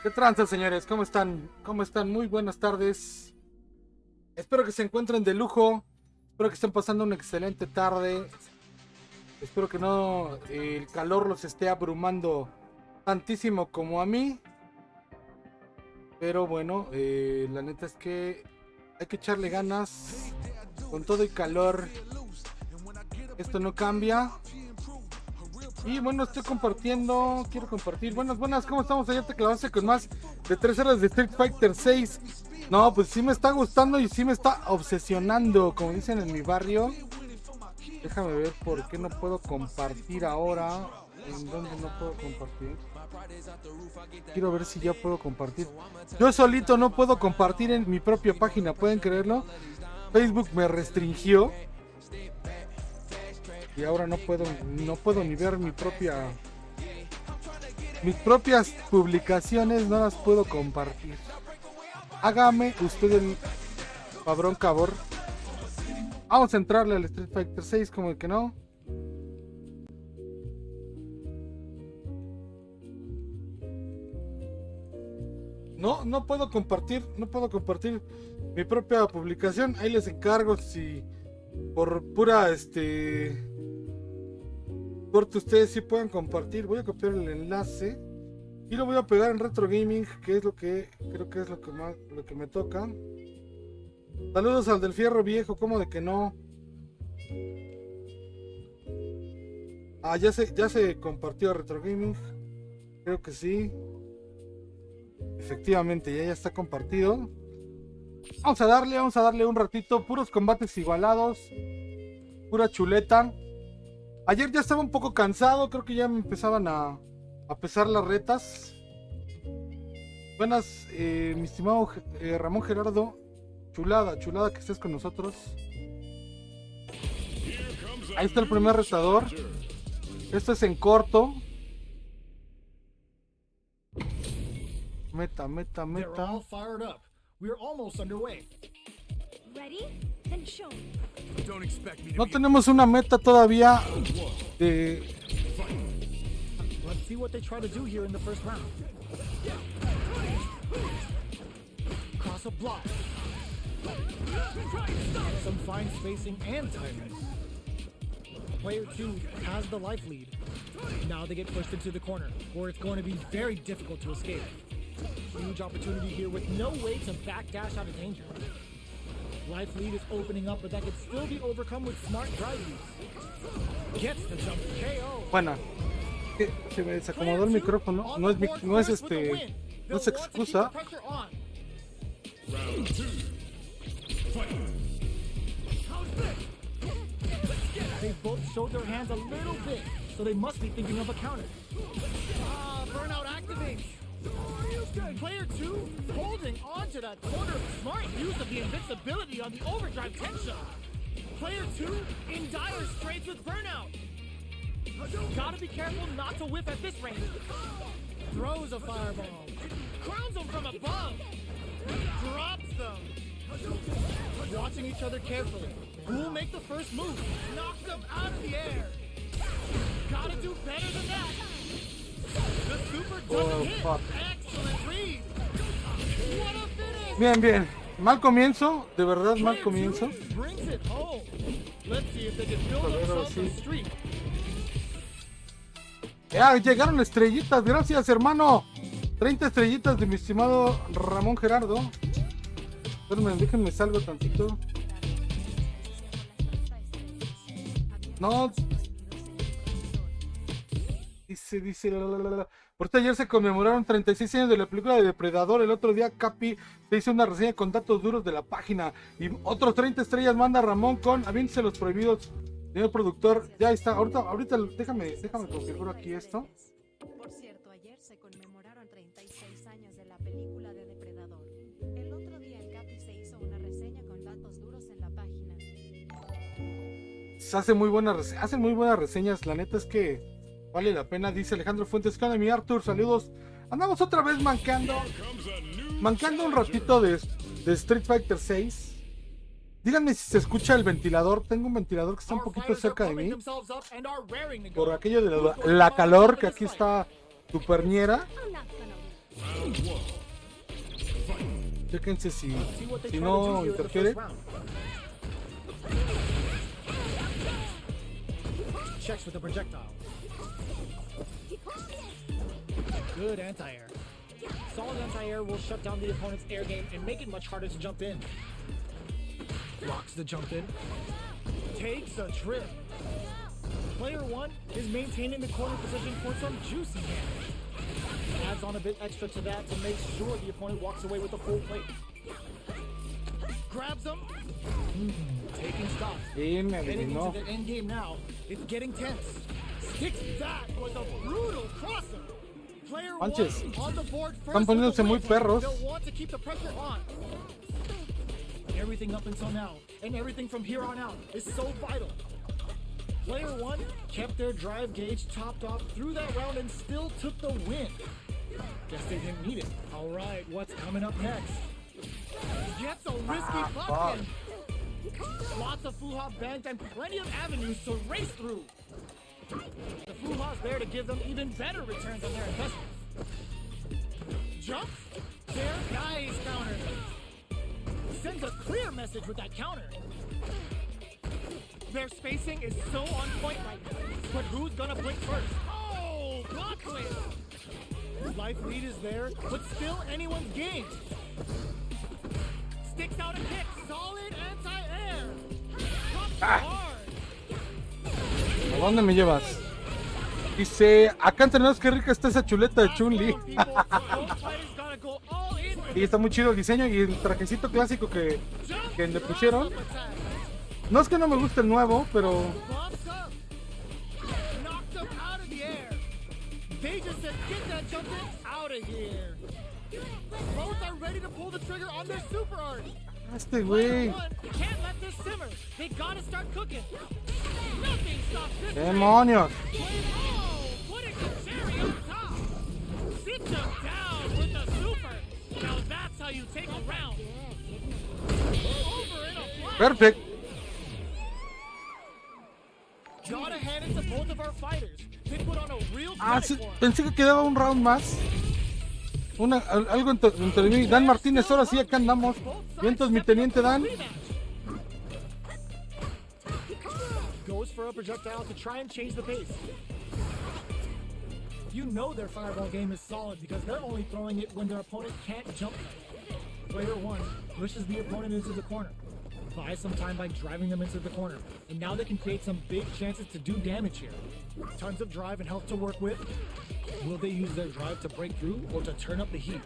¿Qué tranza, señores? ¿Cómo están? ¿Cómo están? Muy buenas tardes. Espero que se encuentren de lujo. Espero que estén pasando una excelente tarde. Espero que no el calor los esté abrumando tantísimo como a mí. Pero bueno, la neta es que hay que echarle ganas. Con todo y calor, esto no cambia. Y bueno, estoy compartiendo, quiero compartir. Buenas, ¿cómo estamos? Ayer te clavaste con más de 3 horas de Street Fighter 6. No, pues sí me está gustando y sí me está obsesionando, como dicen en mi barrio. Déjame ver por qué no puedo compartir ahora. ¿En dónde no puedo compartir? Quiero ver si ya puedo compartir. Yo solito no puedo compartir en mi propia página, ¿pueden creerlo? Facebook me restringió. Y ahora no puedo ni ver mis propias publicaciones, no las puedo compartir. Hágame usted el cabrón cabor. Vamos a entrarle al Street Fighter 6 como el que no. No puedo compartir mi propia publicación. Ahí les encargo si por pura corte ustedes sí pueden compartir. Voy a copiar el enlace y lo voy a pegar en Retro Gaming, que es lo que creo que es lo que me toca. Saludos al del Fierro Viejo, ¿cómo de que no? Ah, ya se compartió a Retro Gaming. Creo que sí. Efectivamente, ya está compartido. Vamos a darle un ratito. Puros combates igualados. Pura chuleta. Ayer ya estaba un poco cansado. Creo que ya me empezaban a pesar las retas. Buenas, mi estimado Ramón Gerardo. Chulada que estés con nosotros. Ahí está el primer retador. Esto es en corto. Meta. No tenemos una meta todavía de... Let's see what they try to do here in the first round. Cross a block. Some fine spacing and timing. Player 2 has the life lead. Now they get pushed into the corner, where it's going to be very difficult to escape. Huge opportunity here with no way to backdash out of danger. Life lead is opening up, but that could still be overcome with smart drive use. Gets the jump KO. Bueno, se me desacomodó el micrófono. No es excusa. They both showed their hands a little bit, so they must be thinking of a counter. Burnout activates. Player 2 holding on to that corner. Smart use of the invincibility on the overdrive tension. Player 2 in dire straits with burnout. Gotta be careful not to whiff at this range. Throws a fireball. Crowns them from above. Drops them. Watching each other carefully. Who'll make the first move? Knocks them out of the air. Gotta do better than that. The super doesn't hit. Excellent read. What a finish. Bien. Mal comienzo, de verdad mal comienzo. Brings it home. Let's see if they can build themselves a streak. Ya llegaron estrellitas, gracias hermano. 30 estrellitas de mi estimado Ramón Gerardo. Déjenme salgo tantito. No. Dice. Por ayer se conmemoraron 36 años de la película de Depredador. El otro día Capi se hizo una reseña con datos duros de la página. Y otros 30 estrellas manda Ramón con Aviéntese los prohibidos. Señor productor, ya está. Ahorita déjame configurar aquí esto. Por cierto, ayer se conmemoraron 36 años de la película de Depredador. El otro día el Capi se hizo una reseña con datos duros en la página. Hacen muy buenas reseñas. La neta es que vale la pena, dice Alejandro Fuentes. ¿Qué onda, mi Arthur? Saludos. Andamos otra vez mancando un ratito de Street Fighter 6. Díganme si se escucha el ventilador. Tengo un ventilador que está un poquito cerca de mí. Por aquello de la calor que aquí está superñera. Chéquense See what they si try to no do here in the interfiere. first round. Checks with the projectile. Good anti-air. Solid anti-air will shut down the opponent's air game and make it much harder to jump in. Blocks the jump in. Takes a trip. Player 1 is maintaining the corner position for some juicy damage. Adds on a bit extra to that to make sure the opponent walks away with a full plate. Grabs him. Taking stock. Y me Getting eliminó. into the end game now. It's getting tense. Sticks that was a brutal crosser. Player Manches. 1 on the board first. Están poniéndose muy with the win. perros. They'll want to keep the pressure on. Everything up until now and everything from here on out is so vital. Player 1 kept their drive gauge topped off through that round and still took the win. Guess they didn't need it. All right, what's coming up next? Gets a risky puck in. Lots of Fuha banked and plenty of avenues to race through. The Fuha's there to give them even better returns on their investments. Jumps. There, nice counter. Sends a clear message with that counter. Their spacing is so on point right now. But who's gonna blink first? Oh, block twist. Life lead is there, but still anyone's game. Sticks out a kick. Solid anti-air. Drops hard. ¿A dónde me llevas? Dice, acá entrenamos qué rica está esa chuleta de Chun-Li. Both fighters gotta go all in. Y está muy chido el diseño y el trajecito clásico que le pusieron. No es que no me guste el nuevo, pero Bumps up. Knocked him out of the air. They just said, get that jump in out of here. Both are ready to pull the trigger on their super art. este güey. One can't let this simmer. They gotta start cooking. Nothing stops this. Demonios. Oh, putting the cherry on top. Sits him down with the super. Now that's how you take a round. Over in a flash. Perfect. Gotta hand it to both of our fighters. They put on a real Ah, fight sí, for 'em. pensé que quedaba un round más. Algo entre mí y Dan Martínez. Ahora sí, acá andamos. Vientos, mi teniente Dan. Goes for a projectile to try and change the pace. You know their fireball game is solid because they're only throwing it when their opponent can't jump. Player 1 pushes the opponent into the corner. Buys some time by driving them into the corner. And now they can create some big chances to do damage here. Tons of drive and health to work with. Will they use their drive to break through or to turn up the heat?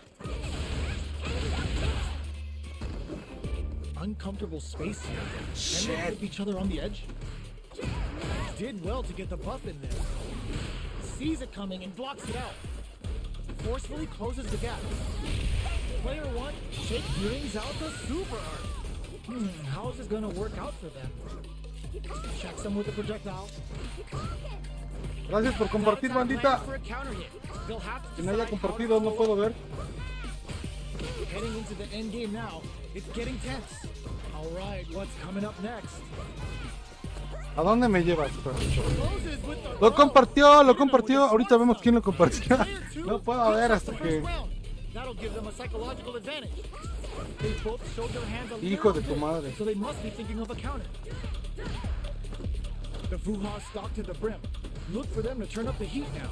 Uncomfortable space here. Can they hit each other on the edge? Did well to get the buff in there. Sees it coming and blocks it out. Forcefully closes the gap. Player 1, Jake brings out the super art. How is this gonna work out for them? Checks them with the projectile. Gracias por compartir, bandita. For a counter hit. They'll have to Quien haya decide how to compartido, no puedo ver. Heading into the end game now. It's getting tense. All right, what's coming up next? ¿A dónde me llevas, perrito? Closes with the Lo throw. compartió, lo Winner compartió. with the Ahorita vemos smart quién lo compartió. Player 2 No puedo ver hasta picks up the que... first round. That'll give them a psychological advantage. They both showed their hands a Hijo little de tu bit, madre. so they must be thinking of a counter. The Fuha stock to the brim. Look for them to turn up the heat now.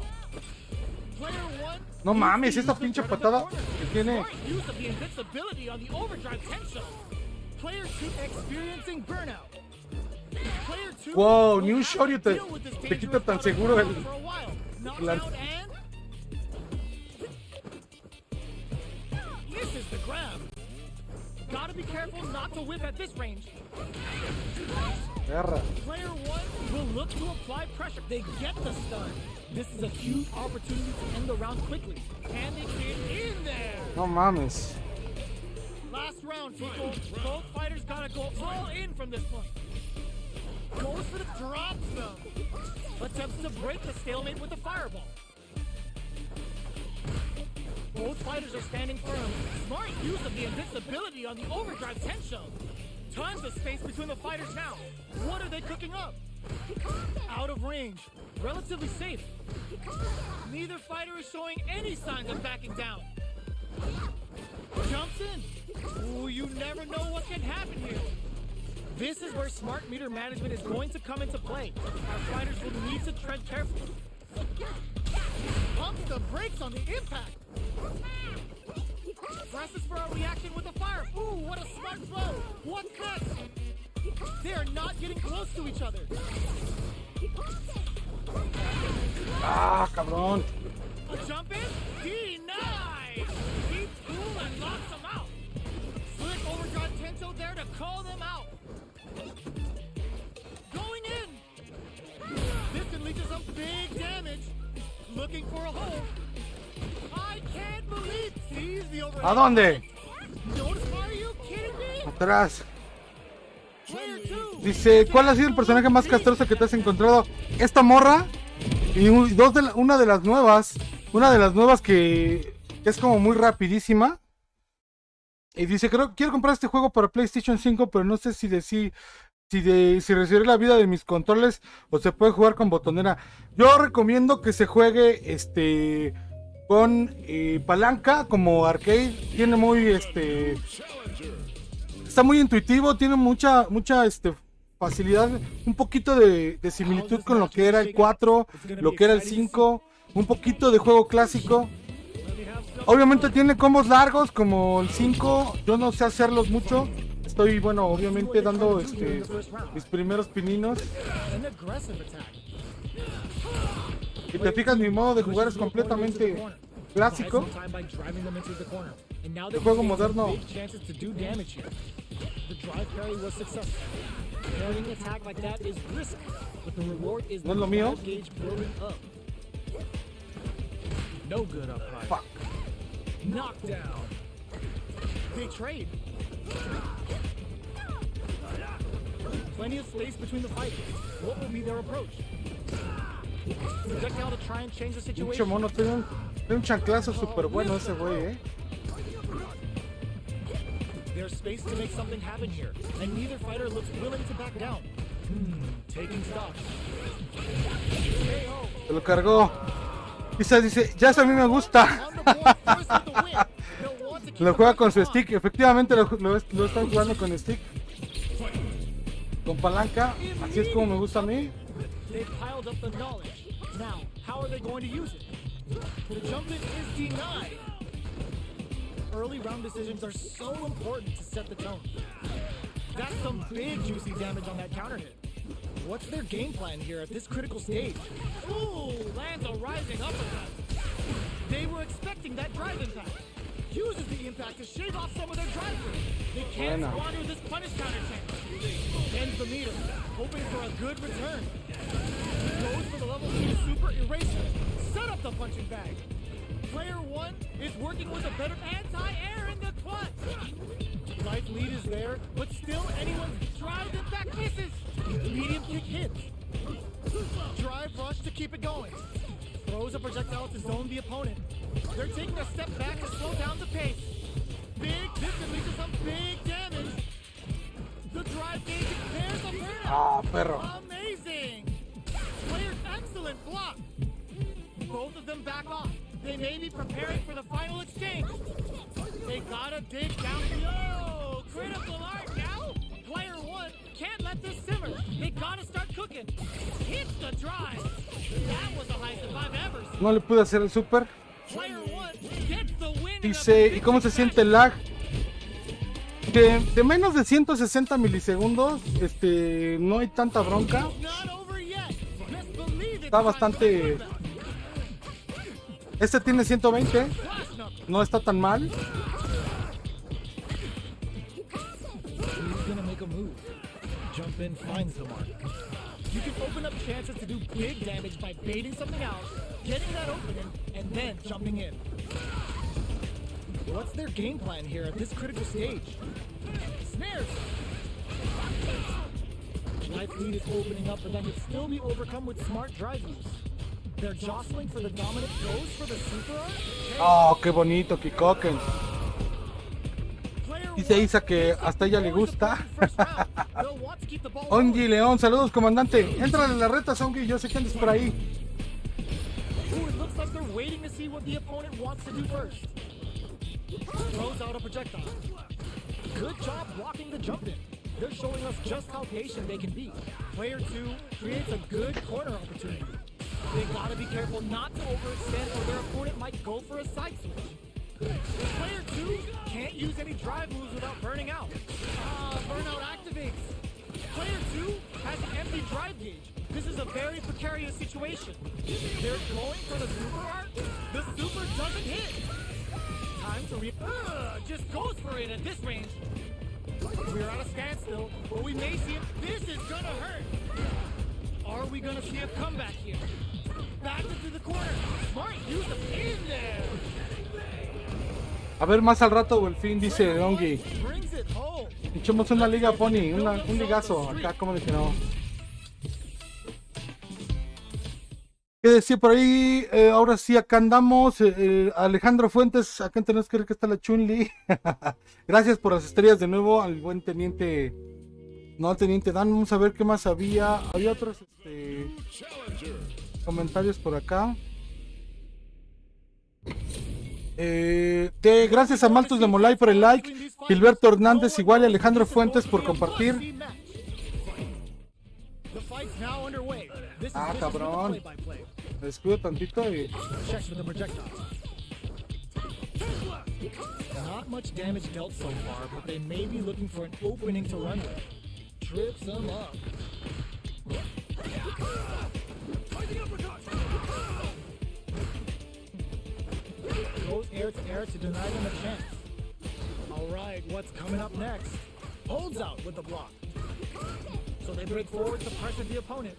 Player 1. No mames, needs to esta use the pinche turn of the patada corner. que tiene. Smart use of the invincibility on the overdrive tension. Player 2 experiencing burnout. Player 2 Wow, will ni un have to shorty te deal with this quita dangerous tan bout of seguro burnout el- for a while. Knocked la- out and misses the grab. Gotta be careful not to whip at this range. Guerra. Player 1 will look to apply pressure. They get the stun. This is a huge opportunity to end the round quickly. And they get in there. No mames. Last round, people. Both fighters gotta go all in from this point. Goes for the drops them. Attempts to break the stalemate with the fireball. Both fighters are standing firm. Smart use of the invincibility on the overdrive tension. Tons of space between the fighters now. What are they cooking up? Out of range. Relatively safe. Neither fighter is showing any signs of backing down. Jumps in. Ooh, you never know what can happen here. This is where smart meter management is going to come into play. Our fighters will need to tread carefully. Pumps the brakes on the impact. Presses for a reaction with the fire. Ooh, what a smart throw. What's next? They are not getting close to each other. Ah, cabrón. A jump in? Denied! Keeps cool and knocks them out. Slick overdrive Tento there to call them out. Going in. This can lead to some big damage. Looking for a hole. I can't believe sees the overhead. ¿A dónde? Are you kidding me? Atrás. Player two. Dice, ¿cuál ha sido el personaje más castroso que te has encontrado? Esta morra y una de las nuevas que es como muy rapidísima. Y dice, quiero comprar este juego para PlayStation 5, pero no sé si recibiré la vida de mis controles o se puede jugar con botonera. Yo recomiendo que se juegue con palanca como arcade. Tiene está muy intuitivo, tiene mucha facilidad, un poquito de similitud con lo que era el 4, lo que era el 5, un poquito de juego clásico. Obviamente tiene combos largos como el 5, yo no sé hacerlos mucho. Estoy, bueno, obviamente dando mis primeros pininos. Si te fijas, mi modo de jugar es completamente clásico. El juego moderno no es lo mío. Fuck. Knockdown. They trade. Plenty of space between the fighters. What will be their approach? Projectile to try and change the Pinche situation. mono, tiene un chanclazo súper bueno ese güey, There's space to make something happen here, and neither fighter looks willing to back down. Taking stock. Se lo cargó. Dice, ya eso a mí me gusta. Lo juega con su stick. Efectivamente lo está jugando con stick. Con palanca. Así es como me gusta a mí. They've piled up the knowledge. Now, how are they going to use it? The jump in is denied. Early round decisions are so important to set the tone. That's some big juicy damage on that counter hit. What's their game plan here at this critical stage? Ooh, lands a rising uppercut. They were expecting that drive impact. Uses the impact to shave off some of their drive rate. They can't squander this punish counter chance. Ends the meter, hoping for a good return. Goes for the level 2 super eraser. Set up the punching bag. Player 1 is working with a better anti-air in the clutch. Life lead is there, but still anyone's drive impact misses. Medium kick hits. Drive rush to keep it going. Throws a projectile to zone the opponent. They're taking a step back to slow down the pace. This can lead to some big damage. The drive gauge pairs a burnout. Ah, perro. Amazing. Player's excellent block. Both of them back off. They may be preparing for the final exchange. They gotta dig down. Yo, critical art now. Player 1 can't let this simmer. They gotta start cooking. Hits the drive. That was the highest I've ever seen. No le pude hacer el super. Player 1 gets the win. Dice, ¿y cómo se siente el lag? De menos de 160 milisegundos, no hay tanta bronca. Está bastante... Este tiene 120, no está tan mal. Jump in finds the mark. You can open up chances to do big damage by baiting something out, getting that opening, and then jumping in. What's their game plan here at this critical stage? Snares! Life lead is opening up, but that could still be overcome with smart drive use. They're jostling for the dominant goes for the super art. Oh, qué bonito, Kikoken. Dice Isa que hasta ella le gusta. Ongi León, saludos comandante. Entra en la reta, Ongi, yo sé que andas por ahí. Ooh, it looks like they're waiting to see what the opponent wants to do first. Throws out a projectile. Good job blocking the jump in. They're showing us just how patient they can be. Player 2 creates a good corner opportunity. They gotta be careful not to overextend or their opponent might go for a side switch. Player 2 can't use any drive moves without burning out. Burnout activates. Player 2 has an empty drive gauge. This is a very precarious situation. They're going for the super art. The super doesn't hit. Time to just goes for it at this range. We're at a standstill, but we may see it. This is gonna hurt. Are we gonna see a comeback here? Back into the corner. Smart use of in there. A ver más al rato, Wolfín, dice Dongi. Brings it home. Echamos una liga pony, un ligazo. Acá, como de que no. ¿Qué decía por ahí? Ahora sí, acá andamos. Alejandro Fuentes, acá tenemos que ver que está la Chun-Li. Gracias por las estrellas de nuevo al buen teniente. No, al teniente Dan. Vamos a ver qué más había. Había otros comentarios por acá. Gracias a Maltos de Molay por el like. Gilberto Hernández igual y Alejandro Fuentes por compartir. Ah, cabrón. Me descuido tantito y... Not much damage dealt so far, but they may be looking for an opening to run with. Trips them up. Goes air to deny them a chance. Alright, what's coming up next? Holds out with the block. So they break forward to pressure the opponent.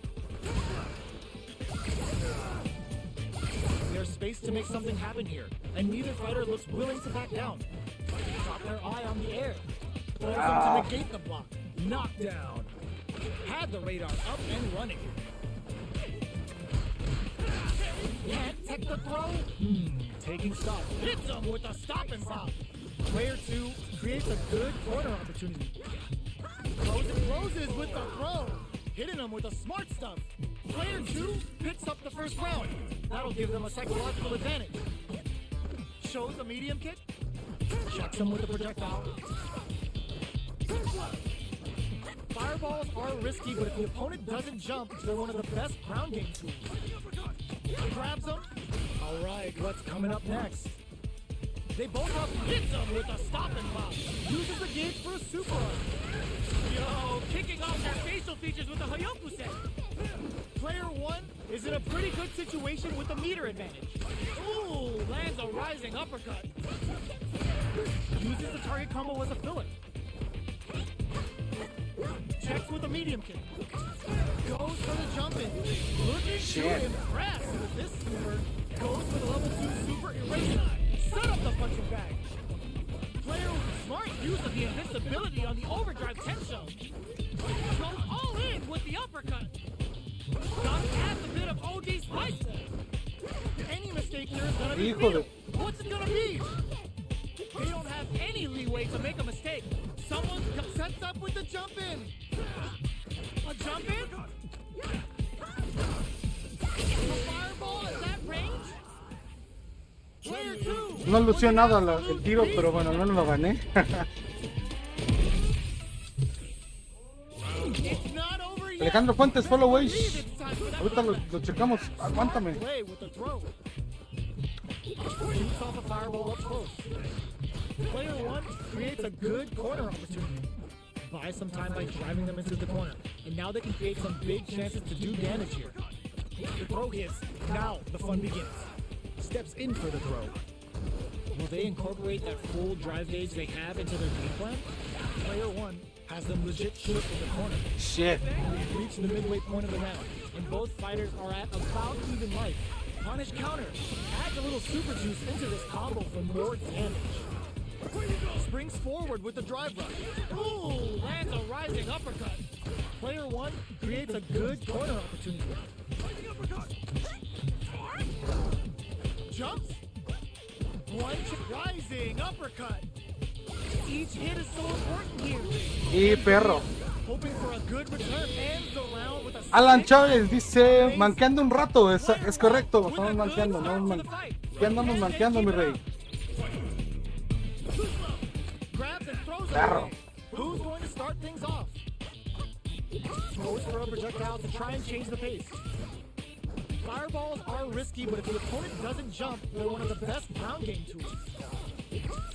There's space to make something happen here, and neither fighter looks willing to back down. Got their eye on the air. Throws them to negate the block. Knockdown. Had the radar up and running. Can't tech the throw? Taking stock. Hits him with a stop and pop. Player 2 creates a good corner opportunity. Closes with the throw. Hitting him with the smart stuff. Player 2 picks up the first round. That'll give them a psychological advantage. Shows a medium kick. Checks him with the projectile. Fireballs are risky, but if the opponent doesn't jump, they're one of the best ground game tools. Grabs him. Alright, what's coming up next? They both up, hits him with a stop and pop. Uses the gauge for a super arm. Yo, kicking off their facial features with a Hayokusen. Player 1 is in a pretty good situation with the meter advantage. Ooh, lands a rising uppercut. Uses the target combo as a filler. Checks with a medium kick. Goes for the jump in. Looking to impress with this super. Goes for the level 2 super erase. Set up the punching bag. Player with a smart use of the invincibility on the overdrive tension. Goes all in with the uppercut. Got to add a bit of OD spice there. Any mistake here is gonna be fatal. What's it gonna be? They don't have any leeway to make a mistake. Someone sets up with the jump in. A jump in? A fireball at that range? Player 2. No lució nada el tiro, pero bueno, no lo gané. Alejandro Fuentes, followays. Ahorita lo checamos. Aguántame. Player 1 creates a good corner opportunity. Buy some time by driving them into the corner. And now they can create some big chances to do damage here. The throw hits. Now the fun begins. Steps in for the throw. Will they incorporate that full drive gauge they have into their game plan? Player 1 has them legit shoot in the corner. Shit. We've reached the midway point of the round, and both fighters are at about even life. Punish counter. Adds a little super juice into this combo for more damage. Springs forward with the drive rush. Ooh, lands a rising uppercut. Player 1 creates a good corner opportunity. Jumps. One rising uppercut. Each hit is so important here. Y perro. Hoping for a good return. Ends the round with a Alan Chávez dice, manqueando un rato, es correcto, estamos manqueando, ya andamos manqueando, mi rey. Grabs and throws it Perro. away. Who's going to start things off? Goes for a projectile to try and change the pace. Fireballs are risky, but if the opponent doesn't jump, they're one of the best ground game tools.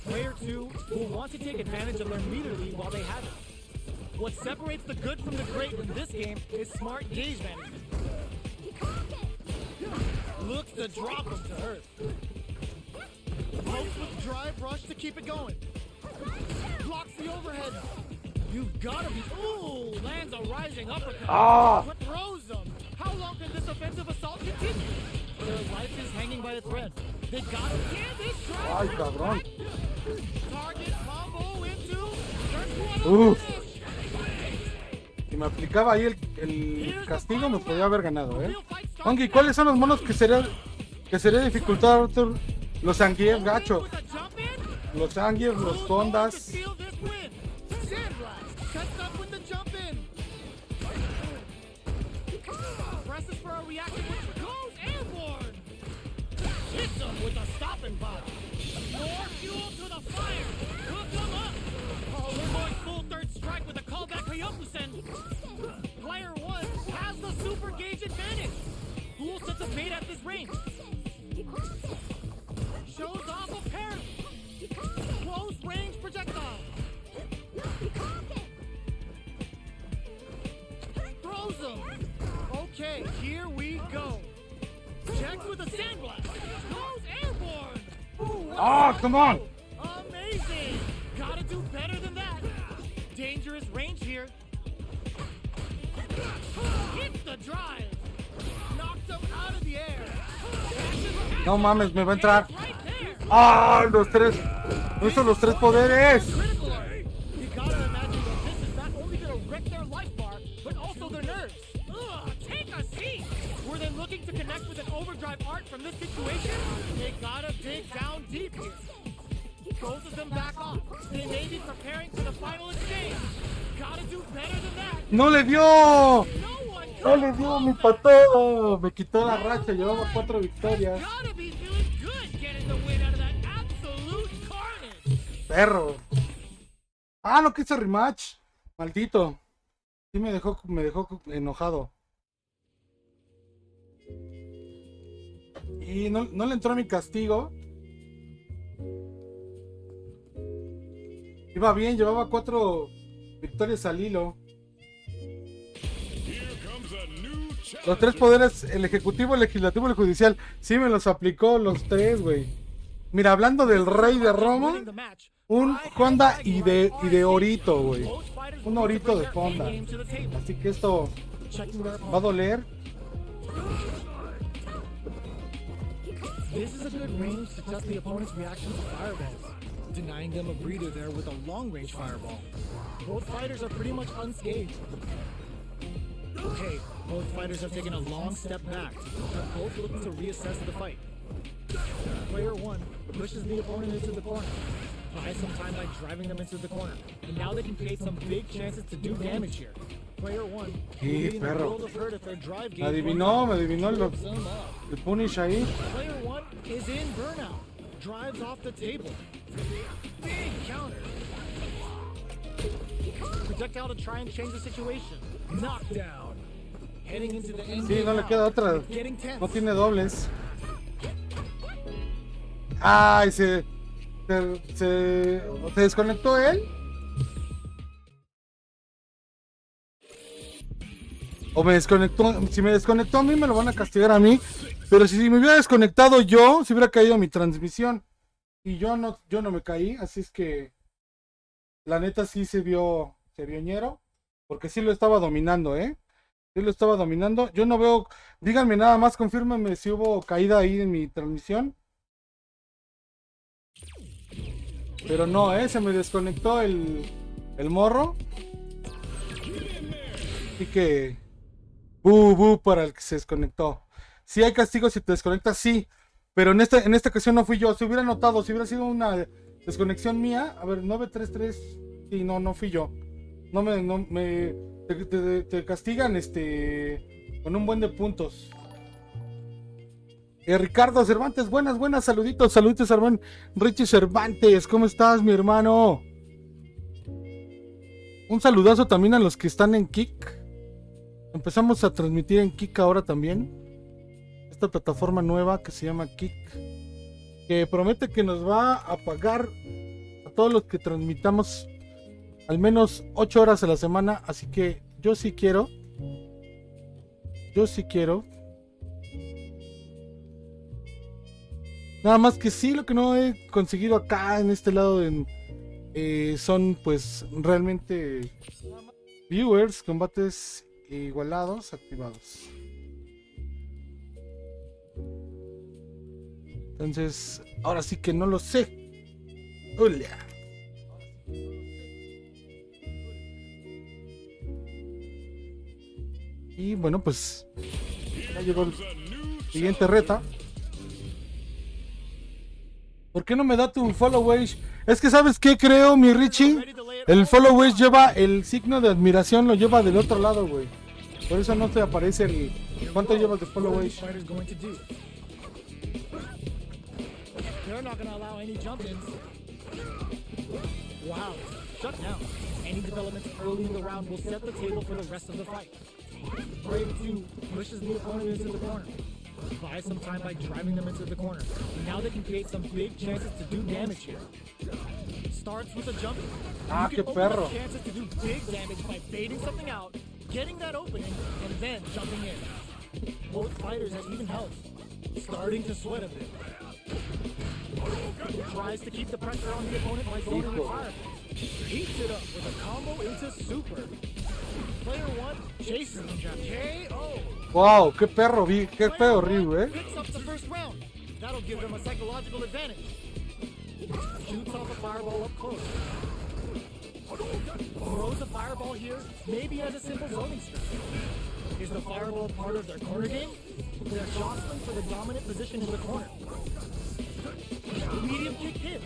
Player 2 will want to take advantage of their meter lead while they have it. What separates the good from the great in this game is smart gauge management. Looks to drop him to earth. Hopes with drive rush to keep it going. Blocks the overhead. You've gotta be. Ooh, lands a rising uppercut. Ah. Throws them. How long can this offensive assault continue? Their life is hanging by a thread. They gotta can this try. Ay, cabrón. Target combo into. First one Uf. Si me aplicaba ahí el castigo, me podía haber ganado, Aunque, ¿cuáles son los monos que sería dificultad, Arthur? Los Anguies, gacho. Los Anguies, los Condas. Presses for a reaction which goes airborne. Hits him with a stopping bomb. More fuel to the fire. Hook him up. Oh, we're going full third strike with a callback Hyokusen. Player 1 has the super gauge advantage. Who will set the bait at this range? Shows off a parry. Close range projectile. Throws him. Okay, here we go. Checks with a sandblast. Goes airborne. Ooh, Oh, come on. amazing. Gotta do better than that. Dangerous range here. Hits the drive. Knocked him out of the air. No mames, me va a entrar. Right there. ¡Ah! Los tres. No son los tres poderes. Critical alert. You gotta imagine that this is not only gonna wreck their life bar, but also their nerves. Ugh, take a seat. Were they looking to connect with an overdrive art from this situation? They gotta dig down deep here. Both of them back off. They may be preparing for the final exchange. Gotta do better than that. ¡No le dio! No one ¡No le dio mi pato! Me quitó la racha, llevaba 4 victorias. gotta be feeling good getting the win out of that absolute carnage. Perro. Ah, no quiso rematch. Maldito. Sí me dejó enojado. Y no le entró mi castigo. Iba bien, llevaba 4 victorias al hilo. Los 3 poderes, el ejecutivo, el legislativo y el judicial. Sí me los aplicó los 3, güey. Mira, hablando del rey de Roma, un Honda y de Orito, güey. Un Orito de Honda. Así que esto va a doler. This is a good range to test the opponent's reaction to fireballs, denying them a breather there with a long-range fireball. Both fighters are pretty much unscathed. Okay, both fighters have taken a long step back. They're both looking to reassess the fight. Player 1 pushes the opponent into the corner, buys some time by driving them into the corner, and now they can create some big chances to do damage here. Player 1 Sí, perro. me Me adivinó el punish ahí. Player 1 is in burnout. Drives off the table. Big counter. Projectile to try and change the situation. Knockdown. Heading into the end. Sí, no le queda otra. Getting tense. No tiene dobles. Ay, se desconectó él. O me desconectó. Si me desconectó a mí, me lo van a castigar a mí. Pero si me hubiera desconectado yo, se hubiera caído mi transmisión. Y yo no me caí. Así es que la neta sí se vio ñero. Porque sí lo estaba dominando, Sí lo estaba dominando. Yo no veo. Díganme nada más, confírmenme si hubo caída ahí en mi transmisión. Pero no, se me desconectó el morro. Así que bu para el que se desconectó. Sí hay castigo si te desconectas, sí. Pero en esta ocasión no fui yo. Si hubiera notado, si hubiera sido una desconexión mía. A ver, 933. Sí, no fui yo. Te castigan con un buen de puntos. Ricardo Cervantes, buenas, saluditos hermano. Richie Cervantes, ¿cómo estás, mi hermano? Un saludazo también a los que están en Kick. Empezamos a transmitir en Kick ahora también. Esta plataforma nueva que se llama Kick, que promete que nos va a pagar a todos los que transmitamos al menos 8 horas a la semana. Así que yo sí quiero. Nada más que sí, lo que no he conseguido acá en este lado son pues realmente viewers, combates igualados, activados. Entonces, ahora sí que no lo sé. Hola. Y bueno, pues ya llegó el siguiente reta. ¿Por qué no me da tu followers? Es que ¿sabes qué creo, mi Richie? El followers lleva el signo de admiración, lo lleva del otro lado, güey. Por eso no te aparece el... ¿Cuánto llevas de followers? They're not going to allow any jump-ins. Wow, shut down. Any developments early in the round will set the table for the rest of the fight. Brave 2 pushes the opponent into the corner. Buys some time by driving them into the corner. Now they can create some big chances to do damage here. Starts with a jump. Ah, you qué can perro. open up chances to do big damage by baiting something out, getting that opening, and then jumping in. Both fighters have even health. Starting to sweat a bit. Tries to keep the pressure on the opponent by zoning with fire. Heats it up with a combo into super. Player 1 chases the jab. KO. Wow, qué perro, qué feo Ryu, Picks up the first round. That'll give them a psychological advantage. Shoots off a fireball up close. Throws a fireball here, maybe as a simple zoning strat. Is the fireball part of their corner game? They're jostling for the dominant position in the corner. Medium kick hits.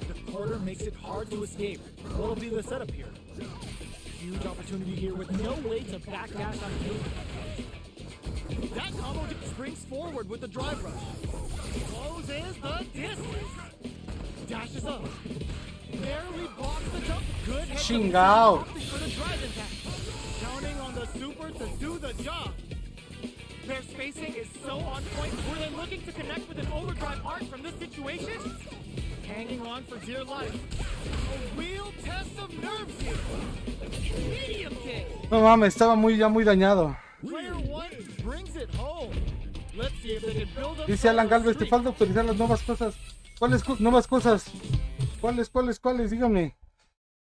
The corner makes it hard to escape. What'll be the setup here? Huge opportunity here with no way to backdash on the That combo springs forward with the drive rush. Closes the distance. Dashes up. Barely blocks the jump. Good head Chingao. for the drive impact. Counting on the super to do the job. Their spacing is so on point. Were they looking to connect with an overdrive arc from this situation? Hanging on for dear life. A real test of nerves here. Medium kick. No mames, estaba ya muy dañado. Player 1 brings it home. Let's see if they can build up. Dice Alan Galvez, te falta autorizar las nuevas cosas. ¿Cuáles nuevas cosas? ¿Cuáles? Dígame.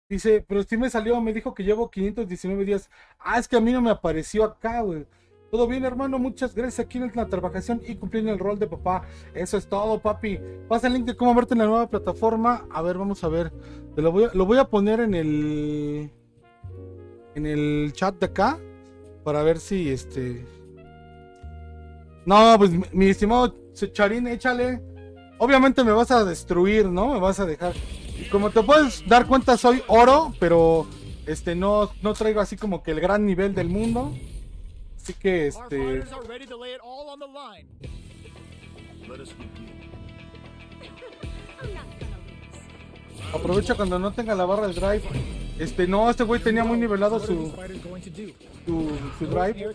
Dice, pero sí me salió, me dijo que llevo 519 días. Ah, es que a mí no me apareció acá, güey. Todo bien, hermano, muchas gracias aquí en la trabajación y cumpliendo el rol de papá. Eso es todo, papi. Pasa el link de cómo verte en la nueva plataforma. A ver, vamos a ver. Lo voy a poner en el chat de acá para ver si No, pues mi estimado Charín, échale. Obviamente me vas a destruir, ¿no? Me vas a dejar. Como te puedes dar cuenta, soy oro, pero no traigo así como que el gran nivel del mundo. Así que aprovecha cuando no tenga la barra de drive. No, este güey tenía muy nivelado su drive.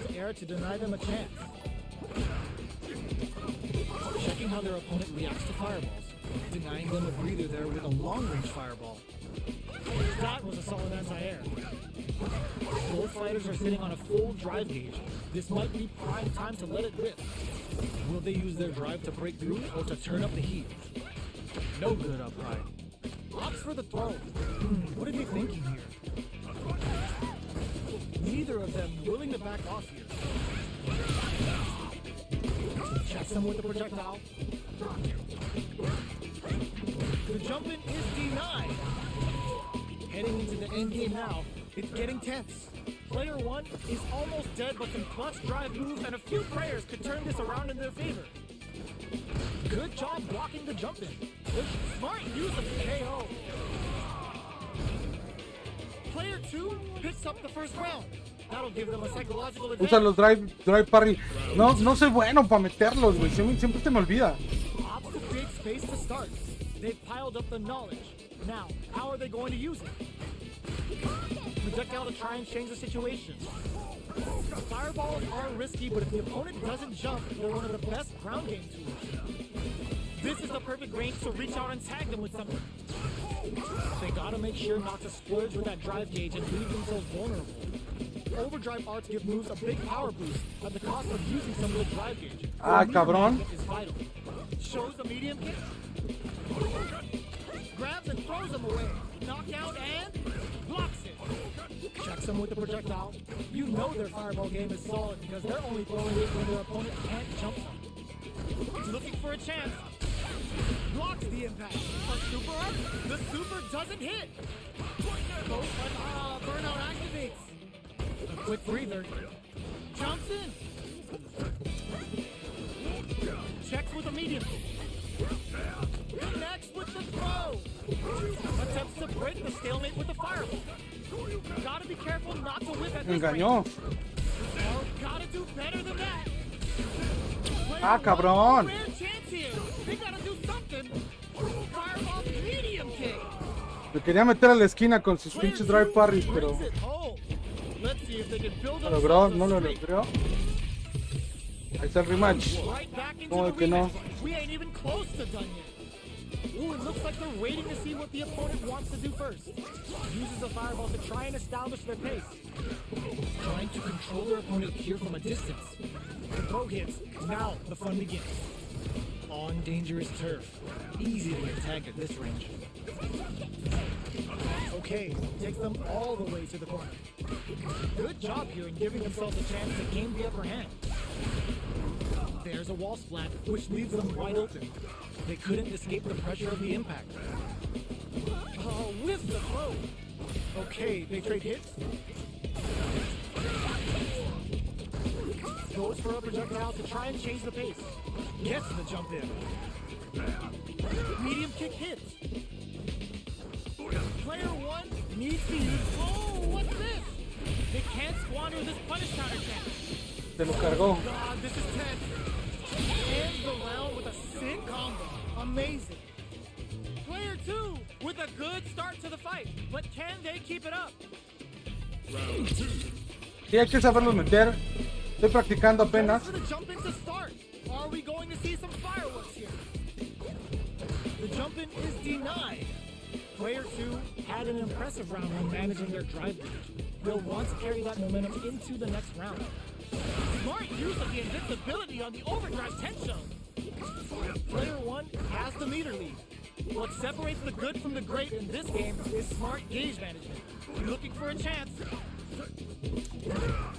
Checking how their opponent reacts to fireballs, denying them a breather there with a long-range fireball. That was a solid anti-air. Both fighters are sitting on a full drive gauge. This might be prime time to let it rip. Will they use their drive to break through or to turn up the heat? No good upright. Opts for the throw. What are they thinking here? Neither of them willing to back off here. Checks him with the projectile. The jump-in is denied. Heading into the end game now, it's getting tense. Player 1 is almost dead, but some clutch drive moves and a few prayers could turn this around in their favor. Good job blocking the jump-in. Smart use of the KO. Player 2 picks up the first round. That'll give them a psychological Usa advantage. los drive parry. No soy bueno para meterlos, güey. Siempre se me olvida. Ops to create space to start. They've piled up the knowledge. Now, how are they going to use it? Projectile to try and change the situation. Fireballs are risky, but if the opponent doesn't jump, they're one of the best ground game tools. This is the perfect range to reach out and tag them with something. They gotta make sure not to splurge with that drive gauge and leave themselves vulnerable. Overdrive arts give moves a big power boost at the cost of using some of the drive gauge. Ah, cabrón. Is vital. Shows the medium kick. Grabs and throws them away. Knockout and blocks it. Checks them with the projectile. You know their fireball game is solid because they're only throwing it when their opponent can't jump them. Looking for a chance. Blocks the impact. A super arc. The super doesn't hit. Burnout activates. A quick breather. Jumps in. Checks with a medium. Connects with the throw. Attempts to break the stalemate with the fireball. Gotta be careful not to whip at this Engañó. range. Oh, gotta do better than that. Ah, cabrón. Rare chance here. They gotta do something. Fireball medium kick. Me quería meter a la esquina con sus pinches drive parries, pero Brings it home. Let's see if they can build lo up logró, something no lo straight. logró. Ahí está el rematch. Right back into Como the que no. rematch. We ain't even close to done yet. Ooh, it looks like they're waiting to see what the opponent wants to do first. Uses the fireball to try and establish their pace. Trying to control their opponent here from a distance. The throw hits. Now the fun begins. On dangerous turf. Easy to get tagged at this range. Okay, takes them all the way to the corner. Good job here in giving themselves a chance to gain the upper hand. There's a wall splat, which leaves them wide open. They couldn't escape the pressure of the impact. Oh, with the throw. Okay, they trade hits. Goes for a projectile to try and change the pace. Gets the jump in. Medium kick hits. Player one needs to use. Oh, what's this? They can't squander this punish counter chance. Se lo cargó. God, this is tense. Ends the round with a sick combo. Amazing. Player two with a good start to the fight, but can they keep it up? Sí, hay que saberlos meter. Estoy practicando apenas. For the jump in to start. Are we going to see some fireworks here? The jump in is denied. Player two had an impressive round when managing their drive gauge. They'll want to carry that momentum into the next round. Smart use of the invincibility on the overdrive tension. Player one has the meter lead. What separates the good from the great in this game is smart gauge management. Looking for a chance.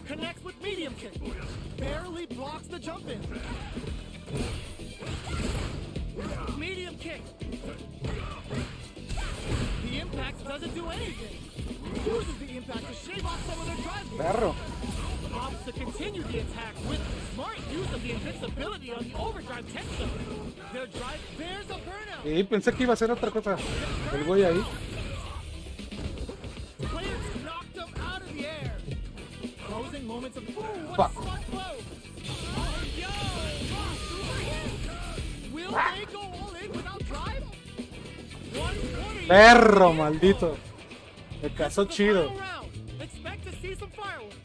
Connects with medium kick. Barely blocks the jump in. Medium kick. The impact doesn't do anything. Uses the impact to shave off some of their drive gauge. Perro. Opts to continue the attack with smart use of the invincibility on the overdrive tension. Their drive, there's a burnout. Y pensé que iba a ser otra cosa. El güey ahí. Players knocked them out of the air. Closing moments of what Fuck. a smart blow. Oh, yo, super hit. Will they go all in without drive? 120. Perro, maldito. Me casó The chido. final round. Expect to see some fireworks.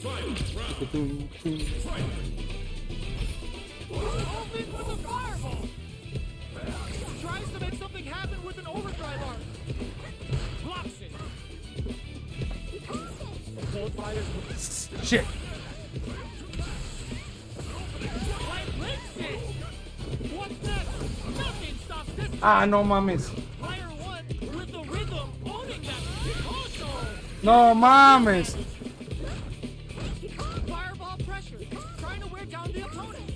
Tum, tum. Open with a fireball. Tries to make something happen with an overdrive arc. Blocks it. Both fighters with Shit. links it. What's next? Nothing stops this. Ah, no mames. Player one with the rhythm owning that. Also, No mames. fireball pressure. Trying to wear down the opponent.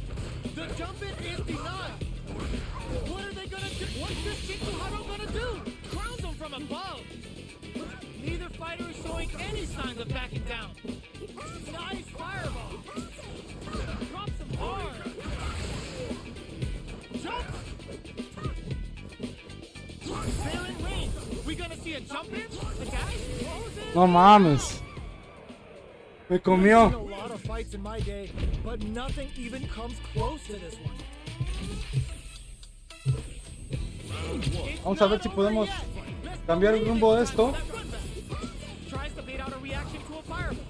The jump in is denied. What are they gonna do? What's this Chico Haro gonna do? Crowns them from above. Neither fighter is showing any signs of backing down. Nice fireball. Drops him hard. Jumps. They're in range. We gonna see a jump in? The guy's closing. No mames. Me I've comió. seen a lot of fights in my day, but nothing even comes close to this one. Vamos a ver si podemos cambiar el rumbo de esto. Tries to bait out a reaction to a fireball.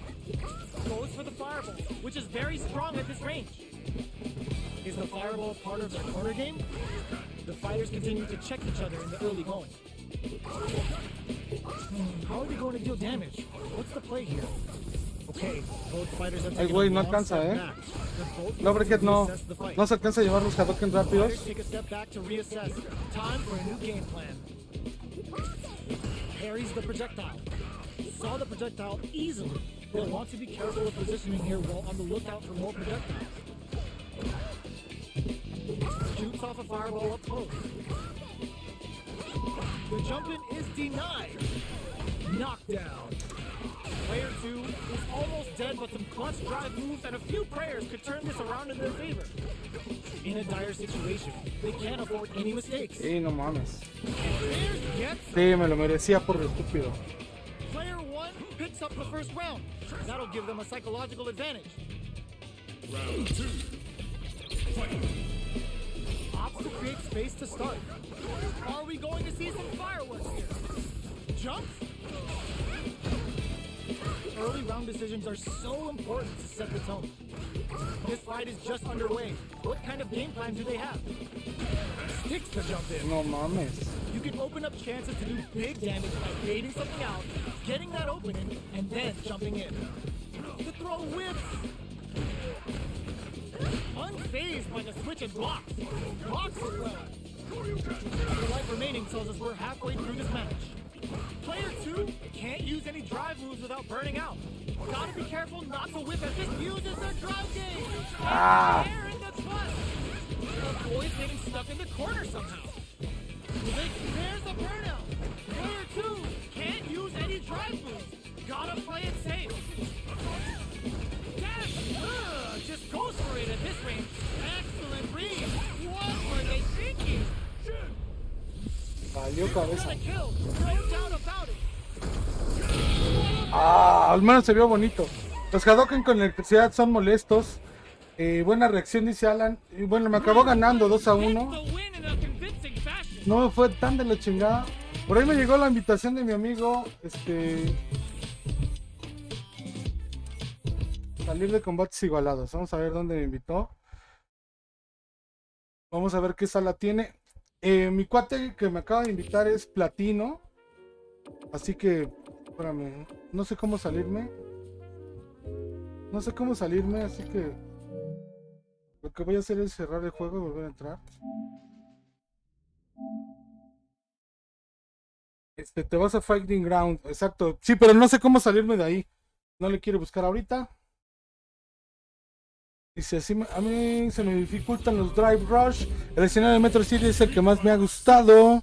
Goes for the fireball, which is very strong at this range. Is the fireball part of their corner game? The fighters continue to check each other in the early going. How are they going to deal damage? What's the play here? Okay, both fighters have Ay, taken güey, a no long alcanza, step eh. back. They're both No, porque no. reassess the fight. No se alcanza a llevar los Hadouken rápidos. Fighters take a step back to reassess. Time for a new game plan. Parries the projectile. Saw the projectile easily. They'll want to be careful of positioning here while on the lookout for more projectiles. Shoots off a fireball up close. The jump-in is denied. Knockdown. Player 2 is almost dead, but some clutch drive moves and a few prayers could turn this around in their favor. In a dire situation, they can't afford any mistakes. Sí, no mames. Players get Sí, me lo merecía por estúpido. Player 1 picks up the first round. That'll give them a psychological advantage. Round 2. Fight. Opts to create space to start. Are we going to see some fireworks here? Jump? Early round decisions are so important to set the tone. This fight is just underway. What kind of game plan do they have? Sticks to jump in. No mames. You can open up chances to do big damage by baiting something out, getting that opening, and then jumping in. The throw whips. Unfazed by the switch and blocks. Blocks it well. The life remaining tells us we're halfway through this match. Player 2 can't use any drive moves without burning out. Gotta be careful not to whip as this uses their drive game. Air in the clutch. Avoids getting stuck in the corner somehow. There's a burnout. Player 2 can't use any drive moves. Gotta play it safe. Damn! Just goes for it at this range. Excellent read. What were they thinking? Valió cabeza. The kill. No doubt about it. Ah, al menos se vio bonito. Los Hadouken con electricidad son molestos. Buena reacción, dice Alan. Y bueno, me acabó ganando 2-1. The win in a convincing fashion. No me fue tan de la chingada. Por ahí me llegó la invitación de mi amigo. Salir de combates igualados. Vamos a ver dónde me invitó. Vamos a ver qué sala tiene. Mi cuate que me acaba de invitar es platino. Así que, espérame, no sé cómo salirme. No sé cómo salirme, así que lo que voy a hacer es cerrar el juego y volver a entrar. Te vas a Fighting Ground, exacto. Sí, pero no sé cómo salirme de ahí. No le quiero buscar ahorita. Dice así, a mí se me dificultan los Drive Rush. El escenario de Metro City es el que más me ha gustado.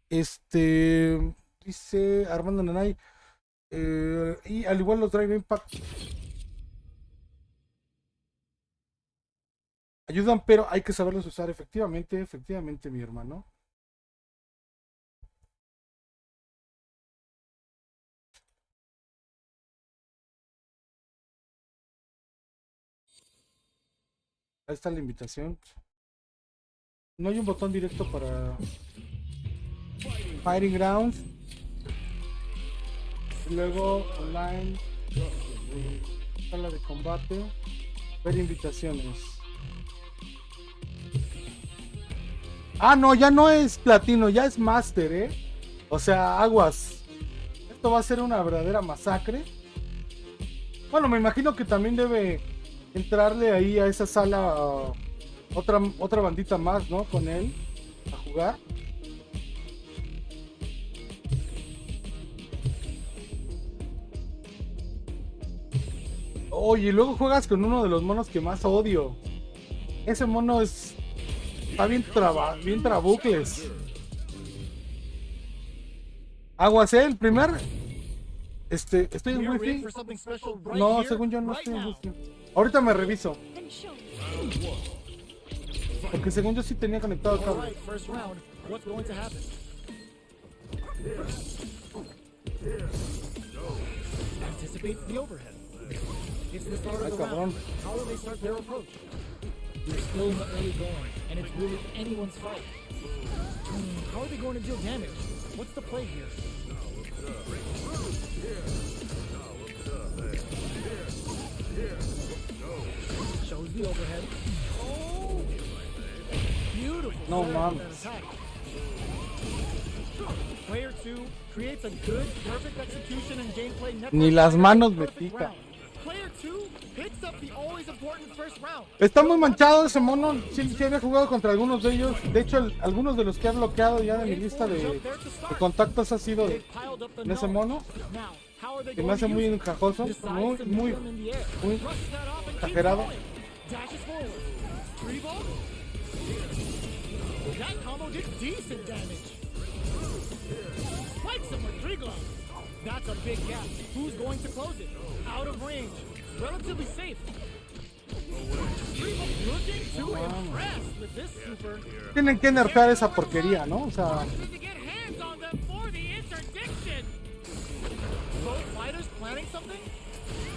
Dice Armando Nanay. Y al igual los Drive Impact ayudan, pero hay que saberlos usar. Efectivamente, mi hermano. Ahí está la invitación. No hay un botón directo para Fighting Ground. Y luego online. Sala de combate. Ver invitaciones. Ah, no, ya no es platino, ya es master, O sea, aguas. Esto va a ser una verdadera masacre. Bueno, me imagino que también debe entrarle ahí a esa sala otra bandita más, ¿no? Con él a jugar. Oye, y luego juegas con uno de los monos que más odio. Ese mono está bien trabucles. Aguas, el primer. Estoy en wifi. No, según yo no estoy en wifi. Ahorita me reviso. Porque según yo sí tenía conectado el cable. Anticipates the overhead. It's the start Ay, of the cabrón. round. How will they start their approach? You're still in the early going, and it's really anyone's fight. How are they going to deal damage? What's the play here? Shows the overhead. Oh! Beautiful. No, setup man. of that attack. Player 2 creates a good, perfect execution and gameplay. Ni las manos me Perfect pica. round. Player 2 picks up the always important first round. Está muy manchado ese mono. Sí, sí había jugado contra algunos de ellos. De hecho, algunos de los que he bloqueado ya de mi lista de contactos ha sido They've piled up the en ese knowledge. mono. Now, how are they Que me going hace to muy use it? encajoso. Decides Muy, to muy, meet them in the air. muy Brushes that off and keeps exagerado. going. Dashes forward. Three ball. That combo did decent damage. Spikes him with three gloves. That's a big gap. Who's going to close it? Out of range. Relatively safe. Three ball looking to impress with this super. Tienen que nerfear esa porquería, ¿no? O sea, Need to get hands on them for the interdiction. Both fighters planning something?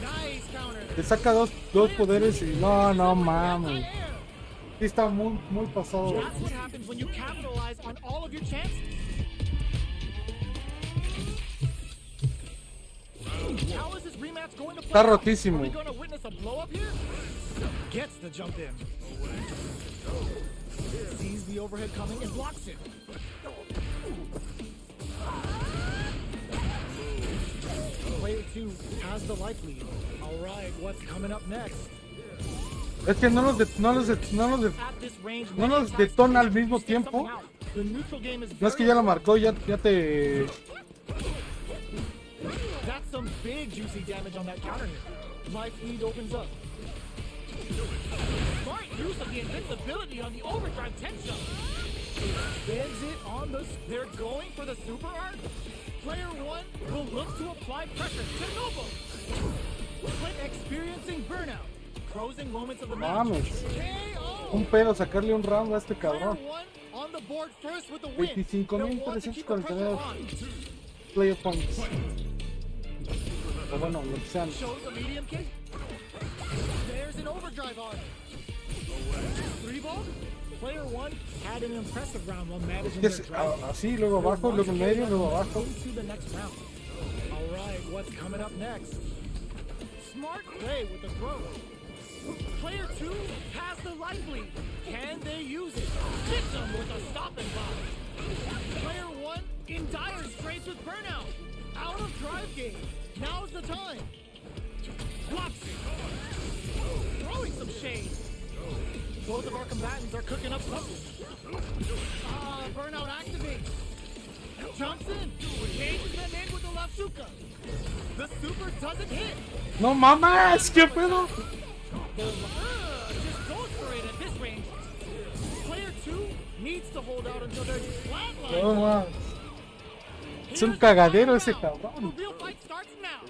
Nice counter. te saca dos poderes y no mames. Sí está muy, muy pasado. That's what happens when you capitalize on all of your chances. How is this rematch going to play Está out? rotísimo. Are we going to witness a blow up here? Gets the jump in. Sees the overhead coming and blocks it. Player 2 has the life lead. All right, what's coming up next? Es que no los At this range, no los detona al mismo tiempo. The neutral game is No es que ya lo marcó, ya te... That's some big juicy damage on that counter hit. Life lead opens up. Smart use of the invincibility on the overdrive tension. Bends it on the... They're going for the super art? Player 1 will look to apply pressure to Noble. When experiencing burnout. Closing moments of the match. Mames. KO. Un pedo sacarle un round a este cabrón. Player 1 on the board first with the win. 25.349 player points. O bueno, lo que sean. Shows the medium kick. There's an overdrive on. Three ball. Player 1 had an impressive round while managing Es their drive. así, luego abajo, luego medio, luego abajo. Into the next round. All right, what's coming up next? Smart play with the throw. Player 2 has the life lead. Can they use it? Hits him with a stopping block. Player 1 in dire straits with burnout. Out of drive game. Now's the time. Blocks it. Throwing some shade. Both of our combatants are cooking up something. Burnout activates. Jumps in. Engages them in with the left shuka. The super doesn't hit. No mames, qué pedo. Just goes for it at this range. Player 2 needs to hold out until there's flatline. No mames. Es un cagadero ese cabrón. The real fight starts now.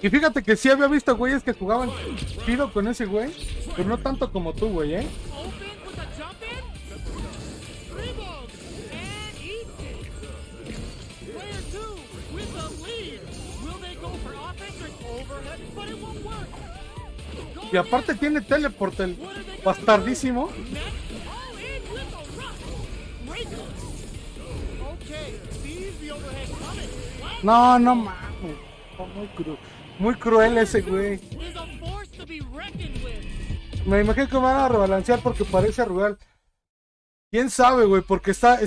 Y fíjate que sí había visto güeyes que jugaban chido con ese güey, pero no tanto como tú, güey, Open with a jump in. Three balls and eats it. Player 2 with the lead. Will they go for offense or overhead? But it won't work. Y aparte tiene teleporte el bastardísimo. Next, all in with a rush. Breaker. Okay, sees the overhead coming. No mames. Muy cruel ese güey. Is a force to be reckoned with. Me imagino que van a rebalancear porque parece real. ¿Quién sabe, güey? Porque está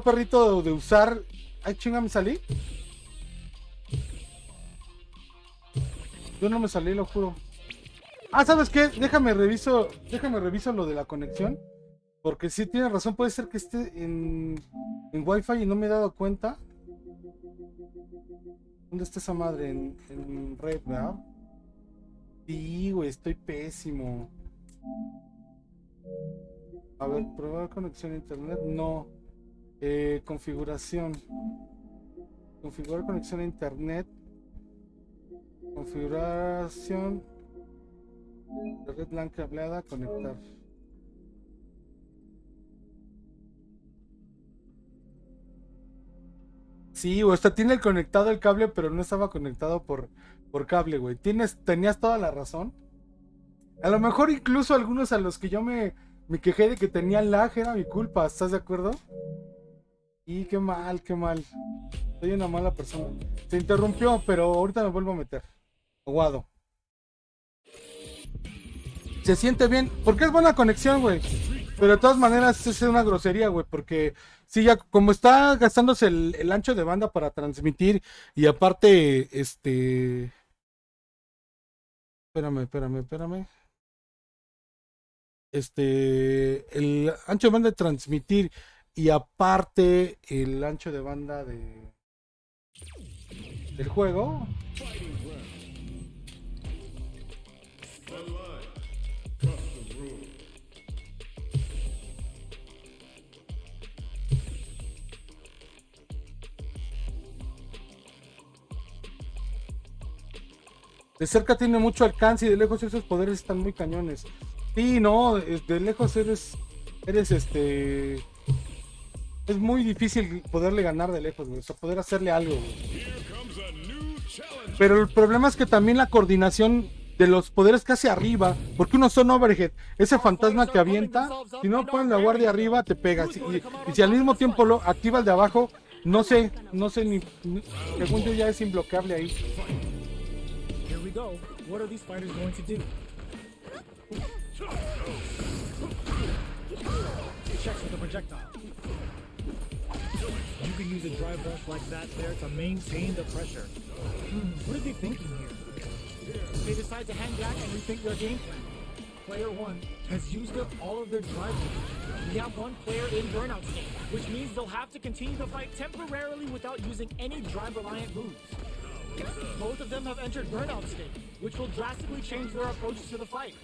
perrito de usar. Ay, chinga, me salí. Yo no me salí, lo juro. Ah, ¿sabes qué? Déjame reviso lo de la conexión. Porque sí tienes razón, puede ser que esté en Wi-Fi y no me he dado cuenta. ¿Dónde está esa madre? En red, ¿verdad? Sí, güey, estoy pésimo. A ver, probar conexión a internet. No. Configuración. Configurar conexión a internet. Configuración. La red LAN cableada. Conectar. Sí, o hasta tiene conectado el cable, pero no estaba conectado por cable, güey. Tenías toda la razón. A lo mejor incluso algunos a los que yo me quejé de que tenían lag era mi culpa, ¿estás de acuerdo? Y qué mal, qué mal. Soy una mala persona. Se interrumpió, pero ahorita me vuelvo a meter. Aguado. Se siente bien, porque es buena conexión, güey. Pero de todas maneras es una grosería, güey, porque sí, ya como está gastándose el ancho de banda para transmitir y aparte, espérame. El ancho de banda de transmitir y aparte el ancho de banda del juego. De cerca tiene mucho alcance y de lejos esos poderes están muy cañones. Sí, no, de lejos es muy difícil poderle ganar de lejos, güey. O sea, poder hacerle algo, güey. Pero el problema es que también la coordinación de los poderes casi arriba, porque unos son overhead, ese fantasma que avienta, si no ponen la guardia arriba, te pega. Y si al mismo tiempo lo activa el de abajo, no sé ni según yo ya es imbloqueable ahí. Here we go. What are these fighters going to do? Checks with the projectile. You can use a dry brush like that there to maintain the pressure. What are they thinking here? They decide to hang back and rethink their game plan. Player 1 has used up all of their drive. We have one player in burnout state, which means they'll have to continue to fight temporarily without using any drive-reliant moves. Both of them have entered burnout state, which will drastically change their approach to the fight.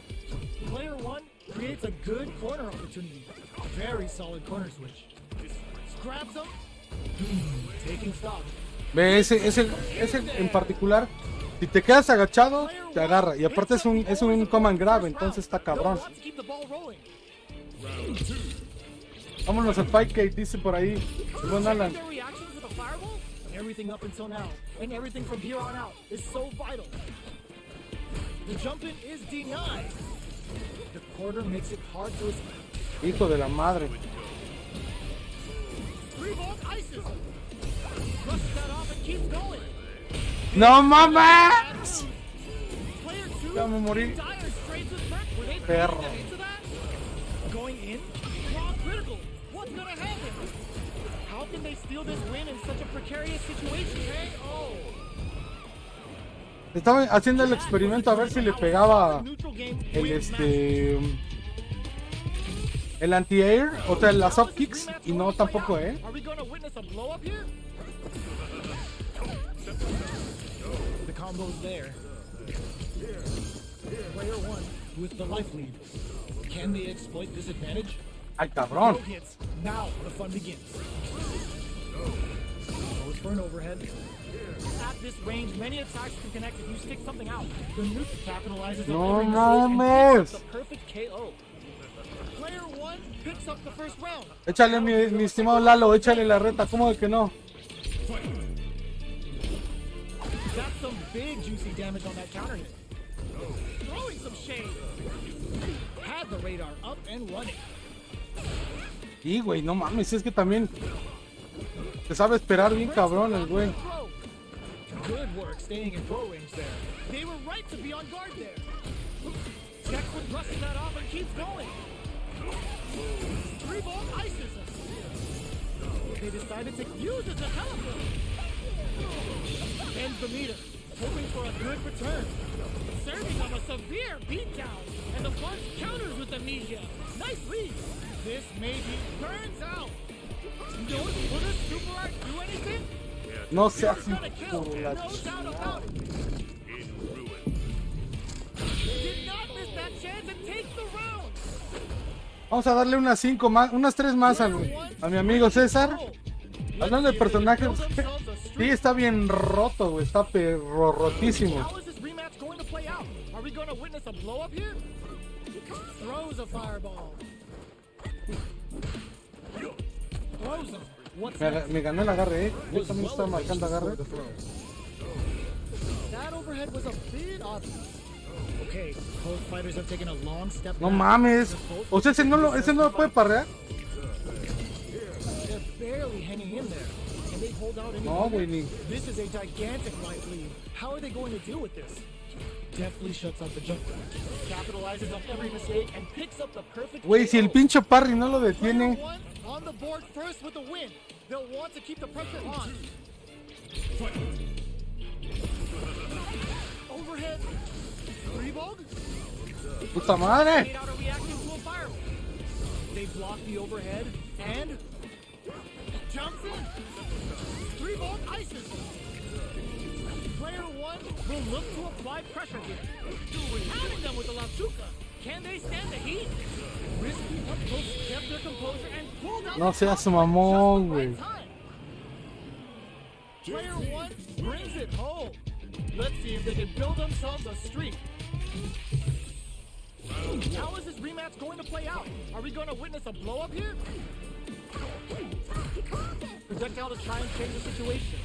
Player 1 creates a good corner opportunity. Very solid corner switch. Grabs them. Taking stock. Ve, ese en particular, si te quedas agachado, te agarra. Y aparte es un command grab, entonces está cabrón. Vámonos al fight que dice por ahí. Buen Alan. Everything up until now, and everything from here on out is so vital. The jump in is denied. The quarter makes it hard to escape. Hijo de la madre. 3-volt ISIS. Brushes that off and keeps going. ¡No mames! Player 2 Ya me morí. in dire straits with Merc. Were they Perro. paying attention to that? Going in? Raw critical. What's gonna happen? How can they steal this win in such a precarious situation, eh? Oh. Estaba haciendo el experimento a ver si le pegaba el anti-air, o sea, las soft kicks, y no tampoco, Are we gonna witness a blow up here? The combo's there. Player 1 with the life lead. Can they exploit this advantage? Ay, cabrón. No hits. Now the fun begins. Goes for an overhead. At this range, many attacks can connect if you stick something out. The nuke capitalizes No on every mistake and mames. picks up the perfect KO. Player 1 picks up the first round. Échale, mi estimado Lalo, échale la reta, ¿cómo de que no? That's some big juicy damage on that counter hit. Throwing some shade. Had the radar up and running. Sí, güey, no mames, es que también se sabe esperar bien cabrón el güey. Good work staying in throw range there. They were right to be on guard there. Checks with brushing that off and keeps going. 3-volt ISIS. They decided to use it to teleport. Bends the meter, hoping for a good return. Serving them a severe beatdown, and the punch counters with amnesia. Nice lead. This maybe burns out. No, will this super art do anything? No seas Gonna kill, por la no doubt chingada. about it. Did not miss that chance and takes the round. Vamos a darle unas 5 más, unas 3 más a mi amigo César. Hablando de personajes, sí, está bien roto, güey, está perro rotísimo. How is this rematch going to play out? Are we going to witness a blow up here? Throws a fireball. Throws him. What's Me ganó el agarre, Yo también estaba marcando agarre. That overhead was a bit obvious. Okay, both fighters have taken a long step No back. mames. O sea, ese no lo puede parrear. They're barely hanging in there. Can they hold out any No, longer? güey, ni. This is a gigantic life lead. How are they going to deal with this? Deftly shuts out the jump. Capitalizes on every mistake and picks up the perfect Güey, si el KO. pinche parry no lo Player detiene. one on the board first with the win. They'll want to keep the pressure on. Overhead. Rebog. Puta madre. Made out a reaction to a fireball. They block the overhead and jumps in. Rebog ices. Player one will look to apply pressure here. Having them with the Lazuka. Can they stand the heat? Risky up close, kept their composure and pulled out No the seas top mamón, just the right güey. time. Player one brings it home. Let's see if they can build themselves a streak. How is this rematch going to play out? Are we going to witness a blow up here? Projectile to try and change the situation.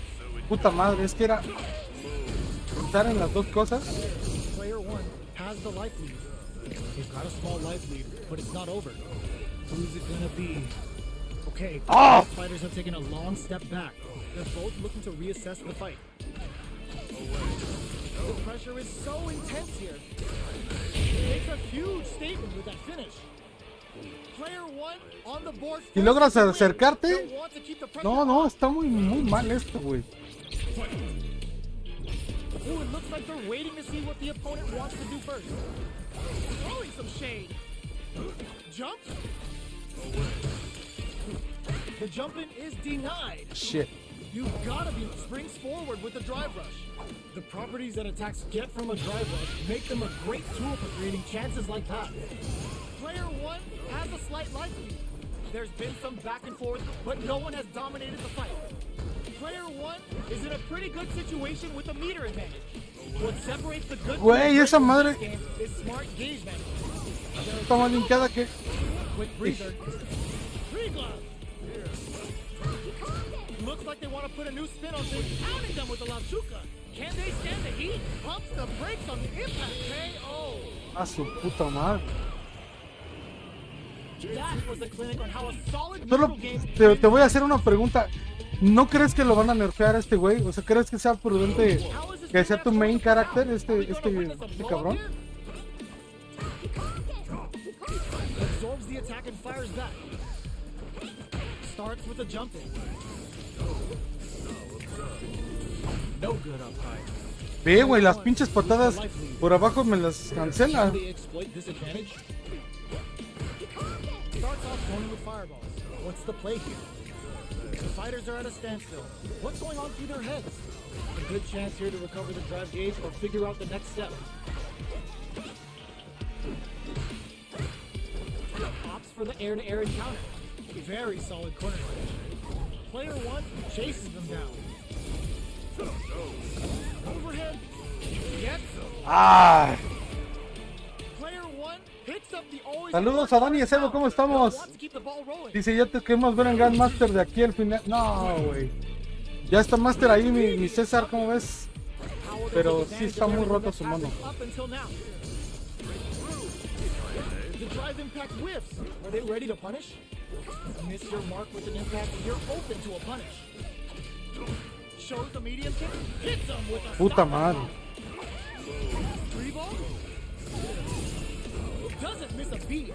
Puta madre, es que era estar en las dos cosas. Player one has the life lead. He's got a small life lead, but it's not over. Who's it gonna be? Okay, both fighters have taken a long step back. They're both looking to reassess the fight. The pressure is so intense here. Makes a huge statement with that finish. Player one on the board. Si logras first with the win. acercarte. They'll want to keep the pressure No, on. está muy mal esto, güey. Ooh, it looks like they're waiting to see what the opponent wants to do first. Throwing some shade. Jump. The jump in is denied. Shit. You gotta be springs forward with the drive rush. The properties that attacks get from a drive rush make them a great tool for creating chances like that. Player one has a slight life lead. There's been some back and forth, but no one has dominated the fight. Player one is in a pretty good situation with a meter advantage. What separates the good Güey, esa madre game is smart gauge management. está más limpiada que. Quick breather. Three gloves. Looks like they want to put a new spin on things, pounding them with the Lazuka. Can they stand the heat? Pumps the brakes on the impact. KO. A su puta madre. That was the clinic on how a solid Solo neutral game. te voy a hacer una pregunta. ¿No crees que lo van a nerfear a este güey? O sea, ¿crees que sea prudente que sea tu main character este cabrón? Absorbs the attack and fires back. Starts with a jump in. No good up high. Ve, güey, las pinches patadas por abajo me las cancela. They exploit this advantage. Starts off going with fireballs. What's the play here? The fighters are at a standstill. What's going on through their heads? A good chance here to recover the drive gauge or figure out the next step. Opts for the air-to-air encounter. Very solid corner switch. Player one chases them down. Overhead. Gets them. ¡Ah! Player one picks up the always. Saludos a Dani y Sebo, ¿cómo estamos? Wants to keep the ball rolling. Dice, ya te queremos ver en Grandmaster de aquí al final. No, güey. Ya está Master ahí, mi César, ¿cómo ves? Pero sí está muy roto su mono. Up until now. The drive impact whiffs. Are they ready to punish? Miss your mark with an impact. You're open to a punish. Shows the medium kick. Hits them with a Puta stop. madre. Three ball. Doesn't miss a beat.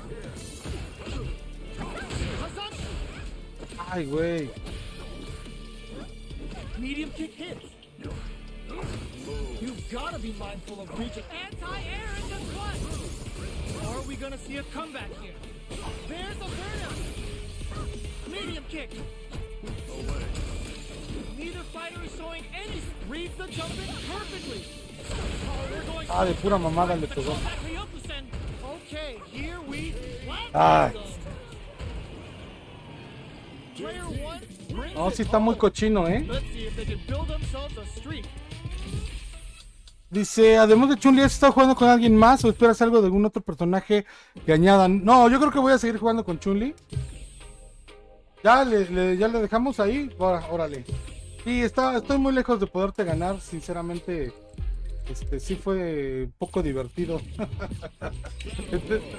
Hazan. Ay, güey. Medium kick hits. You've got to be mindful of reaching. Anti-air in the clutch. Are we going to see a comeback here? There's a burnout. Medium kick. Neither fighter is showing any. Reads the jump in perfectly. Oh, we're going Ah, de pura mamada le pegó. Okay, here we. Ah. Player one brings No, it sí está muy home. cochino, ¿eh? Let's see if they can build themselves a streak. Dice, además de Chun-Li, ¿has estado jugando con alguien más o esperas algo de algún otro personaje que añadan? No, yo creo que voy a seguir jugando con Chun-Li. Ya le dejamos ahí. Órale. Sí, estoy muy lejos de poderte ganar, sinceramente. Sí fue poco divertido.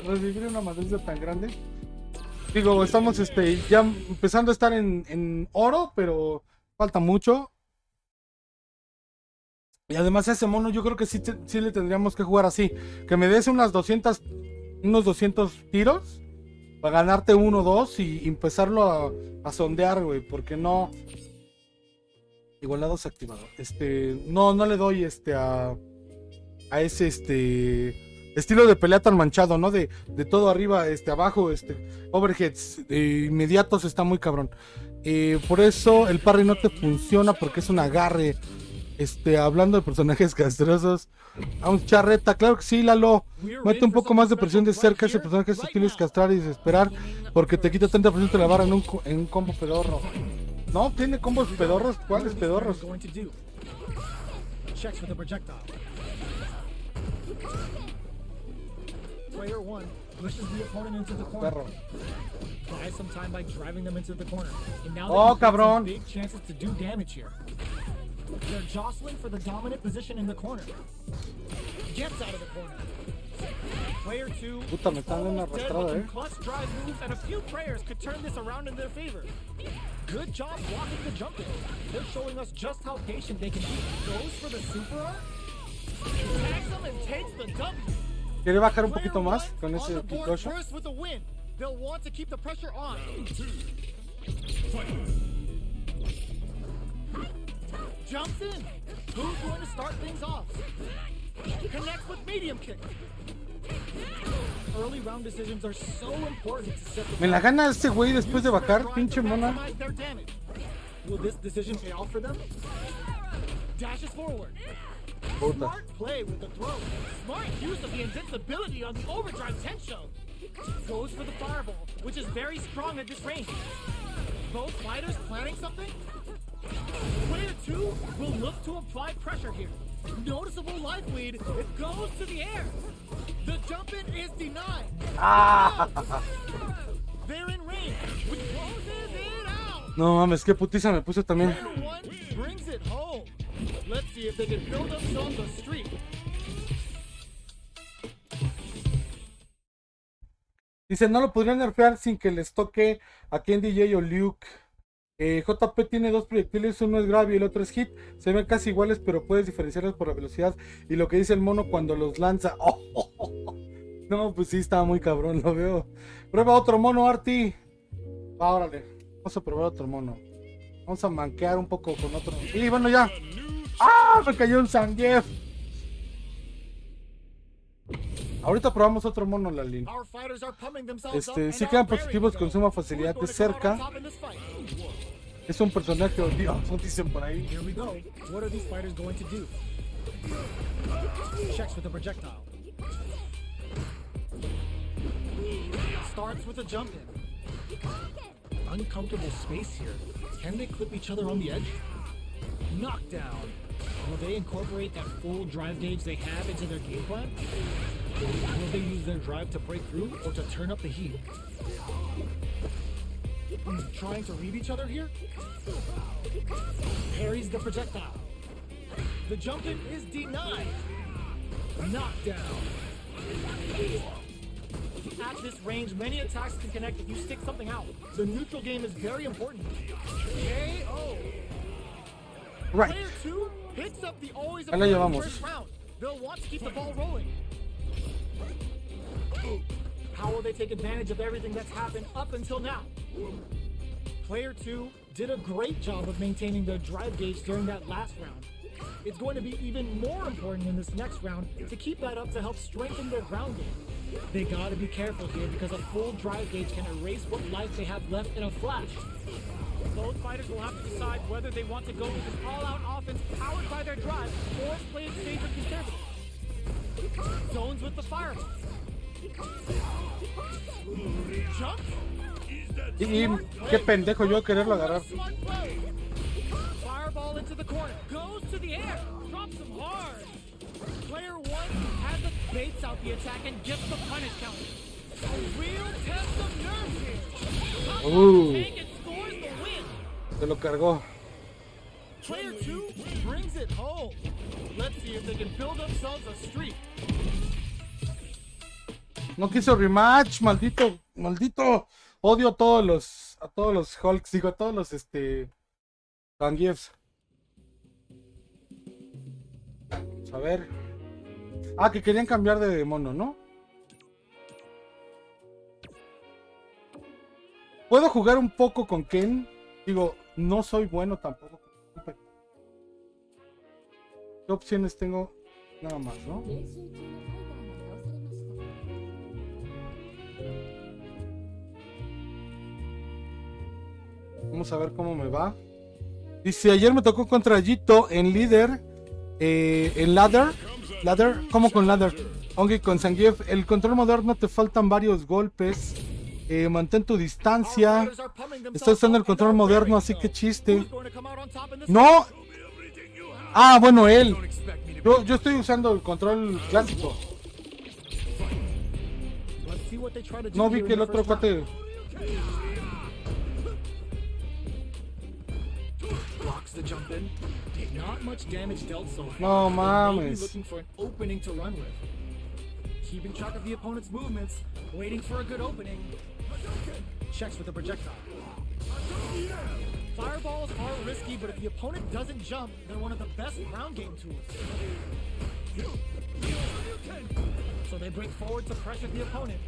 Recibir una madriza tan grande. Digo, estamos ya empezando a estar en oro, pero falta mucho. Y además ese mono yo creo que sí le tendríamos que jugar así. Que me des unos 200 tiros para ganarte 1 o 2 y empezarlo a sondear, güey. Porque no... Igualados activado. No le doy a ese estilo de pelea tan manchado, ¿no? De todo arriba, abajo, overheads inmediatos, está muy cabrón. Por eso el parry no te funciona porque es un agarre. Hablando de personajes castrosos, a un charreta, claro que sí, Lalo. Mete un poco más de presión de cerca a ese personaje si quieres castrar y desesperar, porque te quita 30% de la barra en un combo pedorro. No, tiene combos pedorros. ¿Cuáles pedorros? Player 1 pushes the opponent into the corner. Perro. Buys some time by driving them into the corner. And now Oh, they have cabrón. big chances to do damage here. They're jostling for the dominant position in the corner. Gets out of the corner. Player 2 Puta, me están dando una almost dead arrastrada, with some clutch drive moves, and a few players could turn this around in their favor. Good job blocking the jump in. They're showing us just how patient they can be. Goes for the super arm. Tags him and takes the W. ¿Quiere bajar un poquito más con ese Kikosho? They'll want to keep the pressure on. Jumps in. Who's going to start things off? Connects with medium kick. Early round decisions are so important to set the Me la gana este güey después de bajar, pinche mona. Will this decision pay off for them? Dashes forward. Puta. Smart play with the throw. Smart use of the invincibility on the overdrive Tensho. Goes for the fireball, which is very strong at this range. Both fighters planning something? Player 2 will look to apply pressure here. Noticeable life lead. It goes to the air. The jump in is denied. They're in range, which closes it out. No mames, qué putiza me puso también. Player 1 brings it home. Let's see if they can build themselves a streak. Dice, no lo podrían nerfear sin que les toque a Ken DJ o Luke. JP tiene 2 proyectiles, uno es grave y el otro es hit. Se ven casi iguales, pero puedes diferenciarlos por la velocidad y lo que dice el mono cuando los lanza. No, pues sí, estaba muy cabrón, lo veo. Prueba otro mono, Arti. Va, órale. Vamos a probar otro mono. Vamos a manquear un poco con otro. Y bueno, ya. ¡Ah! Me cayó un Zangief. Ahorita probamos otro mono, Lalin. Sí quedan positivos con suma facilidad de cerca. Es un personaje odioso, dicen por ahí. Here we go. What are these fighters going to do? Checks with the projectile. Starts with a jump in. Uncomfortable space here. Can they clip each other on the edge? Knockdown. Will they incorporate that full drive gauge they have into their game plan? Will they use their drive to break through or to turn up the heat? Trying to read each other here? Parries the projectile. The jump in is denied. Knockdown. At this range, many attacks can connect if you stick something out. The neutral game is very important. KO. Right. Player 2 picks up the always Ahí la llevamos. first round. They'll want to keep the ball rolling. How will they take advantage of everything that's happened up until now? Player 2 did a great job of maintaining their drive gauge during that last round. It's going to be even more important in this next round to keep that up to help strengthen their ground game. They gotta be careful here because a full drive gauge can erase what life they have left in a flash. Both fighters will have to decide whether they want to go with an all-out offense powered by their drive or play it safe and conservative. Zones with the fireball. Jump. Y qué pendejo yo quererlo agarrar. Fireball into the corner. Goes to the air. Drops him hard. Player 1 has the baits out the attack and gets the punish counter. A real test of nerve here. Take it, score. Se lo cargó. Player 2 brings it home. Let's see if they can build themselves a streak. No quiso rematch, maldito, maldito. Odio a todos los Hulks, digo, a todos los Zangiefs. Vamos a ver. Ah, que querían cambiar de mono, ¿no? Puedo jugar un poco con Ken. Digo, no soy bueno tampoco. ¿Qué opciones tengo? Nada más, ¿no? Vamos a ver cómo me va. Dice, ayer me tocó contra Jito en líder. En ladder. Ladder, ¿cómo con ladder? Aunque con Zangief, el control moderno te faltan varios golpes. Mantén tu distancia. Estoy usando el control moderno, así que chiste. ¡No! Ah, bueno, él. Yo estoy usando el control clásico. No vi que el otro cuate. No mames. Keeping track of the opponent's movements, waiting for a good opening. Checks with the projectile. Fireballs are risky, but if the opponent doesn't jump, they're one of the best ground game tools. So they break forward to pressure the opponent.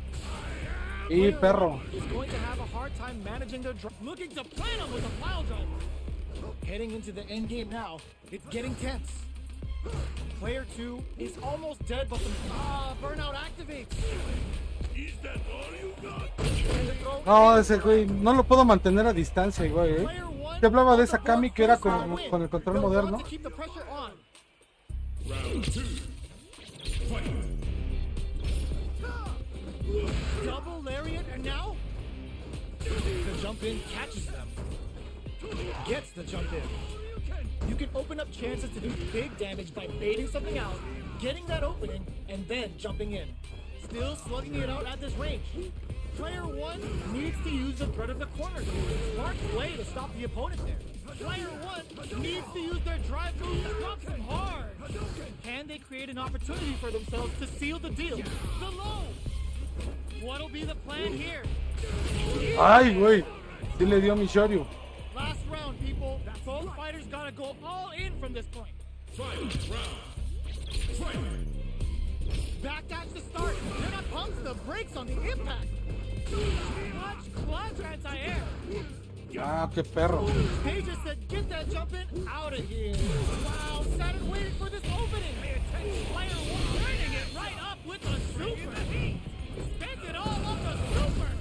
Y perro. Is going to have a hard time managing their drive. Looking to plant him with a pile driver. Heading into the end game now, it's getting tense. Player 2 is almost dead, but burnout activates. Is that all you got? No, ese güey, no lo puedo mantener a distancia, güey. Te hablaba de esa Kami que era con el control moderno. Round 2. Fight. Double lariat, and now the jump in catches them. Gets the jump in. You can open up chances to do big damage by baiting something out, getting that opening, and then jumping in. Still slugging it out at this range. Player 1 needs to use the threat of the corner. Smart play to stop the opponent there. Player 1 needs to use their drive move to drop them hard. Can they create an opportunity for themselves to seal the deal? The low. What'll be the plan here? Ay, güey. Sí le dio mi Shoryu. Last round, people. Both fighters gotta go all in from this point. Final round. Fight. Backdash to start. Then I pumps the brakes on the impact. Clutch anti-air. Ah, qué perro. They just said, get that jump in out of here. Wow, sat and waited for this opening. Player 1 turning it right up with the super. Spent it all on the super.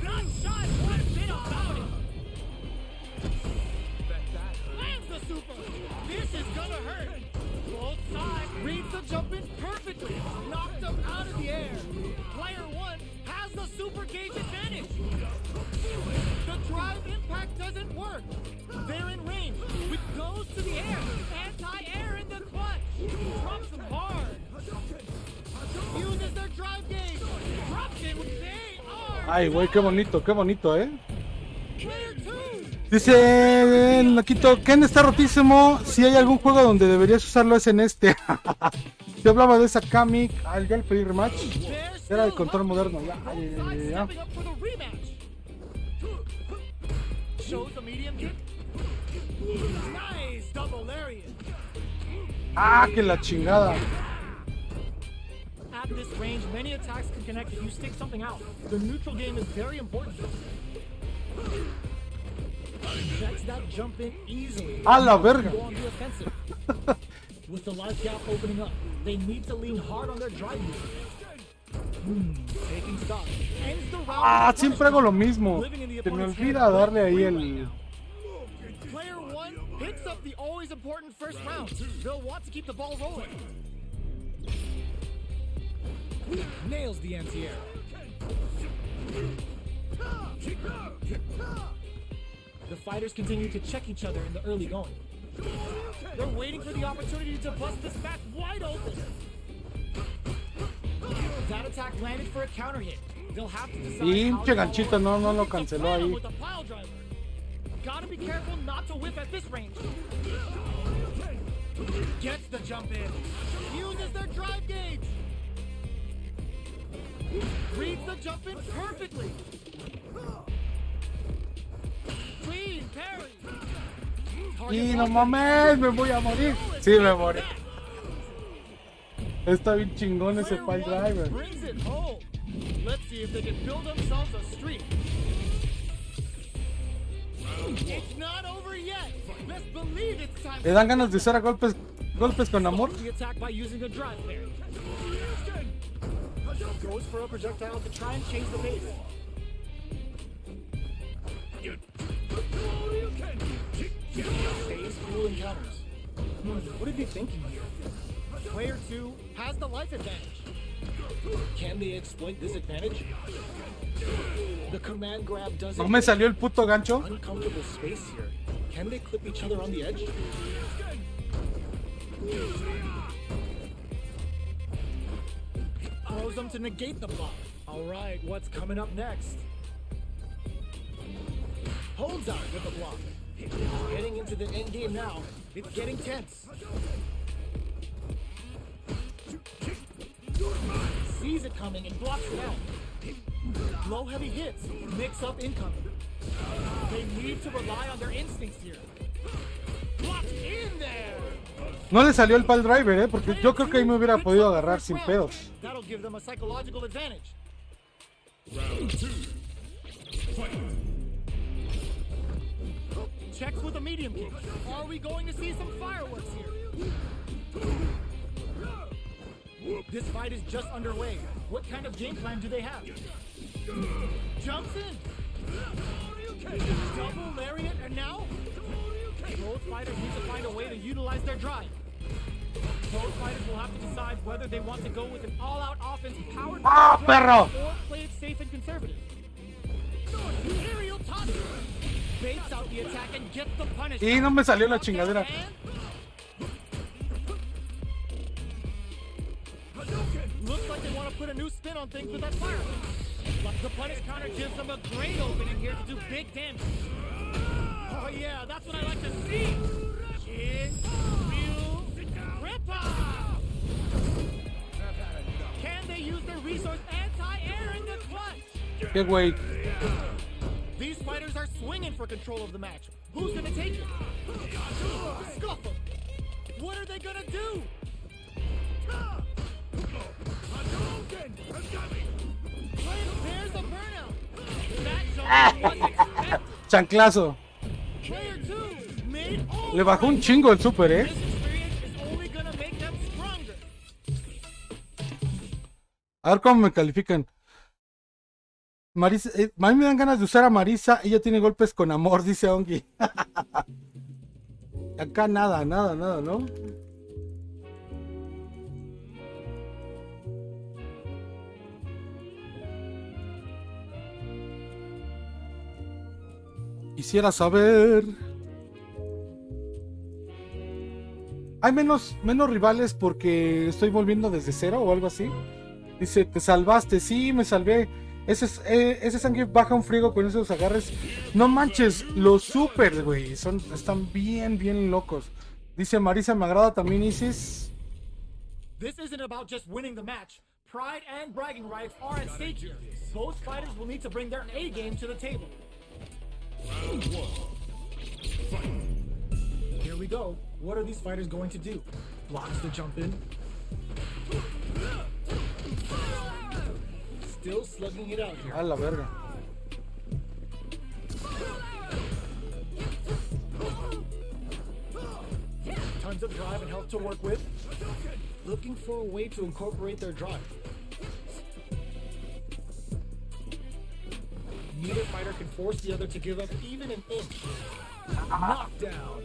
Not shy one bit about it. Lands the super. This is gonna hurt. Both sides reads the jump in perfectly. Knocked them out of the air. Player 1 has the super gauge advantage. The drive impact doesn't work. They're in range. It goes to the air. Anti-air in the clutch. Drops them hard. Uses their drive gauge. Drops it. They are. Ay, güey, qué bonito, Player 2. Dice Naquito, Ken está rotísimo. Si hay algún juego donde deberías usarlo es en este. Yo hablaba de esa Kami. Ya le pedí rematch. Era el control moderno. Ya. Ah, que la chingada. At this range, many attacks can connect if you stick something out. The neutral game is very important. Checks that jump in easily. A la verga. Go on the offensive. With the life gap opening up, they need to lean hard on their drive move. Taking stock. Ends the round. Ah, siempre hago lo mismo. Se me olvida darle ahí el. Player 1 picks up the always important first round. They'll want to keep the ball rolling. Nails the anti-air. The fighters continue to check each other in the early going. They're waiting for the opportunity to bust this match wide open. That attack landed for a counter hit. They'll have to decide Pinche ganchito, no lo canceló ahí. Gotta be careful not to whiff at this range. Gets the jump in. Uses their drive gauge. Reads the jump in perfectly. Clean parry. Y no mames, me voy a morir. Sí, me morí. Está bien chingón ese pile driver. Brings it home. Let's see if they can build themselves a streak. It's not over yet. Let's believe it's time. ¿Le dan ganas de usar a golpes con amor? The attack by using a drive parry. Goes for a projectile to try and change the pace. Stays cool and counters. What are they thinking here? Player 2 has the life advantage. Can they exploit this advantage? The command grab does No me salió el puto gancho. uncomfortable space here. Can they clip each other on the edge? Throws them to negate the block. All right, what's coming up next? Holds out with the block. Getting into the end game now. It's getting tense. Sees it coming and blocks it out. Low heavy hits. Mix up incoming. They need to rely on their instincts here. Blocked in there. No le salió el pile driver, porque yo creo que ahí me hubiera podido agarrar sin pedos. That'll give them a psychological advantage. Round 2. Fight. Checks with a medium kick. Are we going to see some fireworks here? This fight is just underway. What kind of game plan do they have? Jumps in. Double lariat, and now? Both fighters need to find a way to utilize their drive. Both fighters will have to decide whether they want to go with an all-out offense powered by the drive perro! or play it safe and conservative. Aerial toss. Baits out the attack and gets the punish. Y no me salió la chingadera. Looks like they want to put a new spin on things with that fire. The punish counter gives them a great opening here to do big damage. Oh yeah, that's what I like to see. Kick, wheel, ripper. Can they use their resource anti-air in this clutch? Qué güey. These fighters are swinging for control of the match. Who's gonna take it? Scuff them. What are they gonna do? There's a burnout. That zone was expected. Chanclazo. Player 2 made all Le bajó un chingo el super, This experience is only gonna make them stronger. A ver cómo me califican. Marisa, a mí me dan ganas de usar a Marisa. Ella tiene golpes con amor, dice Ongi. Acá nada, ¿no? Quisiera saber. Hay menos rivales porque estoy volviendo desde cero o algo así. Dice, ¿te salvaste? Sí, me salvé. Ese sangre baja un friego con esos agarres. No manches, los super, güey. Están bien locos. Dice Marisa, me agrada también Isis. This isn't about just winning the match. Pride and bragging rights are at stake here. Both fighters will need to bring their A game to the table. Round 1. Fight. Here we go. What are these fighters going to do? Blocks the jump in. Still slugging it out here. A la verga. Tons of drive and health to work with. Looking for a way to incorporate their drive. Neither fighter can force the other to give up even an inch. Knockdown.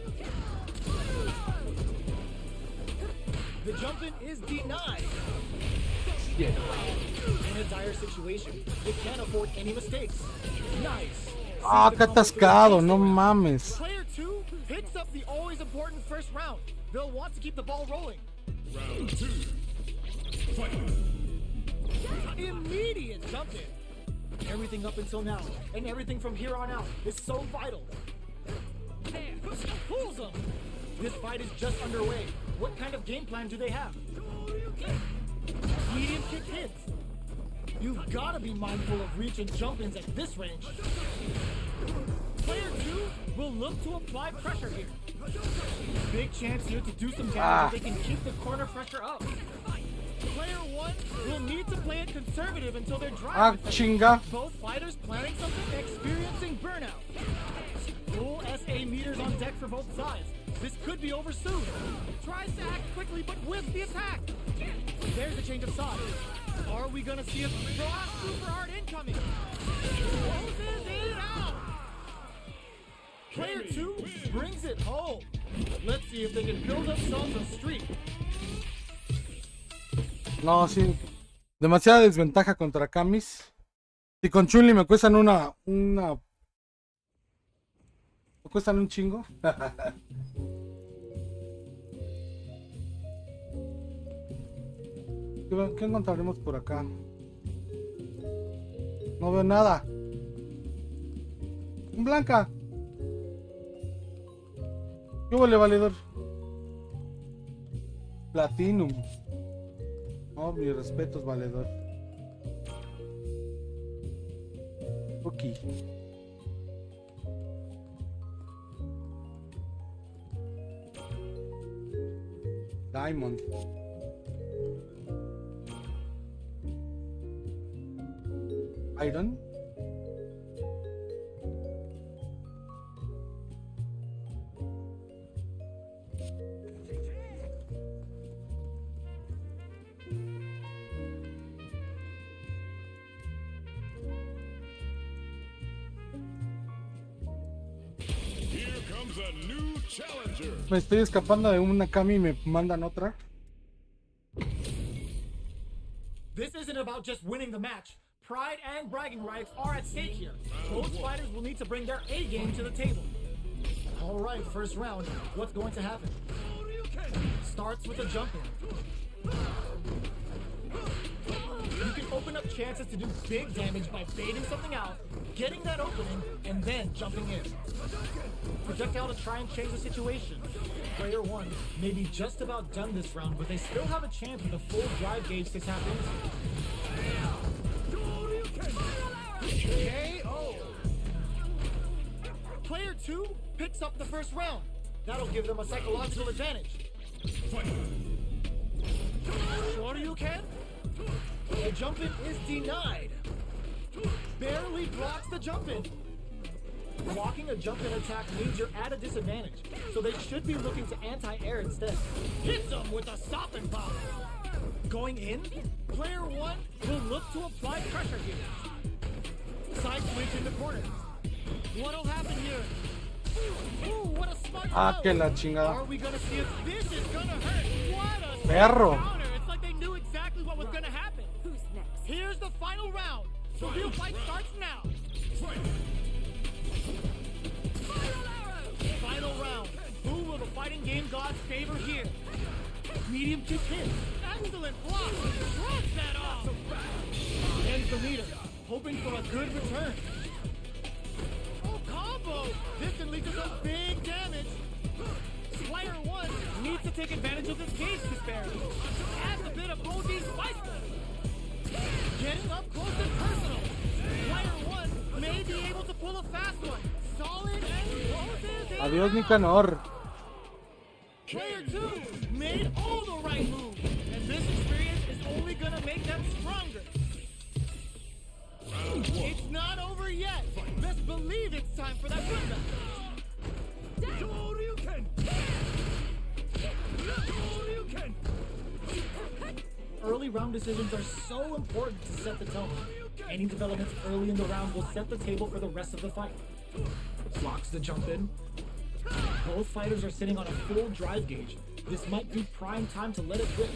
The jump in is denied. Yeah. In a dire situation, they can't afford any mistakes. Nice. Ah, qué atascado, no mames. Player 2 picks up the always important first round. They'll want to keep the ball rolling. Round 2. Fight. Immediate jump in. Everything up until now, and everything from here on out is so vital. Fools them! This fight is just underway. What kind of game plan do they have? Medium kick hits. You've got to be mindful of reach and jump-ins at this range. Player 2 will look to apply pressure here. Big chance here to do some damage if they can keep the corner pressure up. Player 1 will need to play it conservative until they're driving. Chinga. Both fighters planning something, experiencing burnout. Full SA meters on deck for both sides. This could be over soon. Tries to act quickly, but whiffs the attack. There's a change of sides. Are we gonna see a cross super hard incoming? Closes it out. Player 2 brings it home. Let's see if they can build themselves a streak. No, sí. Demasiada desventaja contra Camis. Si con Chun-Li me cuestan me cuestan un chingo. ¿Qué encontraremos por acá? No veo nada. Un blanca. ¿Qué huele, valedor? Platinum. Oh, mis respetos, valedor. Ok. Diamond. Iron. Here comes a new challenger. Me estoy escapando de una Kami y me mandan otra. This isn't about just winning the match. Pride and bragging rights are at stake here. Both fighters will need to bring their A game to the table. All right, first round. What's going to happen? Starts with a jump in. You can open up chances to do big damage by baiting something out, getting that opening, and then jumping in. Projectile to try and change the situation. Player 1 may be just about done this round, but they still have a chance with a full drive gauge to tap into. KO! Player 2 picks up the first round. That'll give them a psychological advantage. Shoryuken? The jump-in is denied. Barely blocks the jump-in. Blocking a jump-in attack means you're at a disadvantage, so they should be looking to anti-air instead. Hits them with a stop and pop. Going in, player 1 will look to apply pressure here. Side switch in the corner. What'll happen here? Ooh, what a smart Que la chingada. Are we gonna see if this is gonna hurt? What a Perro. counter. It's like they knew exactly what was gonna happen. Who's next? Here's the final round. The real fight starts now. Final round. Who will the fighting game gods favor here? Medium kick hit. Excellent block. Drops that off. Ends the meter. Hoping for a good return. Oh, combo. This can lead to some big damage. Player 1 needs to take advantage of this gauge disparity. Adds a bit of OD spice. Getting up close and personal. Player 1 may be able to pull a fast one. Solid and closes it. Adiós, Nicanor. Player 2 made all the right moves, and this experience is only gonna make them stronger. It's not over yet. Let's believe it's time for that comeback. Early round decisions are so important to set the tone. Any developments early in the round will set the table for the rest of the fight. Blocks the jump in. Both fighters are sitting on a full drive gauge. This might be prime time to let it rip.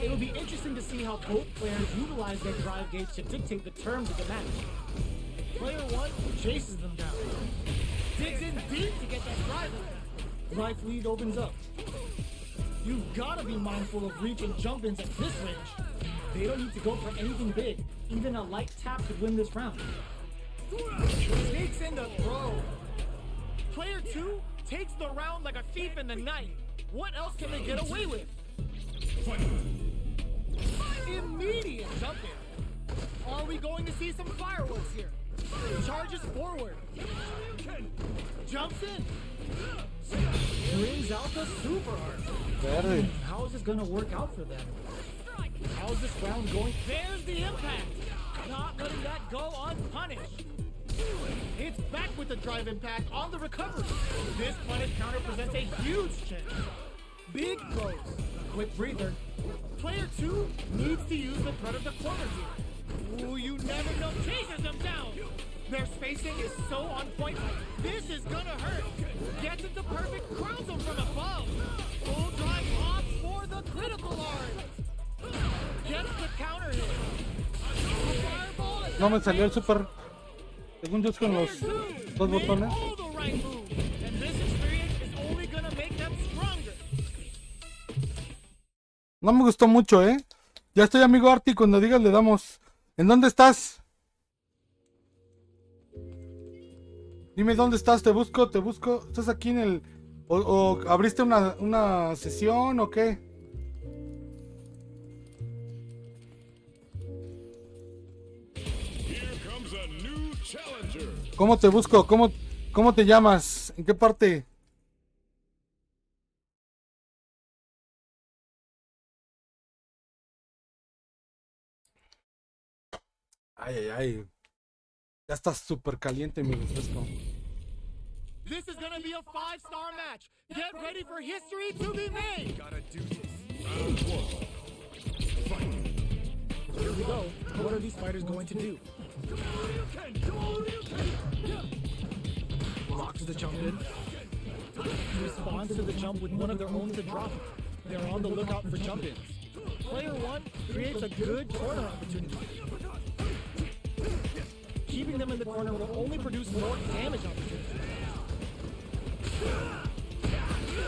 It'll be interesting to see how both players utilize their drive gauge to dictate the terms of the match. Player 1 chases them down. Digs in deep to get that drive in. Life lead opens up. You've got to be mindful of reach and jump-ins at this range. They don't need to go for anything big. Even a light tap could win this round. Sneaks in the throw. Player 2 takes the round like a thief in the night. What else can they get away with? Immediate jump in. Are we going to see some fireworks here? Charges forward. Jumps in. Brings out the super art. Verde. How is this going to work out for them? How's this round going? There's the impact. Not letting that go unpunished. It's back with the drive impact on the recovery. This punish counter presents a huge chance. Big throws. Quick breather. Player 2 needs to use the threat of the corner here. Ooh, you never know. Chases them down. Their spacing is so on point. This is gonna hurt. Gets it to perfect, crowns them from above. Full drive opts for the critical art. Gets the counter hit. Fireball. No me salió el super. Según yo es con los dos botones. All the right moves. And this experience is only gonna make them stronger. No me gustó mucho, Ya estoy, amigo Arti, cuando digas le damos. ¿En dónde estás? Dime dónde estás, te busco. ¿Estás aquí en el... o abriste una sesión o qué? Here comes a new challenger. ¿Cómo te busco? ¿Cómo te llamas? ¿En qué parte? Ay. Ya está súper caliente mi refresco. This is gonna be a 5-star match. Get ready for history to be made. Gotta do this. Round 1. Fight. Here we go. What are these fighters going to do? Locks the jump in. Responds to the jump with one of their own to drop. They're on the lookout for jump ins. Player 1 creates a good corner opportunity. Keeping them in the corner will only produce more damage opportunities.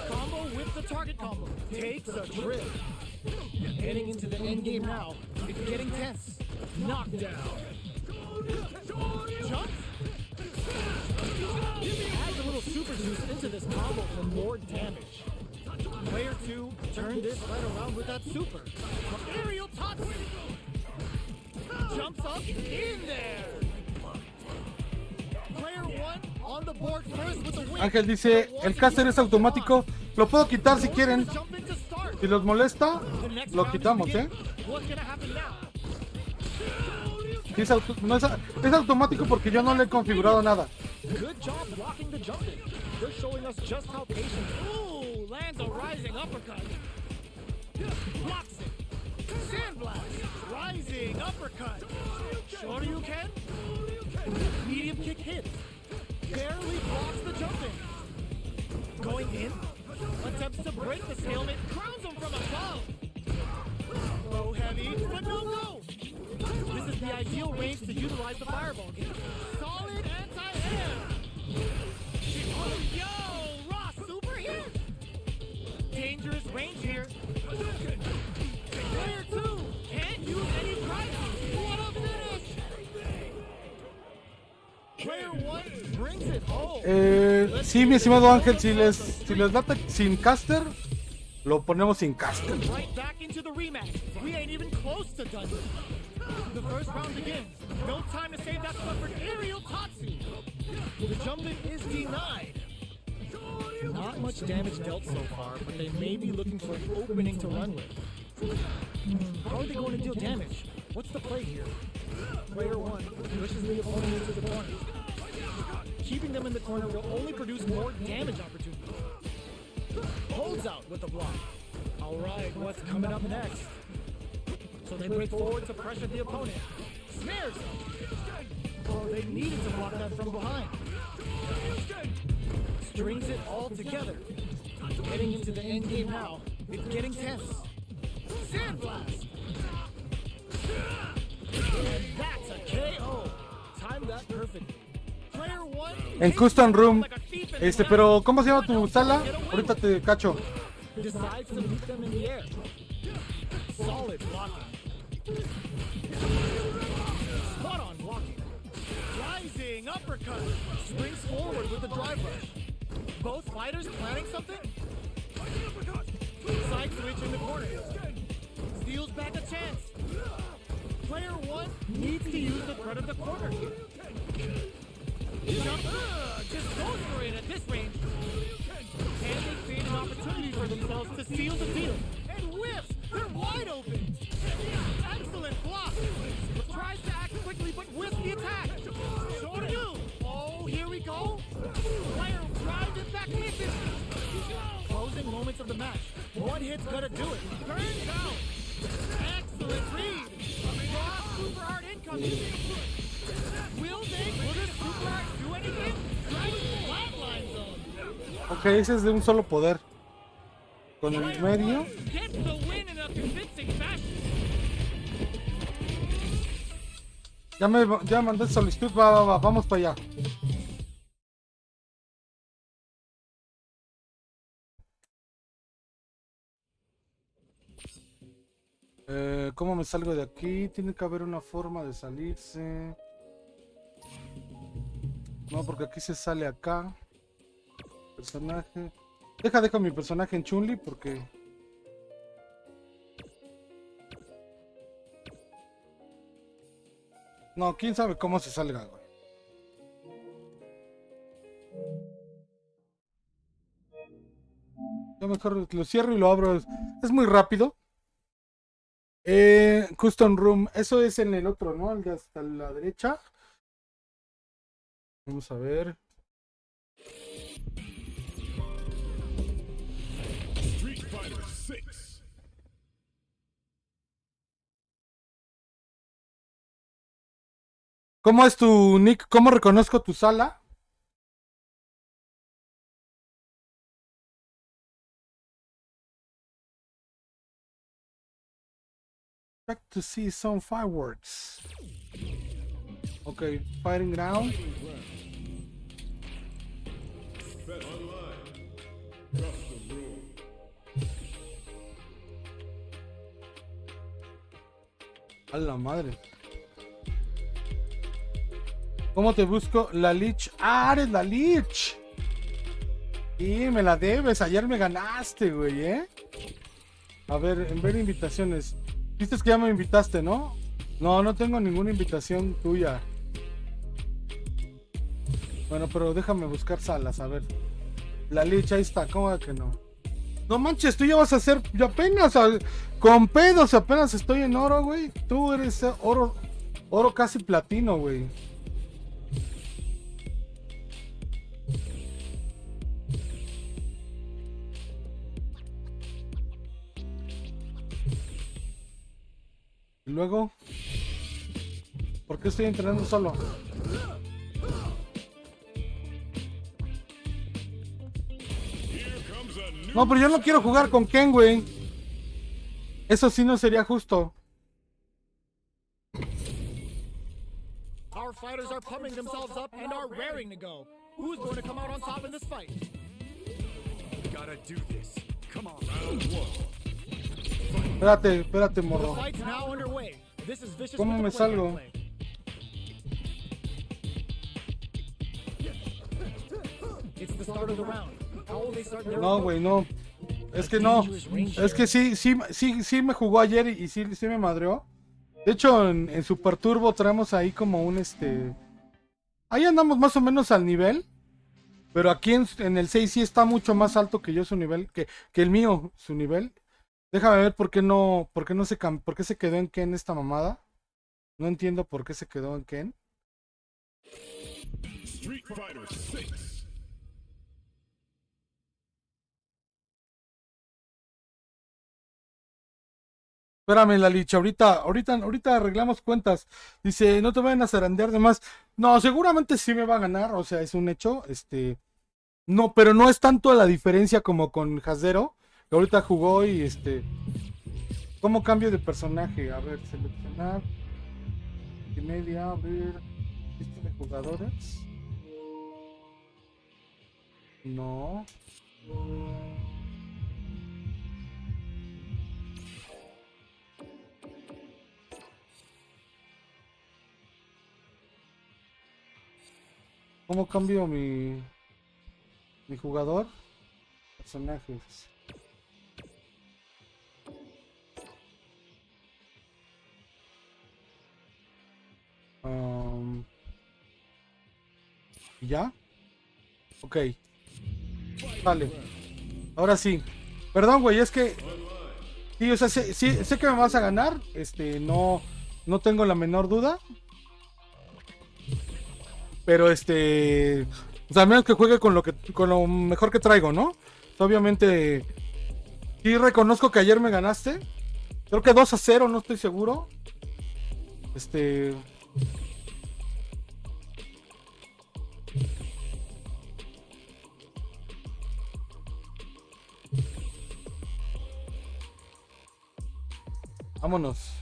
Combo with the target combo. Takes a trip. Heading into the end game now. It's getting tense. Knockdown. Jump. Adds a little super juice into this combo for more damage. Player 2 turned this right around with that super. Aerial top. Jumps up in there. Player 1 on the board first with the win. Ángel dice, el caster es automático. Lo puedo quitar si quieren. Si los molesta, lo quitamos, Sí, es automático porque yo no le he configurado nada. Good job blocking the jump in. They're showing us just how patient. Ooh, lands a rising uppercut. Blocks it. Sandblast. Rising uppercut. Shoryuken. Medium kick hits. Barely blocks the jump in. Going in. Attempts to break the stalemate. Crowns him from above. Low heavy, but no. This is the ideal range to utilize the fireball game. Solid anti-air. Oh, yo! Raw super here. Dangerous range here. Player 2 can't use any drive. What a finish! Player 1 brings it home. Sí, mi estimado Ángel, si les late sin caster, lo ponemos sin caster. Right back into the rematch. We ain't even close to done. The first round begins. No time to save that suffered aerial Tatsu. The jump in is denied. Not much damage dealt so far, but they may be looking for an opening to run with. How are they going to deal damage? What's the play here? Player 1 pushes the opponent into the corner. Keeping them in the corner will only produce more damage opportunities. Holds out with the block. Alright, what's coming up next? So they break forward to pressure the opponent. Snares them. Oh, they needed to block that from behind. Strings it all together. Heading into the end game now. It's getting tense. Sandblast. And that's a KO. Timed that perfectly. Player 1 En Custom Room. Pero ¿cómo se llama tu sala? Ahorita te cacho. decides to meet them in the air. Solid blocking. Spot on blocking. Rising uppercut. Springs forward with the drive rush. both fighters planning something? Side switch in the corner. Steals back a chance. Player 1 needs to use the threat of the corner here. Jump, just goes for it at this range. And they create an opportunity for themselves to seal the deal. And whiffs! They're wide open! Excellent block! Tries to act quickly, but whiffs the attack! So do you! Oh, here we go! Player drives it back with it! Closing moments of the match. One hit's gonna do it. Turns out! Excellent read! Raw super hard incoming! Will the super hard do anything? Flatline zone! Ok, ese es de un solo poder. Con el medio. Gets the win in a convincing fashion. Ya mandé solicitud, va, vamos para allá. ¿Cómo me salgo de aquí? Tiene que haber una forma de salirse. No, porque aquí se sale acá. Personaje. Deja mi personaje en Chun-Li porque... No, quién sabe cómo se salga, güey. Yo mejor lo cierro y lo abro. Es muy rápido. Custom Room. Eso es en el otro, ¿no? El de hasta la derecha. Vamos a ver. Street Fighter 6. ¿Cómo es tu nick? ¿Cómo reconozco tu sala? Expect to see some fireworks. Okay, fighting ground. Bet online. Custom room. A la madre. ¿Cómo te busco? La Lich. ¡Ah, eres la Lich! Y me la debes. Ayer me ganaste, güey, ¿eh? A ver, en ver invitaciones. Viste que ya me invitaste, ¿no? No, no tengo ninguna invitación tuya. Bueno, pero déjame buscar salas, a ver. La Lich, ahí está. ¿Cómo que no? No manches, tú ya vas a ser... Yo apenas... Con pedos apenas estoy en oro, güey. Tú eres oro... Oro casi platino, güey. Y luego, ¿por qué estoy entrenando solo? No, pero yo no quiero jugar con Ken, güey. Eso sí no sería justo. Our fighters are pumping themselves up and are raring to go. Who's going to come out on top in this fight? Gotta do this. Come on. Round 1. Espérate, morro. The fight's now underway. This is vicious ¿Cómo with me the play by salgo? play. It's the start of the round. How will they start their No, güey, no. Es que no. Es que sí me jugó ayer y sí me madreó. De hecho, en Super Turbo traemos ahí como un Ahí andamos más o menos al nivel. Pero aquí en el 6 sí está mucho más alto que yo su nivel. Que el mío, su nivel. Déjame ver por qué por qué se quedó en Ken esta mamada. No entiendo por qué se quedó en Ken. Street Fighter 6. Espérame, la licha, ahorita arreglamos cuentas. Dice, no te vayan a zarandear de más. No, seguramente sí me va a ganar, o sea, es un hecho. No, pero no es tanto la diferencia como con Hasdero, que ahorita jugó y ¿cómo cambio de personaje? A ver, seleccionar. Y media, abrir. ¿Lista de jugadores? No. ¿Cómo cambio mi...? Mi jugador. Personajes. ¿Y ya? Ok. Vale. Ahora sí. Perdón, güey, es que... Sí, o sea, sé que me vas a ganar. No tengo la menor duda. Pero o sea, al menos que juegue con lo mejor que traigo, ¿no? Obviamente, sí reconozco que ayer me ganaste. Creo que 2-0, no estoy seguro. Vámonos.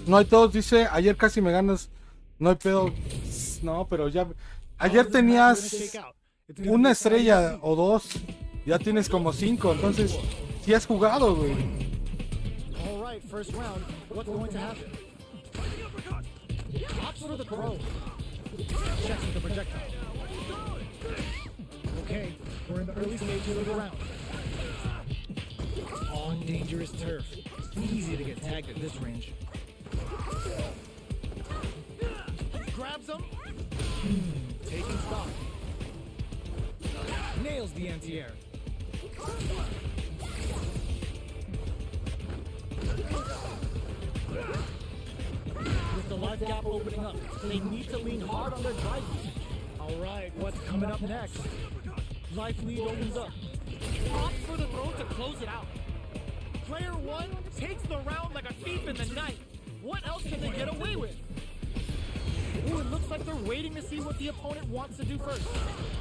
No hay todos, dice, ayer casi me ganas. No hay pedo. No, pero ya. Ayer tenías una estrella o dos. Ya tienes como 5. Entonces, sí has jugado, güey. All right, first round. What's going to happen? Opts for the throw. Checks with the projectile. Okay, we're in the early stages of the round. On dangerous turf. Easy to get tagged at this range. Grabs him. Taking stock. Nails the anti-air. With the life gap opening up, they need to lean hard on their drive usage. All right, what's coming up next? Life lead opens up. Opts for the throw to close it out. Player one takes the round like a thief in the night. What else can they get away with? Ooh, it looks like they're waiting to see what the opponent wants to do first.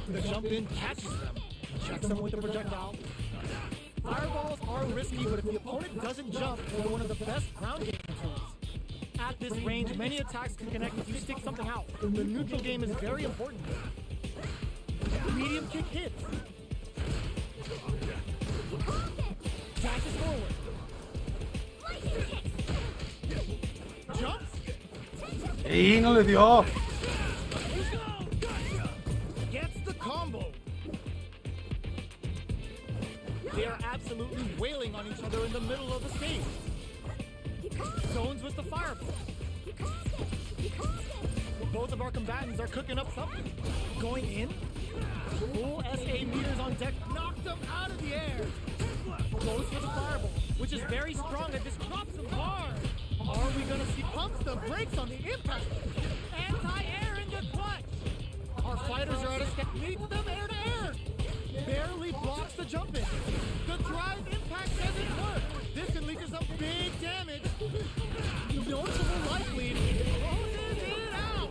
The jump in catches them. Checks them with the projectile. Fireballs are risky, but if the opponent doesn't jump, they're one of the best ground game tools. At this range, many attacks can connect if you stick something out. The neutral game is very important. Medium kick hits. Dashes forward. Jumps. Y no le dio. Gets the combo. They are absolutely wailing on each other in the middle of the stage. Zones with the fireball. Both of our combatants are cooking up something. Going in. Full SA meters on deck. Knocked them out of the air. Goes for the fireball, which is very strong and just drops them hard. Are we gonna see pumps the brakes on the impact? Anti-air in the clutch. Our fighters are out of step. Meets them air to air. Barely blocks the jump in. The drive impact doesn't work. This can lead to some big damage. Noticeable life lead. Closes it out.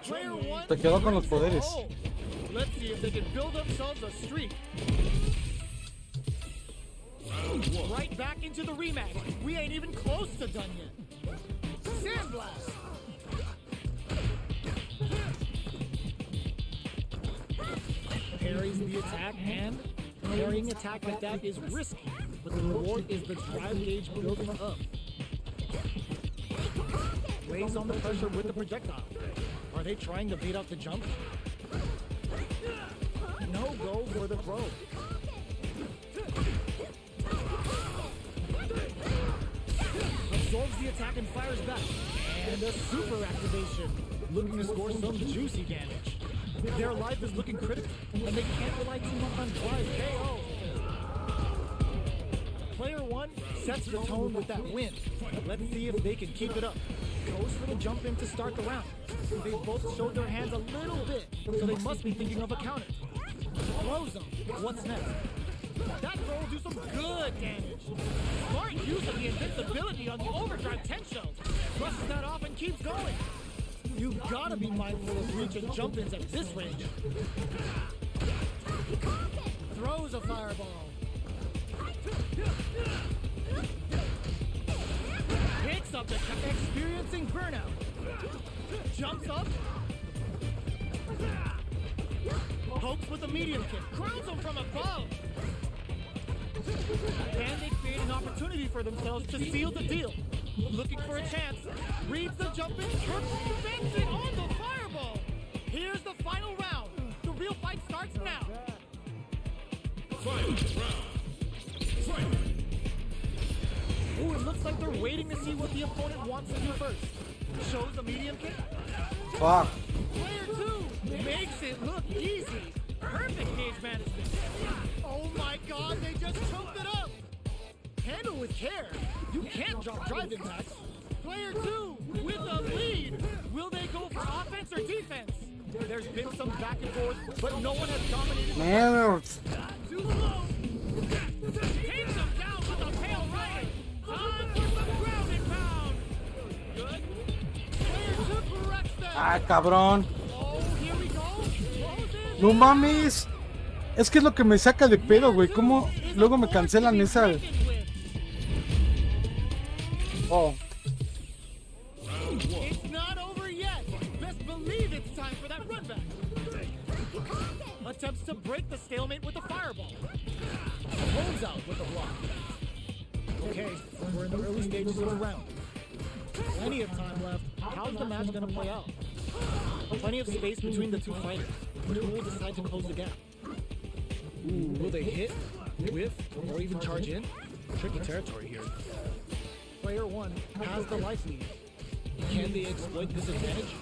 Player one. Se quedó con los poderes. Let's see if they can build themselves a streak. Right back into the rematch. We ain't even close to done yet. Sandblast. Parries the attack, and parrying attack like that is risky, but the reward is the drive gauge building up. Lays on the pressure with the projectile. Are they trying to bait out the jump? No go for the throw. Absorbs the attack and fires back. And a super activation. Looking to score some juicy damage. Their life is looking critical, and they can't rely too much on drive KO. Player one sets the tone with that win. Let's see if they can keep it up. Goes for the jump in to start the round. They both showed their hands a little bit, so they must be thinking of a counter. Throws them. What's next? That throw will do some good damage. Smart use of the invincibility on the overdrive 10 shell. Brushes that off and keeps going. You've got to be mindful of reach and jump-ins at this range. Throws a fireball. Picks up the experiencing burnout. Jumps up. Pokes with a medium kick. Crowns him from above. And they create an opportunity for themselves to seal the deal. Looking for a chance. Reads the jump. jump in, prevents it on the fireball. Here's the final round. The real fight starts now. Final round. Fight. Ooh, it looks like they're waiting to see what the opponent wants to do first. Shows the medium kick. Fuck. Player 2 makes it look easy. Perfect gauge management. Oh my god, they just choked it up. Handle with care. You can't drop drive impacts. Player 2 with the lead. Will they go for offense or defense? There's been some back and forth, but no one has dominated. Mierda. Too slow. Takes him down with a tail right. Time for some ground and pound. Good. Player 2 corrects them. Ah, cabrón. Oh, here we go. Closes. No mames. Es que es lo que me saca de pedo, güey. ¿Cómo luego me cancelan esa? Oh. It's not over yet. Best believe it's time for that run back. Attempts to break the stalemate with a fireball. Holds out with a block. Okay, we're in the early stages of the round. Plenty of time left. How's the match gonna play out? Plenty of space between the two fighters. Who will decide to close the gap? Ooh, will they hit, whiff, or even charge in? Tricky territory here. Player 1 has the life lead. Can they exploit this advantage?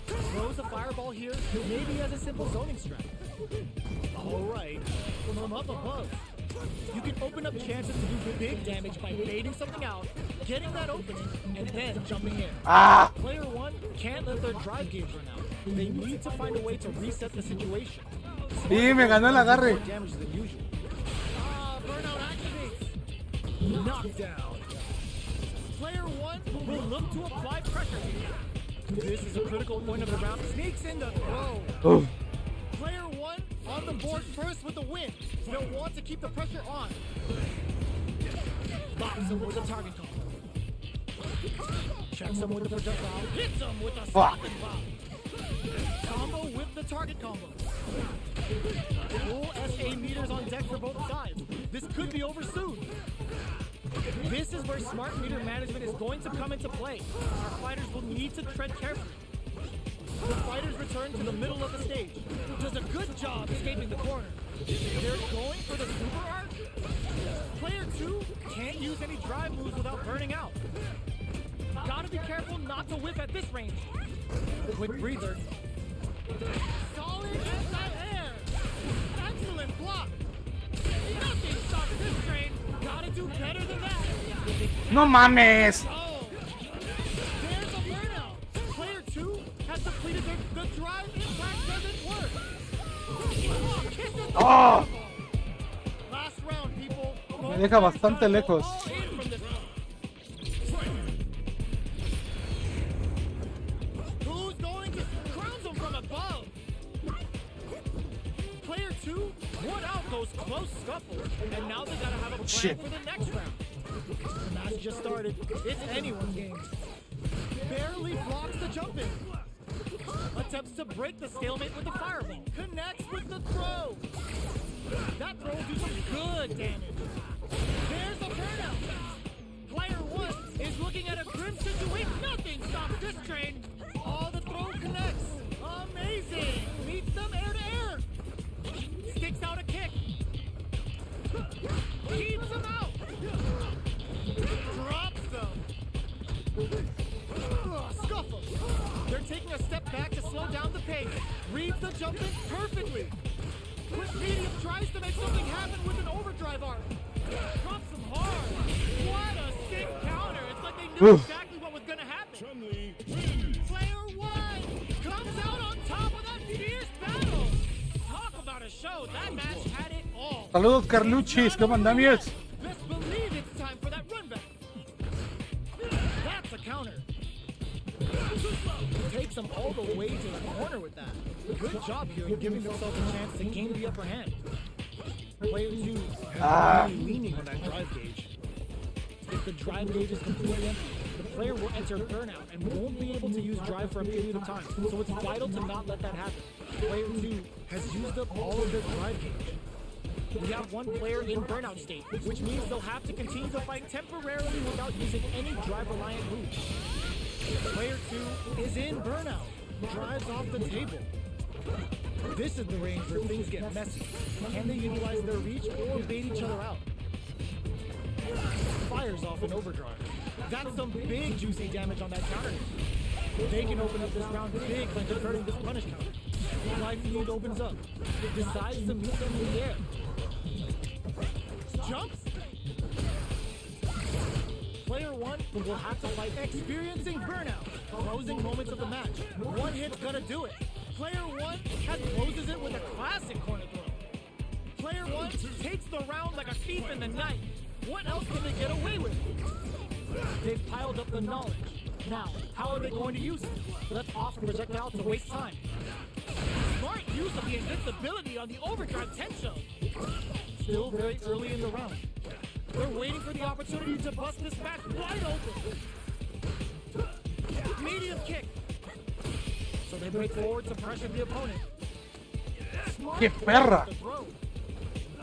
Throws a fireball here, maybe as a simple zoning strat. Alright, from up above. You can open up chances to do big damage by baiting something out, getting that opening, and then jumping in. Ah. Player 1 can't let their drive gauge run out. They need to find a way to reset the situation. Sí, me ganó el agarre. More damage than usual. Burnout activates. Knockdown. Player 1 will look to apply pressure here. This is a critical point of the round. Sneaks in the throw. Oh. Player 1 on the board first with the win. They'll want to keep the pressure on. Bops him with a target combo. Checks him with the projectile. Hits him with a stop and pop. Combo with the target combo. Full SA meters on deck for both sides. This could be over soon. This is where smart meter management is going to come into play. Our fighters will need to tread carefully. The fighters return to the middle of the stage. Does a good job escaping the corner. They're going for the super arc. Player 2 can't use any drive moves without burning out. Gotta be careful not to whiff at this range. Quick breather. Solid anti-air. Excellent block. Nothing stops this train. Gotta do better than that. No mames. Oh, there's a burnout. Player 2 has depleted the drive impact doesn't work. Oh, kisses the Oh. last round, people. Me deja bastante lejos. All in from this one. Who's going to crown them from above? Player 2 won out those close scuffles, and now they gotta have a plan Shit. for the next round. The match just started. It's anyone's game. Barely blocks the jump in. Attempts to break the stalemate with the fireball. Connects with the throw. That throw will do some good damage. There's a burnout. Player 1 is looking at a grim situation. Nothing stops this train. Oh, the throw connects. Amazing. Meets them air to air. Sticks out a kick. Keeps them out. Drops them. Scuffle. They're taking a step back to slow down the pace. Reads the jump in perfectly. Quick medium tries to make something happen with an overdrive arc. Drops them hard. What a sick counter. It's like they knew exactly what was going to happen. Player 1 comes out on top of that fierce battle. Talk about a show. That match had it all. Saludos, Carluchis. ¿Cómo andamos? Best believe it's time for that run back. That's a counter. Takes them all the way to the corner with that. Good job here in giving themselves a chance to gain the upper hand. Player 2 really leaning on that drive gauge. If the drive gauge is completely empty, the player will enter burnout and won't be able to use drive for a period of time. So it's vital to not let that happen. Player 2 has used up all of their drive gauge. We have one player in burnout state, which means they'll have to continue to fight temporarily without using any drive-reliant moves. Player 2 is in burnout. Drives off the table. This is the range where things get messy. Can they utilize their reach or bait each other out? Fires off an overdrive. That's some big juicy damage on that counter. They can open up this round big by converting this punish counter. Life lead opens up. It decides to meet them in the air. Jumps. Player 1 will have to fight experiencing burnout. Closing moments of the match. One hit's gonna do it. Player 1 closes it with a classic corner throw. Player 1 takes the round like a thief in the night. What else can they get away with? They've piled up the knowledge. Now, how are they going to use it? Let's off the projectile to waste time. Smart use of the invincibility on the overdrive Tencho. Still very early in the round. They're waiting for the opportunity to bust this match wide open. Medium kick. So they break forward to pressure the opponent. Smart ¡Qué perra! the throw.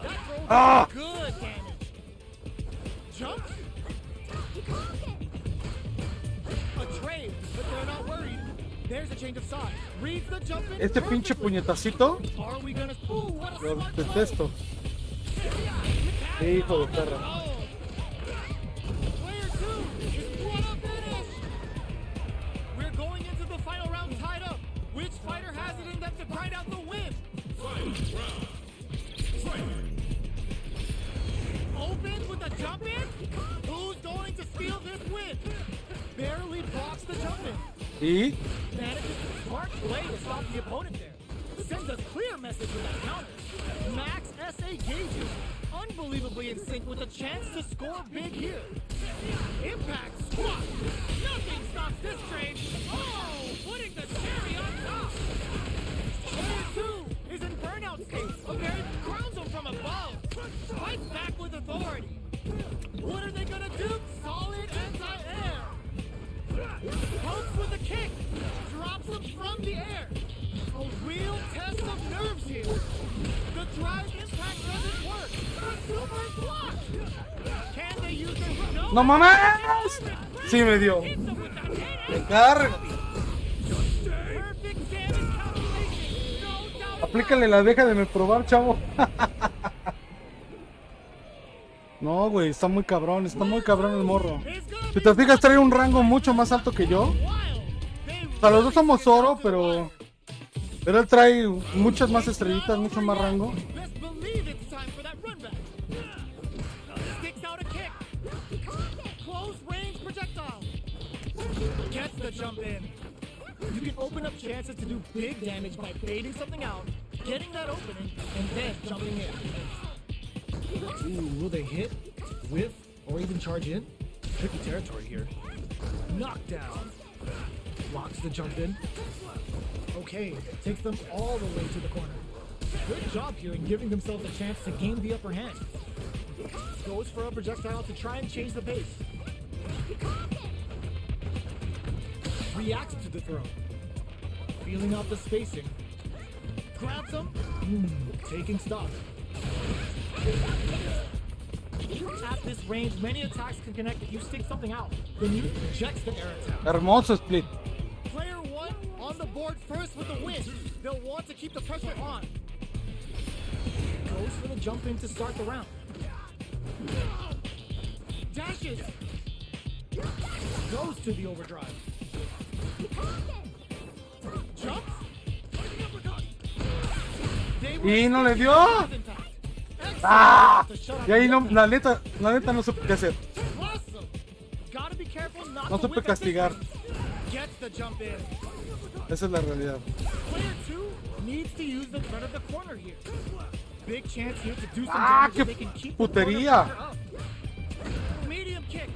That throw Ah! does good damage. Jump. A trade, but they're not worried. There's a change of side. Reads the jump in Este pinche puñetacito Are we gonna... Ooh, what a lo smart detesto. Qué hijo de perra. Player 2 is what a finish! We're going into the final round tied up. Which fighter has it in them to grind out the win? Opens with a jump in? Who's going to steal this win? Barely blocks the jump in. Y Manages a smart play to stop the opponent there. Sends a clear message with that counter. Max SA gauges. Unbelievably in sync with a chance to score big here. Impact squat. Nothing stops this train. Oh, putting the cherry on top. Player 2 is in burnout state. A very crowns him from above. Fights back with authority. What are they gonna do? Solid anti-air. Pokes with a kick. Drops him from the air. A real test of nerves here. The drive impact doesn't work. The super block. Can they use their... ¡No mames! Sí me dio. Hits him with that Me carga. perfect damage calculation. No doubt. Aplícale la deja de me probar, chavo. No, güey, está muy cabrón el morro. Si te fijas, trae un rango mucho más alto que yo. O sea, los dos somos oro, pero él trae muchas más estrellitas, mucho más rango. Best believe it's time for that run back. Sticks out a kick. Close range projectile. Gets the jump in. You can open up chances to do big damage by baiting something out, getting that opening, and then jumping in. Ooh, will they hit, whiff, or even charge in? Tricky territory here. Knockdown. Blocks the jump in. Okay, takes them all the way to the corner. Good job here in giving themselves a chance to gain the upper hand. Goes for a projectile to try and change the pace. Reacts to the throw. Feeling out the spacing. Grabs him. Taking stock. At this range, many attacks can connect if you stick something out. Then you rejects the air attack. Hermoso split. Player 1 on the board first with the win. They'll want to keep the pressure on. Goes for the jump in to start the round. Dashes. Goes to the overdrive. Jumps. Y no le dio. ¡Ah! Y ahí no, la neta no supe qué hacer. No supe castigar. Gets the jump in. Esa es la realidad. Player 2 needs to use the front of the corner here. Big chance here to do some ¡Ah, damage qué if they can keep the putería! corner up. Medium kick.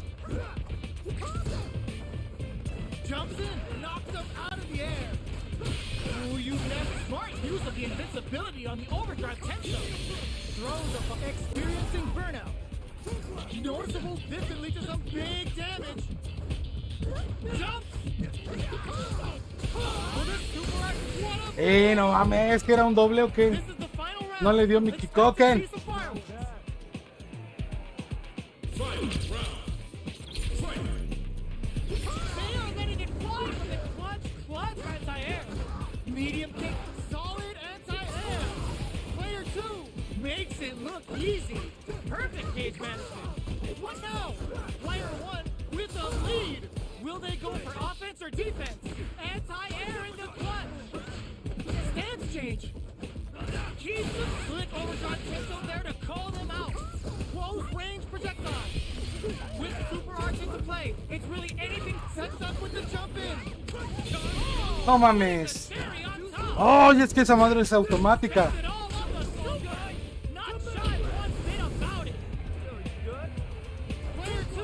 Jumps in, knocks them out of the air. Ooh, you never smart use of the invincibility on the overdrive Tencho. Throws up experiencing burnout. Noticeable dip and leads to some big damage. Jumps. No mames, que era un doble o qué. No le dio mi Kikoken. They are letting it makes it look easy. Perfect gauge management. What now? Player 1 with a lead. Will they go for offense or defense? Anti-air in the clutch. Stance change. Keeps the slick overdrive pistol there to call them out. Close range projectile. With super arch into play, it's really anything sets up with the jump in. No mames. Oh, y es que esa madre es automática. Not shy one bit about it. Player 2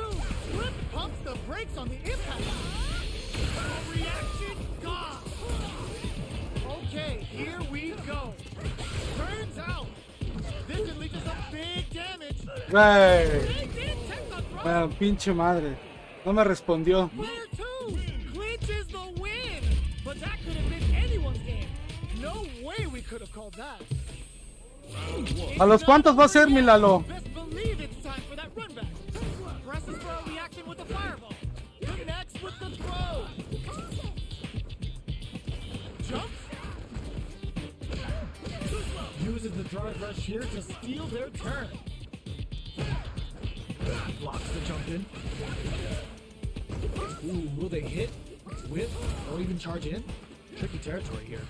flip pumps the brakes on the impact. Reaction gone. Okay, here we go. Turns out this can lead to some big damage. Güey. Bueno, pinche madre. No me respondió. Player 2 clinches the win. But that could have been anyone's game. No way we could have called that. ¿A los cuantos va a ser, mi Lalo? Best believe it's time for that run back. Presses for a reaction with the fireball. Connects with the throw. Jumps. Uses the drive rush here to steal their turn. Blocks the jump in. Ooh, will they hit with or even charge in? Tricky territory here.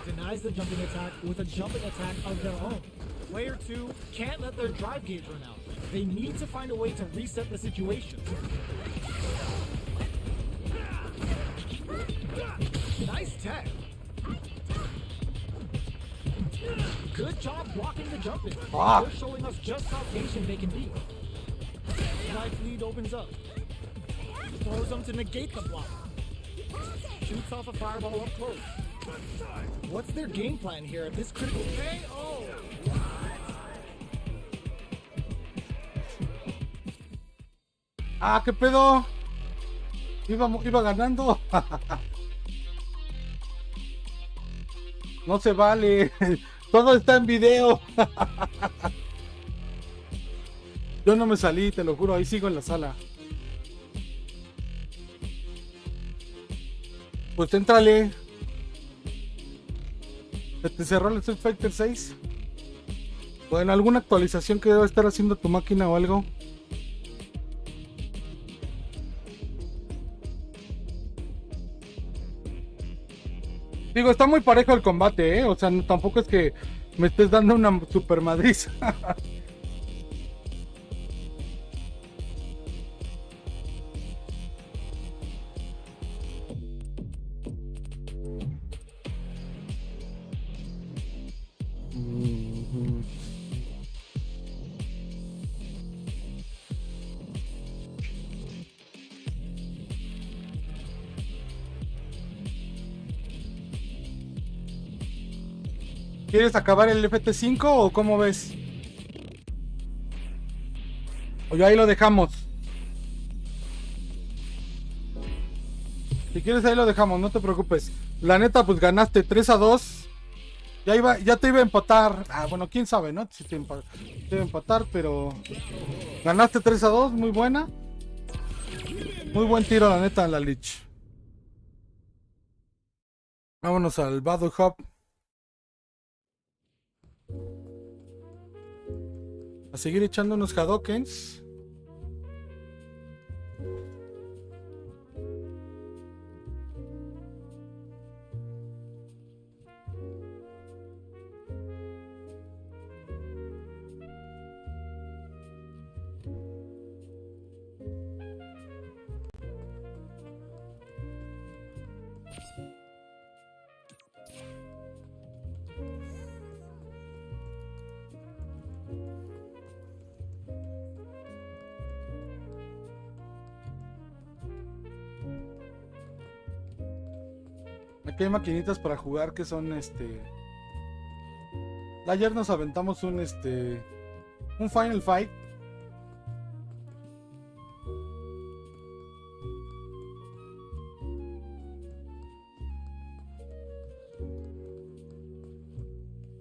Denies the jumping attack with a jumping attack of their own. Player 2 can't let their drive gauge run out. They need to find a way to reset the situation. Nice tech. Good job blocking the jump in. They're showing us just how patient they can be. Life lead opens up. Throws them to negate the block. Shoots off a fireball up close. What's their game plan here at this critical KO? Ah, qué pedo. Iba ganando. No se vale. Todo está en video. Yo no me salí, te lo juro. Ahí sigo en la sala. Pues éntrale. ¿Se te cerró el Street Fighter 6? Bueno, alguna actualización que deba estar haciendo tu máquina o algo. Digo, está muy parejo el combate, ¿eh? O sea, tampoco es que me estés dando una super madriza. ¿Quieres acabar el FT5 o cómo ves? O ya ahí lo dejamos. Si quieres ahí lo dejamos, no te preocupes. La neta, pues ganaste 3-2. Ya te iba a empatar. Ah, bueno, quién sabe, ¿no? Si te iba a empatar, pero ganaste 3-2, muy buena. Muy buen tiro, la neta, la Lich. Vámonos al Battle Hub. A seguir echando unos Hadokens. Aquí hay maquinitas para jugar que son Ayer nos aventamos un Final Fight.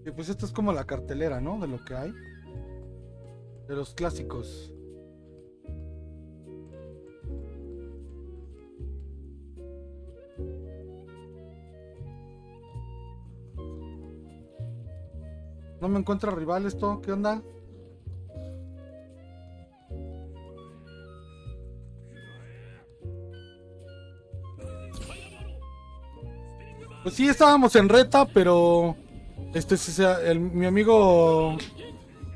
Y pues esto es como la cartelera, ¿no? De lo que hay. De los clásicos. No me encuentro rival esto. ¿Qué onda? Pues sí, estábamos en reta, pero mi amigo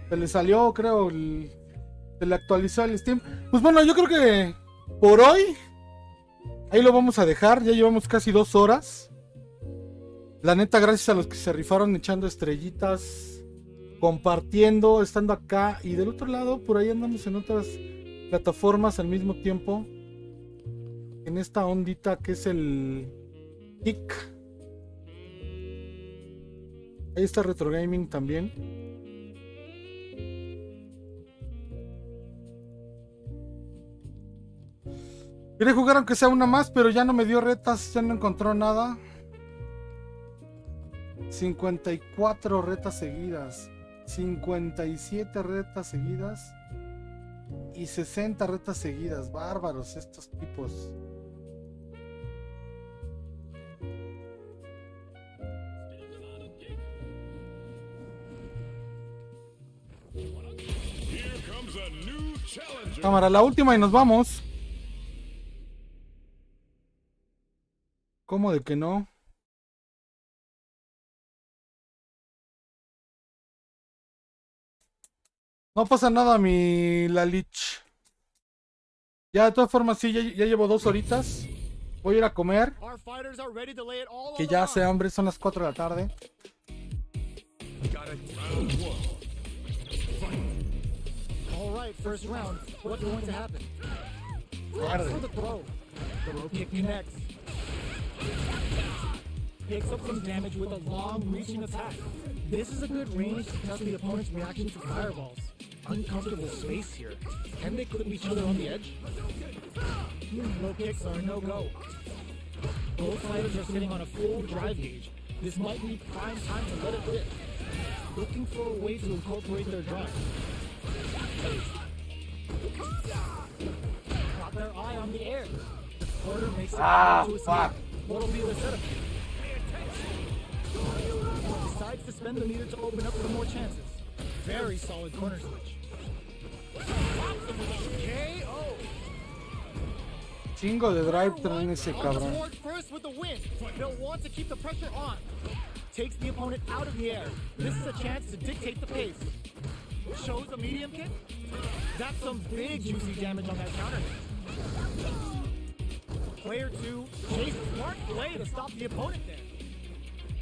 se le salió, creo, se le actualizó el Steam. Pues bueno, yo creo que por hoy ahí lo vamos a dejar. Ya llevamos casi 2 horas. La neta, gracias a los que se rifaron echando estrellitas, compartiendo, estando acá. Y del otro lado, por ahí andamos en otras plataformas al mismo tiempo. En esta ondita que es el Kick. Ahí está Retro Gaming también. Quería jugar aunque sea una más, pero ya no me dio retas, ya no encontró nada. 54 retas seguidas, 57 retas seguidas y 60 retas seguidas. Bárbaros estos tipos. Cámara, la última y nos vamos. ¿Cómo de que no? No pasa nada, mi Lalich. Ya, de todas formas, sí, ya llevo 2 horitas. Voy a ir a comer. Que ya hace hambre, son las 4 de la tarde. Alright, first round. What's going to happen? For the throw. The low kick connects. Picks up some damage with a long-reaching attack. This is a good range to test the opponent's reaction to fireballs. Uncomfortable space here. Can they clip each other on the edge? Low kicks are no-go. Both fighters are sitting on a full drive gauge. This might be prime time to let it rip. Looking for a way to incorporate their drive. Got their eye on the air. The quarter makes it to a fuck. What'll be the setup here? Decides to spend the meter to open up for more chances. Very solid corner switch. KO. Chingo de drive traen ese cabrón. First with the win. They'll want to keep the pressure on. Takes the opponent out of the air. This is a chance to dictate the pace. Shows a medium kick. That's some big juicy damage on that counter hit. Player 2 chases smart play to stop the opponent there.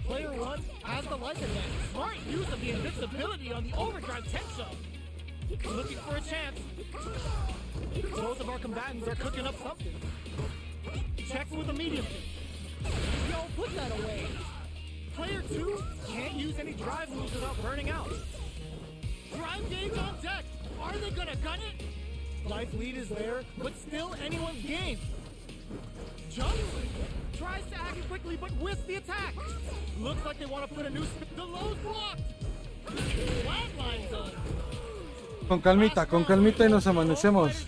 Player 1 has the life advantage. Smart use of the invincibility on the overdrive Tenso. Looking for a chance. Both of our combatants are cooking up something. Checks with a medium kick. Yo, put that away. Player 2 can't use any drive moves without burning out. Drive gauge on deck. Are they gonna gun it? Life lead is there, but still anyone's game. Jumps. Tries to act quickly, but whisks the attack. Looks like they want to put a new spin. The low's blocked. Flatline zone. Con calmita y nos amanecemos.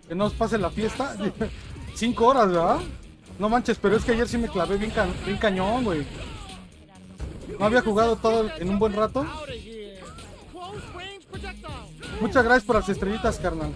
Que nos pase la fiesta. 5 horas, ¿verdad? No manches, pero es que ayer sí me clavé bien cañón, güey. No había jugado todo en un buen rato. Muchas gracias por las estrellitas, carnal.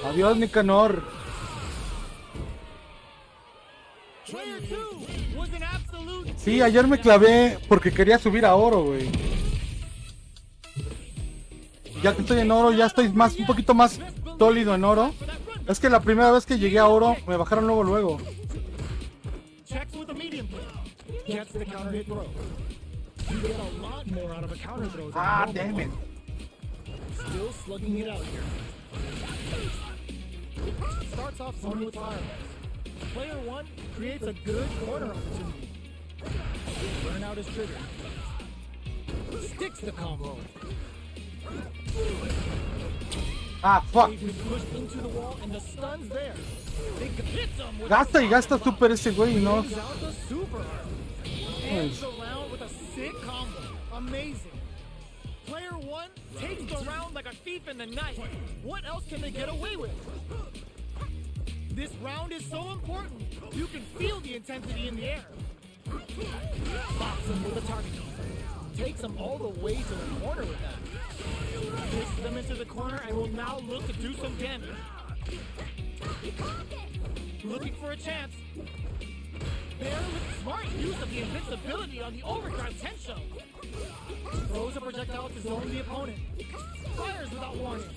Adiós, Nicanor. Sí, ayer me clavé porque quería subir a oro, güey. Ya que estoy en oro, ya estoy un poquito más sólido en oro. Es que la primera vez que llegué a oro, me bajaron luego. Ah, damn it. Still slugging it out here. Starts off slowly with fireballs. Player 1 creates a good corner opportunity. Burnout is triggered. Sticks the combo. Ah, fuck. They've been pushed into the wall and the stun's there. They hits him with Gasta y gasta super ese güey, ¿no? brings out the super art. Ends the round with a sick combo. Amazing. Player one takes the round like a thief in the night. What else can they get away with? This round is so important. You can feel the intensity in the air. Box him with a target. Takes him all the way to the corner with that. Takes them into the corner and will now look to do some damage. Looking for a chance. There with smart use of the invincibility on the overdrive Tensho. Throws a projectile to zone the opponent. Fires without warning.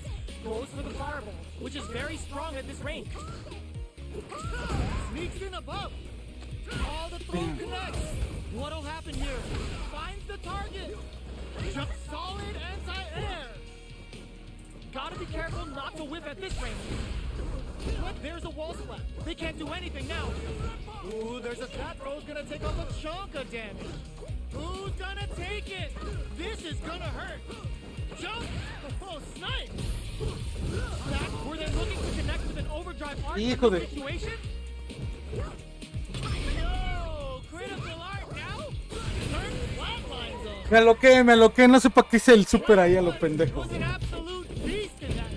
Goes for the fireball, which is very strong at this range. Sneaks in above. All the throw connects. What'll happen here? Finds the target. Jump solid anti-air. Gotta be careful not to whiff at this range. What? There's a wall splat. They can't do anything now. Ooh, there's a fat throw's gonna take off a chunk of damage. Who's gonna take it? This is gonna hurt. Jump! Oh, snipe! That, were they looking to connect with an overdrive art Hijo de- situation? No! Critical art now? Turn flatline zone. Me aloqué, no sé para qué hice el super ahí a lo pendejo. Was an absolute beast in that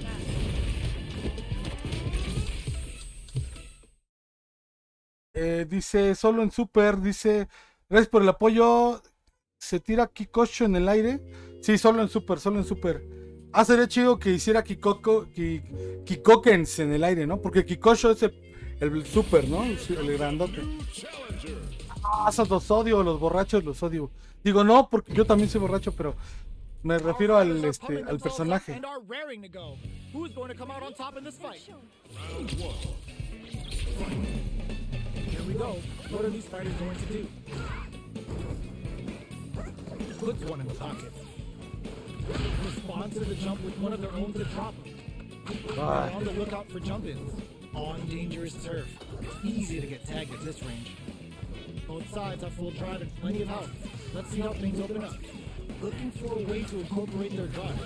match. Dice, solo en super, dice, gracias por el apoyo. ¿Se tira Kikosho en el aire? Sí, solo en super, solo en super. Ah, sería chido que hiciera Kikokens en el aire, ¿no? Porque Kikosho es el super, ¿no? El grandote. Ah, esos los odio, los borrachos los odio. Digo, no, porque yo también soy borracho, pero me refiero al personaje. And are raring to go. Who's going to come out on top in this fight? Here we go. What are these fighters going to do? Puts one in the pocket. Responds to the jump with one of their own to drop him. Ah. On the lookout for jump-ins. On dangerous turf. It's easy to get tagged at this range. Both sides have full drive and plenty of health. Let's see how things open up. Looking for a way to incorporate their drive.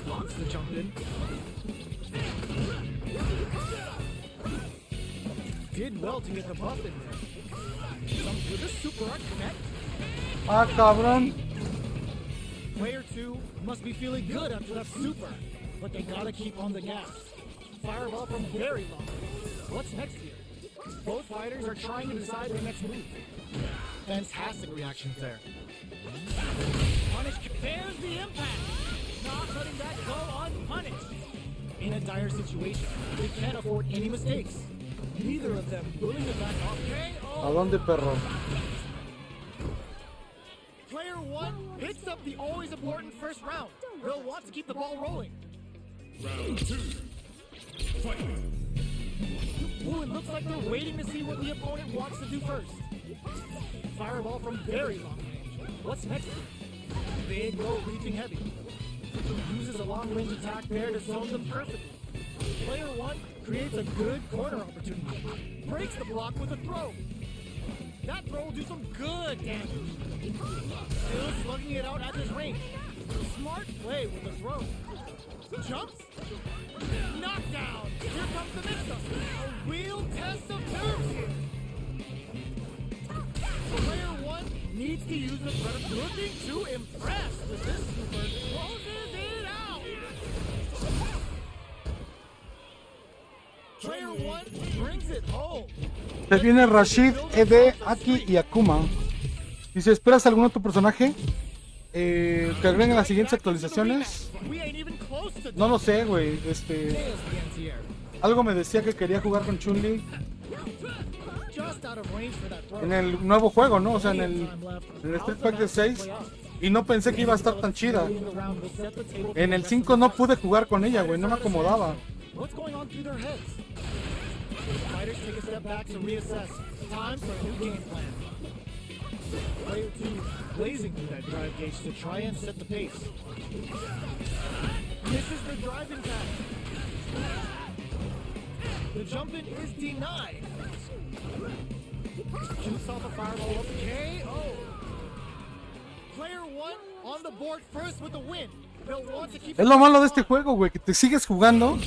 Blocks the jump in. Did well to get the buff in there. With this super art connect, Ah, cabrón. player 2 must be feeling good after that super, but they gotta keep on the gas. Fireball from very long. What's next here? Both fighters are trying to decide their next move. Fantastic reactions there. Punish. There's the impact. Not letting that go unpunished. In a dire situation, they can't afford any mistakes. Neither of them willing to back off. ¿A dónde, perro? Player 1 picks up the always important first round. He'll want to keep the ball rolling. Round 2. Fight. Ooh, it looks like they're waiting to see what the opponent wants to do first. Fireball from very long range. What's next? Big low reaching heavy. Uses a long range attack there to zone them perfectly. Player 1 creates a good corner opportunity. Breaks the block with a throw. That throw will do some good damage. Still slugging it out at his range. Smart play with the throw. Jumps. Knockdown. Here comes the mix-up. A real test of nerves here. Player 1 needs to use the threat. Looking to impress with this super. Closes it out. Player 1 brings it home. Se viene Rashid, ED, Aqui y Akuma. Dice, ¿esperas algún otro personaje? Que agreguen las siguientes actualizaciones. We ain't even close to No lo sé, güey. nails the NTR. Algo me decía que quería jugar con Chun-Li Just out of range for that throw. en el nuevo juego, ¿no? O sea, en el Street Fighter 6. Y no pensé que iba a estar tan chida. En el 5 no pude jugar con ella, güey. No me acomodaba. What's going on through their heads? Fighters take a step back to reassess. Time for a new game plan. Player 2 blazing through that drive gauge to try and set the pace. Misses the drive impact. The jump in is denied. Shoots off a fireball up KO. Player 1 on the board first with a win. They'll want to keep Es lo malo de este juego, güey, que te sigues jugando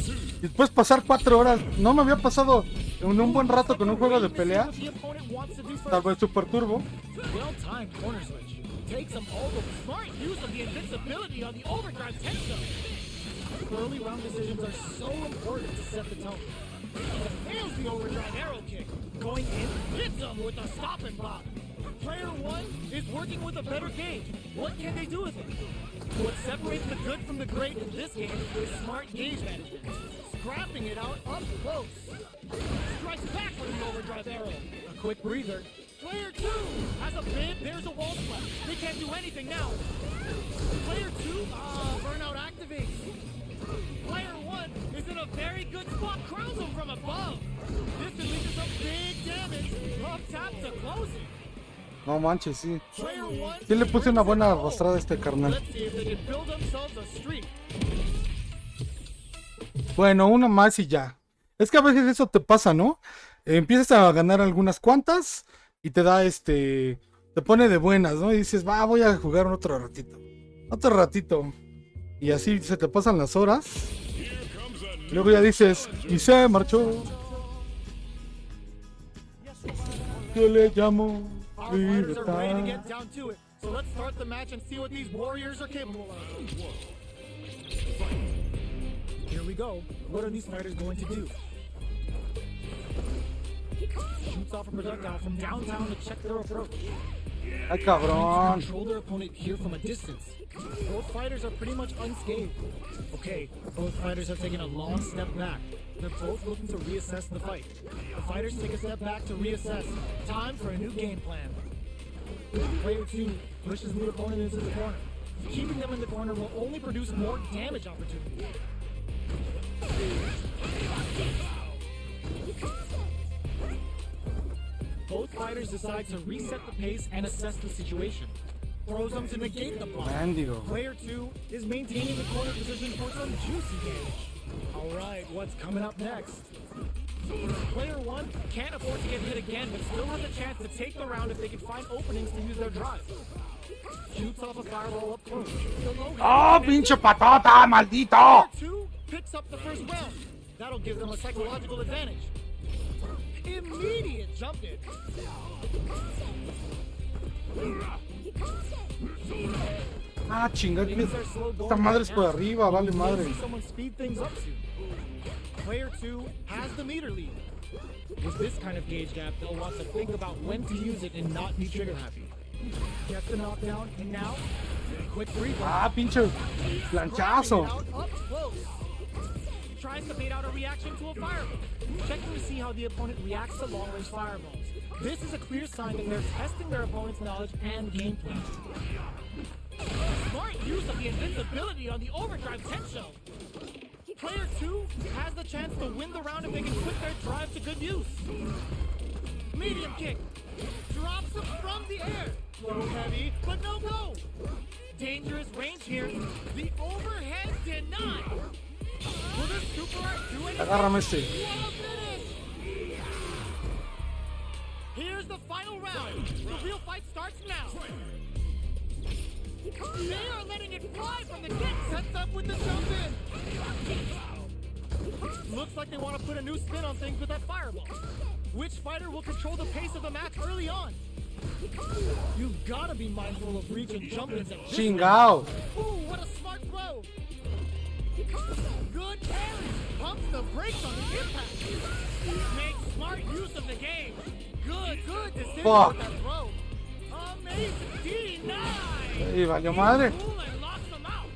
y puedes pasar 4 horas. No me había pasado en un buen rato con un juego de pelea, what the opponent wants to do first. salvo el Super Turbo. Well-timed corner switch. Takes them all the smart use of the invincibility on the overdrive tension. Early round decisions are so important to set the tone. Nails the overdrive arrow kick. Going in, hits them with a stop and block. Player one is working with a better gauge. What can they do with it? What separates the good from the great in this game is smart gauge management. Scrapping it out up close. Strikes back with the overdrive arrow. A quick breather. Player two has a bid, there's a wall splash. They can't do anything now. Player two, burnout activates. Player one is in a very good spot, crowns him from above. This could lead to some big damage. Love tap to close it. No manches, sí. Player one, Sí le puse una buena arrastrada a este carnal. let's see if they can build themselves a streak. Bueno, una más y ya. Es que a veces eso te pasa, ¿no? Empiezas a ganar algunas cuantas y te da te pone de buenas, ¿no? Y dices, va, voy a jugar otro ratito. Otro ratito. Y así se te pasan las horas. Luego ya dices, y se marchó. Yo le llamo Our fighters are ready to libertad. get down to it. So let's start the match and see what these warriors are capable of. Here we go. What are these fighters going to do? Shoots off a projectile from downtown to check their approach. Ay, cabrón. Control their opponent here from a distance. Both fighters are pretty much unscathed. Okay, both fighters have taken a long step back. They're both looking to reassess the fight. The fighters take a step back to reassess. Time for a new game plan. Player 2 pushes the opponent into the corner. Keeping them in the corner will only produce more damage opportunities. Both fighters decide to reset the pace and assess the situation. Throws them to negate the block. Mendigo. Player 2 is maintaining the corner position for some juicy damage. Alright, what's coming up next? Player 1 can't afford to get hit again, but still has a chance to take the round if they can find openings to use their drive. Shoots off a fireball up close. ¡Oh, pinche patata, maldito! Player 2 picks up the first round. That'll give them a psychological advantage. Immediate jump in. Ah, chingada. Esta madre es por arriba, vale madre. See someone speed things up soon. Player 2 has the meter lead. With this kind of gauge gap, they'll want to think about when to use it and not be trigger happy. Gets the knockdown, and now, quick breather. Ah, pinche planchazo. Out up close. Tries to bait out a reaction to a fireball. Checking to see how the opponent reacts to long-range fireballs. This is a clear sign that they're testing their opponent's knowledge and game plan. Smart use of the invincibility on the overdrive tension. Player 2 has the chance to win the round if they can put their drive to good use. Medium kick. Drops him from the air. Low heavy, but no go. Dangerous range here. The overhead denied. Will this super art do anything? Agárrame este. What a finish! Here's the final round. The real fight starts now. They are letting it fly from the kick. Sets up with the jump in. Looks like they want to put a new spin on things with that fireball. Which fighter will control the pace of the match early on? You've got to be mindful of reach and jump ins at this Chingao. Ooh, what a smart throw! Good parry! Pumps the brakes on the impact! Makes smart use of the game! Good decision Fuck. with that throw! Amazing! D9! Y valió madre. Cool and locks them out.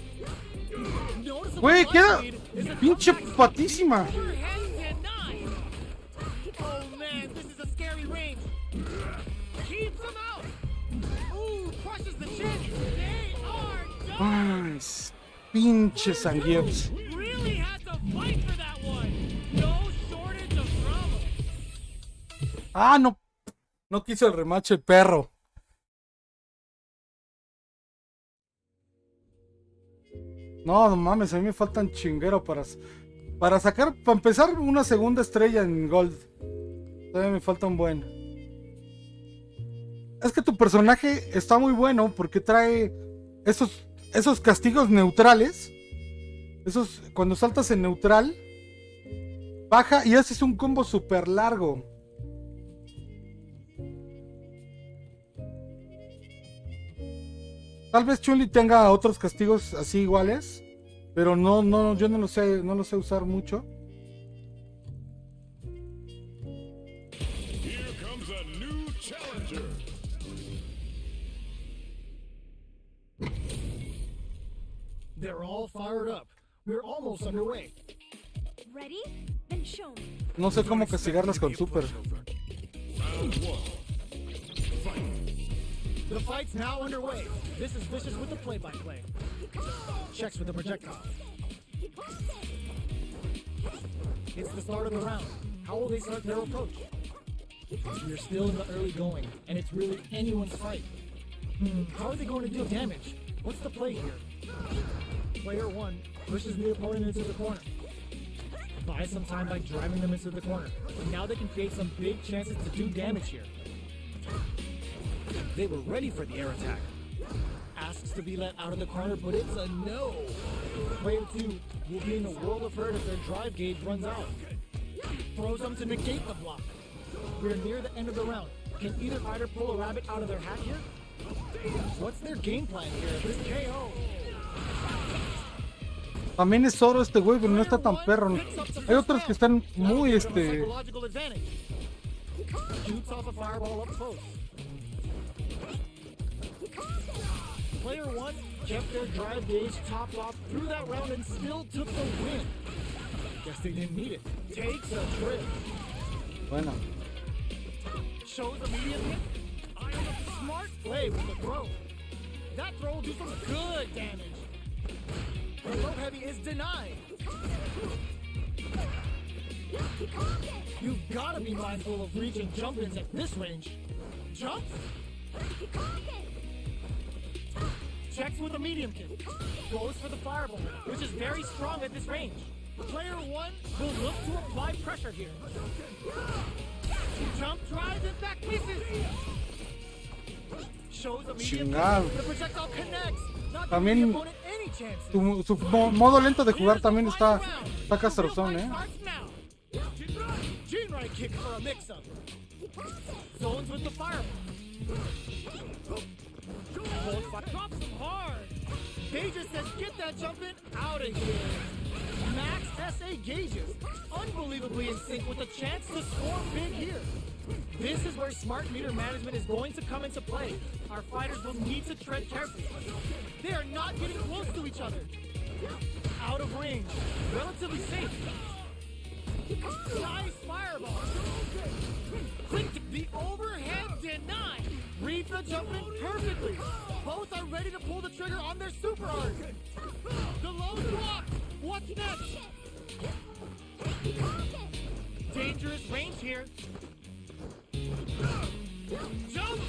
Noticeable Güey, line queda speed is a pinche comeback patísima. overhead denied. Oh man, this is a scary range. Keeps them out! Ooh, crushes the chin! They are done! Ay, pinche sanguiers. Really had to fight for that one. No shortage of drama. Ah, no. No quiso el rematch el perro. No, no mames, a mí me faltan chinguero para sacar, para empezar una segunda estrella en Gold. Todavía me falta un buen. Es que tu personaje está muy bueno porque trae esos castigos neutrales, esos cuando saltas en neutral, baja y haces un combo súper largo. Tal vez Chun-Li tenga otros castigos así iguales, pero yo no lo sé usar mucho. Here comes a new challenger. They're all fired up. We're almost underway. Ready? Then show me. No sé cómo castigarlas con super. Round one. Fight. The fight's now underway. This is Vicious with the play-by-play. Checks with the projectile. It's the start of the round. How will they start their approach? We're still in the early going, and it's really anyone's fight. How are they going to deal damage? What's the play here? Player 1 pushes the opponent into the corner. Buys some time by driving them into the corner. And now they can create some big chances to do damage here. They were ready for the air attack. Asks to be let out of the corner, but it's a no. Player 2 will be in a world of hurt if their drive gauge runs out. Throws them to negate the block. We're near the end of the round. Can either fighter pull a rabbit out of their hat here? What's their game plan here? This KO. También es oro este güey, pero no está tan perro. Hay otros que están muy Psychological advantage. Shoots off a fireball up close. Player 1 kept their drive gauge topped off through that round and still took the win. Guess they didn't need it. Takes a trip. Bueno. Shows a medium hit. Smart play with the throw. That throw will do some good damage. The low heavy is denied. You've got to be mindful of reaching jump-ins at this range. Jumps? Checks with a medium kick. Goes for the fireball, which is very strong at this range. Player 1 will look to apply pressure here. Jump, drives, and back misses. Shows a medium Chingado. kick. The projectile connects. Not También giving the opponent any chances. su modo lento de jugar también está castrozón, Jinrai kick for a mix-up. Zones with the fireball. Drops him hard. Gauges says get that jump in out of here. Max SA gauges. Unbelievably in sync with a chance to score big here. This is where smart meter management is going to come into play. Our fighters will need to tread carefully. They are not getting close to each other. Out of range. Relatively safe. Nice fireball. The overhead denied. Reads the jump in perfectly. Both are ready to pull the trigger on their super arc. The low block. What's next? Dangerous range here. Jump!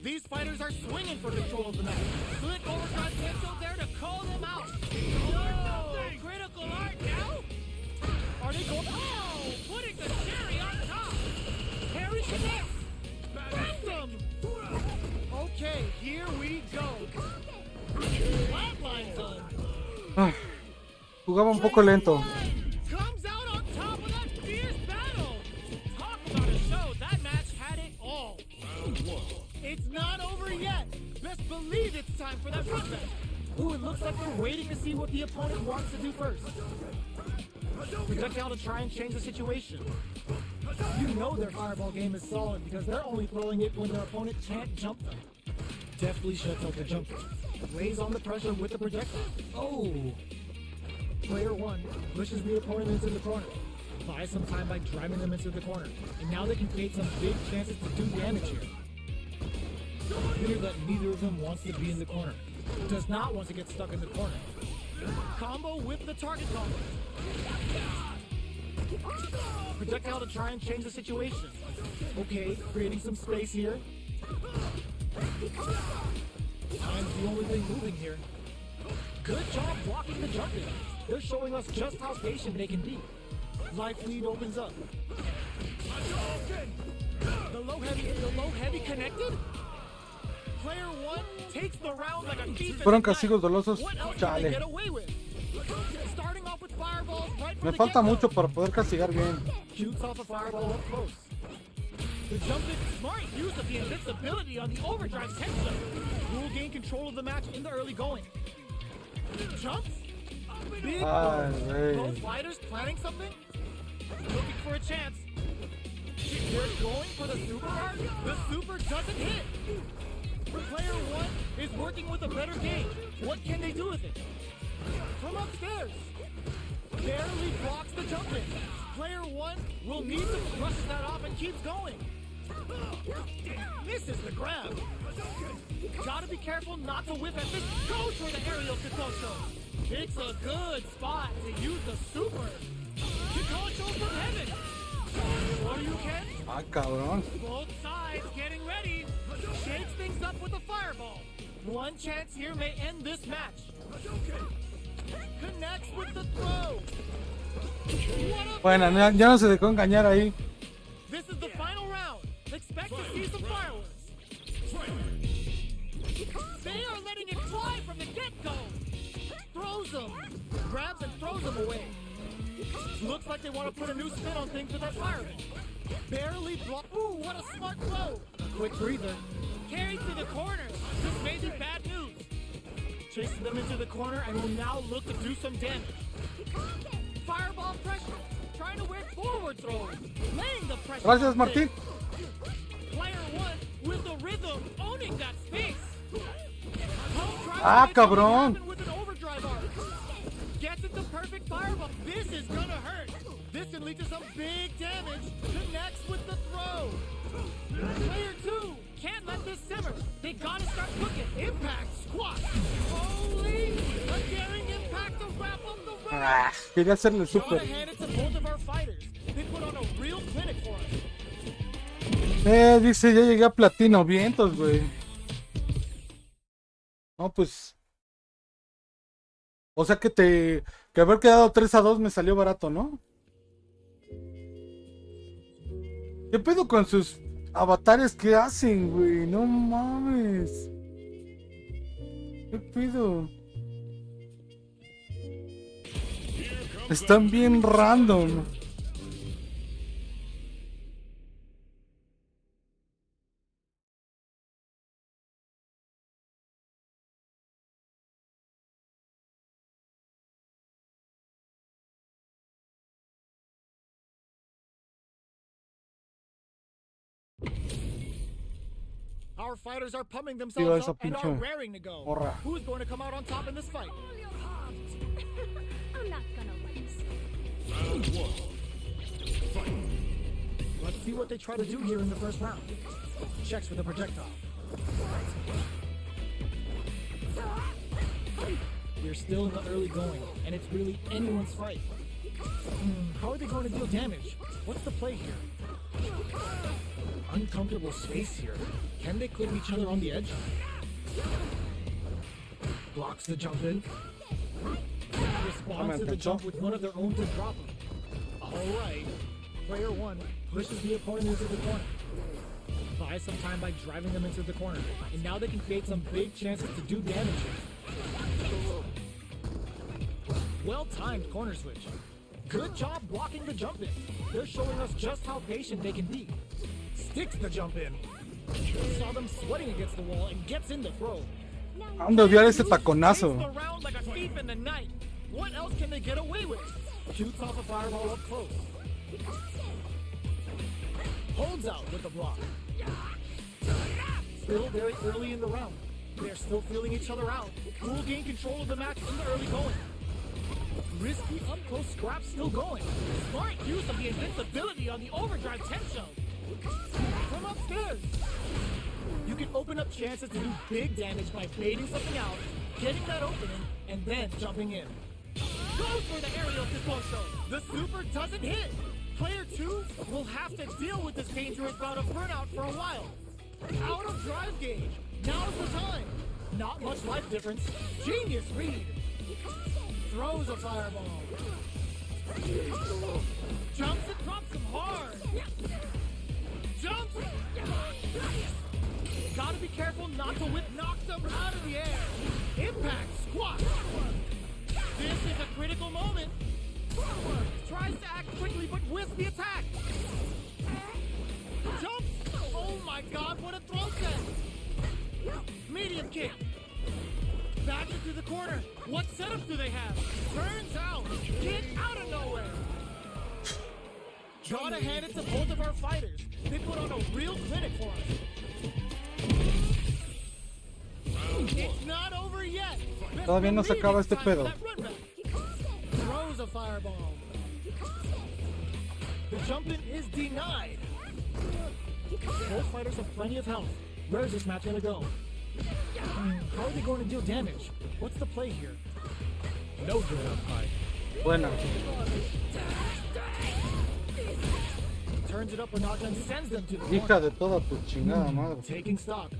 These fighters are swinging for control of the match. Slick overdrive cancel there to call them out. Whoa! Critical art now? Are they going? Oh! Putting the cherry on top! Harry connects! Awesome! Okay, here we go. Flatline zone. Jugaba un poco lento. Comes out on top of that fierce battle. Talk about a show. That match had it all. It's not over yet. Best believe it's time for that front back. Ooh, it looks like they're waiting to see what the opponent wants to do first. Projectile to try and change the situation. You know their fireball game is solid because they're only throwing it when their opponent can't jump them. Deftly shuts out the jumper. Lays on the pressure with the projectile. Oh! Player 1 pushes the opponent into the corner. Buys some time by driving them into the corner. And now they can create some big chances to do damage here. Clear that neither of them wants to be in the corner. Does not want to get stuck in the corner. Combo with the target combo. Projectile to try and change the situation. Okay, creating some space here. Time's the only thing moving here. Good job blocking the jump in. They're showing us just how patient they can be. Life lead opens up. The low heavy connected. Player 1 takes the round like a thief. Fueron castigos dolosos. What else can they Chale. get away with? Starting off with fireballs right from Me the falta get-go. mucho para poder castigar bien. Shoots off a fireball up close. The jump is smart use of the invincibility on the overdrive tension. Will gain control of the match in the early going. Jumps. Big Ay, throw. güey. Both fighters planning something. Looking for a chance. They're going for the super hard. The super doesn't hit. Player 1 is working with a better gauge. What can they do with it? From upstairs. Barely blocks the jump in. Player 1 will need to brush that off and keeps going. Misses the grab. Gotta be careful not to whip at this. Goes for the aerial Kikocho. It's a good spot to use the super. Kikocho from heaven. What do you can? Ah, cabrón. Both sides getting ready. Shakes things up with a fireball. One chance here may end this match. Connects with the throw. Bueno, ya no se dejó engañar ahí. This is the final round. Expect to see some fireworks. They are letting it fly from the get-go. Throws them. Grabs and throws them away. Looks like they want to put a new spin on things with that fireball. Barely block. Ooh, what a smart throw. Quick breather. Carried to the corner. This may be bad news. Chasing them into the corner and will now look to do some damage. Fireball pressure. Trying to wear forward throw. Laying the pressure. Gracias, Martín. Player 1 with the rhythm owning that space. Ah, cabrón. With an overdrive arc. Gets it the perfect fireball. This is gonna hurt. This can lead to some big damage. Connects with the throw. Player 2 can't let this simmer. They gotta start cooking. Impact squat. Holy, a daring impact to wrap up the round. Ah, quería hacerle Gotta super. hand it to both of our fighters. They put on a real clinic for us. Dice, ya llegué a platino. Vientos, güey. No, pues. O sea que haber quedado 3-2 me salió barato, ¿no? ¿Qué pedo con sus avatares que hacen, güey? No mames. ¿Qué pedo? Están bien random. Our fighters are pumping Tío, themselves esa up and are pinche raring to go. morra. Who's going to come out on top in this fight? Hold your heart. I'm not gonna lose. Round 1. Fight. Let's see what they try to do here in the first round. Checks with the projectile. We're still in the early going, and it's really anyone's fight. How are they going to deal damage? What's the play here? Uncomfortable space here. Can they clip each other on the edge? Blocks the jump in. Responds to the jump with one of their own to drop him. Alright. Player 1 pushes the opponent into the corner. Buys some time by driving them into the corner. And now they can create some big chances to do damage here. Well-timed corner switch. Good job blocking the jump in. They're showing us just how patient they can be. Sticks the jump in. Saw them sweating against the wall and gets in the throw. Ando a odiar ese Takes taconazo. the round like a thief in the night. What else can they get away with? Shoots off a fireball up close. Holds out with the block. Still very early in the round. They're still feeling each other out. Who will gain control of the match in the early going? Risky up-close scrap still going. Smart use of the invincibility on the overdrive tension. From upstairs. You can open up chances to do big damage by baiting something out, getting that opening, and then jumping in. Goes for the aerial Kikocho. The super doesn't hit. Player 2 will have to deal with this dangerous bout of burnout for a while. Out of drive gauge. Now's the time. Not much life difference. Genius read. Throws a fireball. Jumps and drops him hard. Mental whip knocks him out of the air. Impact squat. This is a critical moment. Tries to act quickly, but whiffs the attack. Jumps. Oh my God, what a throw set. Medium kick. Back into the corner. What setup do they have? Turns out, kick out of nowhere. Gotta hand it to both of our fighters. They put on a real clinic for us. It's not over yet. Todavía no se acaba este pedo. Throws a fireball. The jump in is denied. Both fighters have plenty of health. Where's this match gonna go? How are they going to deal damage? What's the play here? No good up high. Buena. Turns it up a notch and sends them to the Hija corner. de toda tu chingada madre. Taking stock.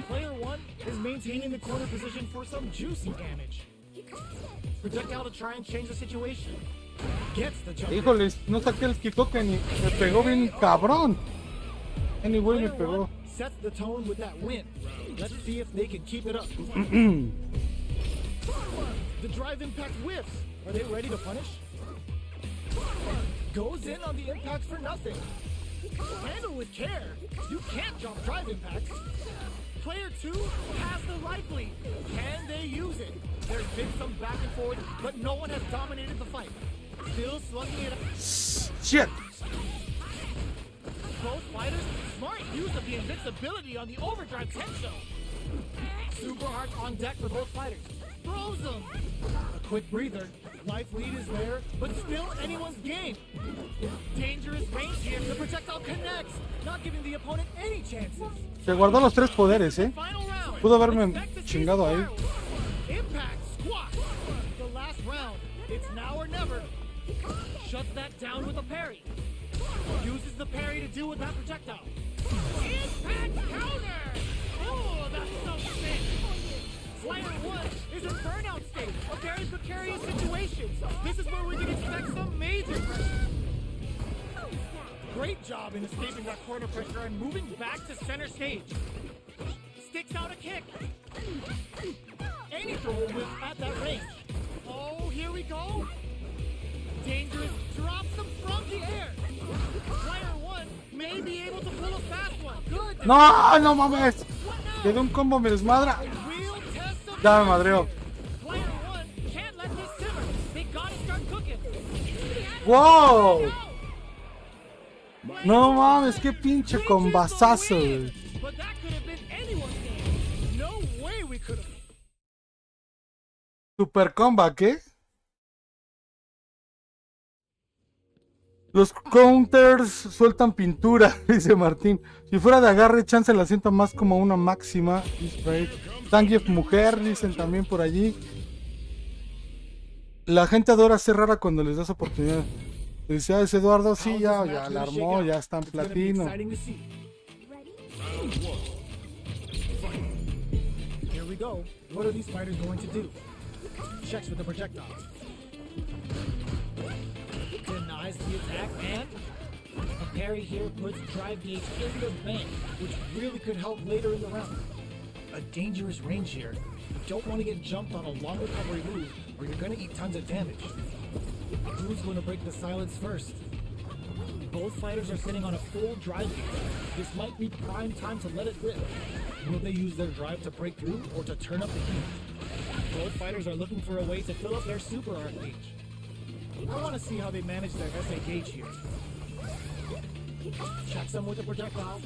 Player 1 is maintaining the corner position for some juicy damage. Projectile to try and change the situation. Gets the jump. Híjoles, no saqué el Kikoke ni me pegó bien cabrón. Anyway, me Player pegó. 1 sets the tone with that win. Let's see if they can keep it up. The drive impact whiffs. Are they ready to punish? Goes in on the impact for nothing. Handle with care. You can't jump drive impacts. Player 2 has the right lead. Can they use it? There's been some back and forth, but no one has dominated the fight. Still slugging it up. Shit. Both fighters, smart use of the invincibility on the overdrive Tensho. Super hard on deck for both fighters. Throws them. A quick breather. Life lead is there, but still anyone's game. Dangerous range here. The projectile connects, not giving the opponent any chances. Se guardó los tres poderes, Final round. Pudo haberme Expect to see chingado ahí. fireworks. Impact squat. The last round. It's now or never. Shuts that down with a parry. Uses the parry to deal with that projectile. Impact counter! Oh, that's so sick! Player 1 is in burnout state, a very precarious situation. This is where we can expect some major pressure. Great job in escaping that corner pressure and moving back to center stage. Sticks out a kick. Any throw will whip at that range. Oh, here we go. Dangerous drops them from the air. Player 1 may be able to pull a fast one. Good. No, no mames. What now? Le doy un combo, me desmadra. Real test of Ya me madreo. Player 1 can't let this simmer. They gotta start cooking. Wow. No mames, qué pinche combazazo, güey. But that could have been anyone's game. No way we could have. Super comeback, ¿eh? Los counters sueltan pintura, dice Martín. Si fuera de agarre, chance la siento más como una máxima. Zangief mujer, dicen también por allí. La gente adora ser rara cuando les das oportunidad. Dice, es Eduardo, sí, ya la armó, ya está en platino. Here we go. What are these fighters going to do? Checks with the projectile. Denies the attack, and a parry here puts drive gauge in the bank, which really could help later in the round. A dangerous range here. You don't want to get jumped on a long recovery move, or you're going to eat tons of damage. Who's going to break the silence first? Both fighters are sitting on a full drive gauge. This might be prime time to let it rip. Will they use their drive to break through or to turn up the heat? Both fighters are looking for a way to fill up their super arc gauge. I want to see how they manage their SA gauge here. Checks them with a projectile.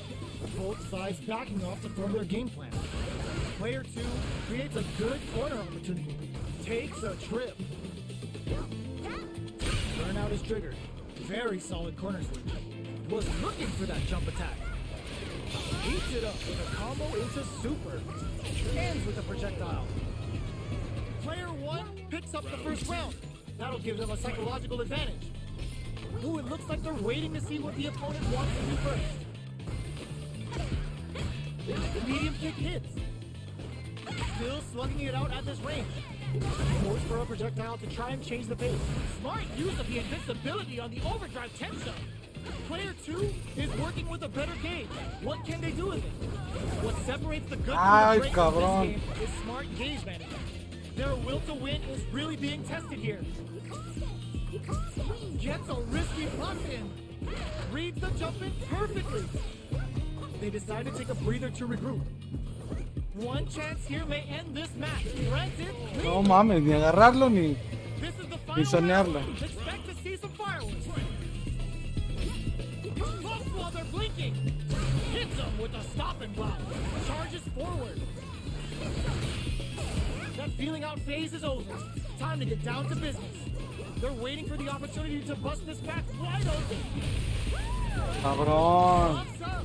Both sides backing off to form their game plan. Player 2 creates a good corner opportunity. Takes a trip. Burnout is triggered. Very solid corner switch. Was looking for that jump attack. Eats it up with a combo into super. Ends with a projectile. Player 1 picks up the first round. That'll give them a psychological advantage. Ooh, it looks like they're waiting to see what the opponent wants to do first. The medium kick hits. Still slugging it out at this range. Force for a projectile to try and change the pace. Smart use of the invincibility on the overdrive Tensho. Player 2 is working with a better gauge. What can they do with it? What separates the good Ay, from the great cabrón. in this game is smart gauge management. Their will to win is really being tested here. Gets a risky punt in. Reads the jump in perfectly. They decide to take a breather to regroup. One chance here may end this match. Threads it No clean. mames, ni agarrarlo ni. This is the Ni final sonearlo. round. Expect to see some fireworks. Bumps while they're blinking. Hits them with a stop and block. Charges forward. That feeling out phase is over. Time to get down to business. They're waiting for the opportunity to bust this match wide open. Cabrón. Bumps up.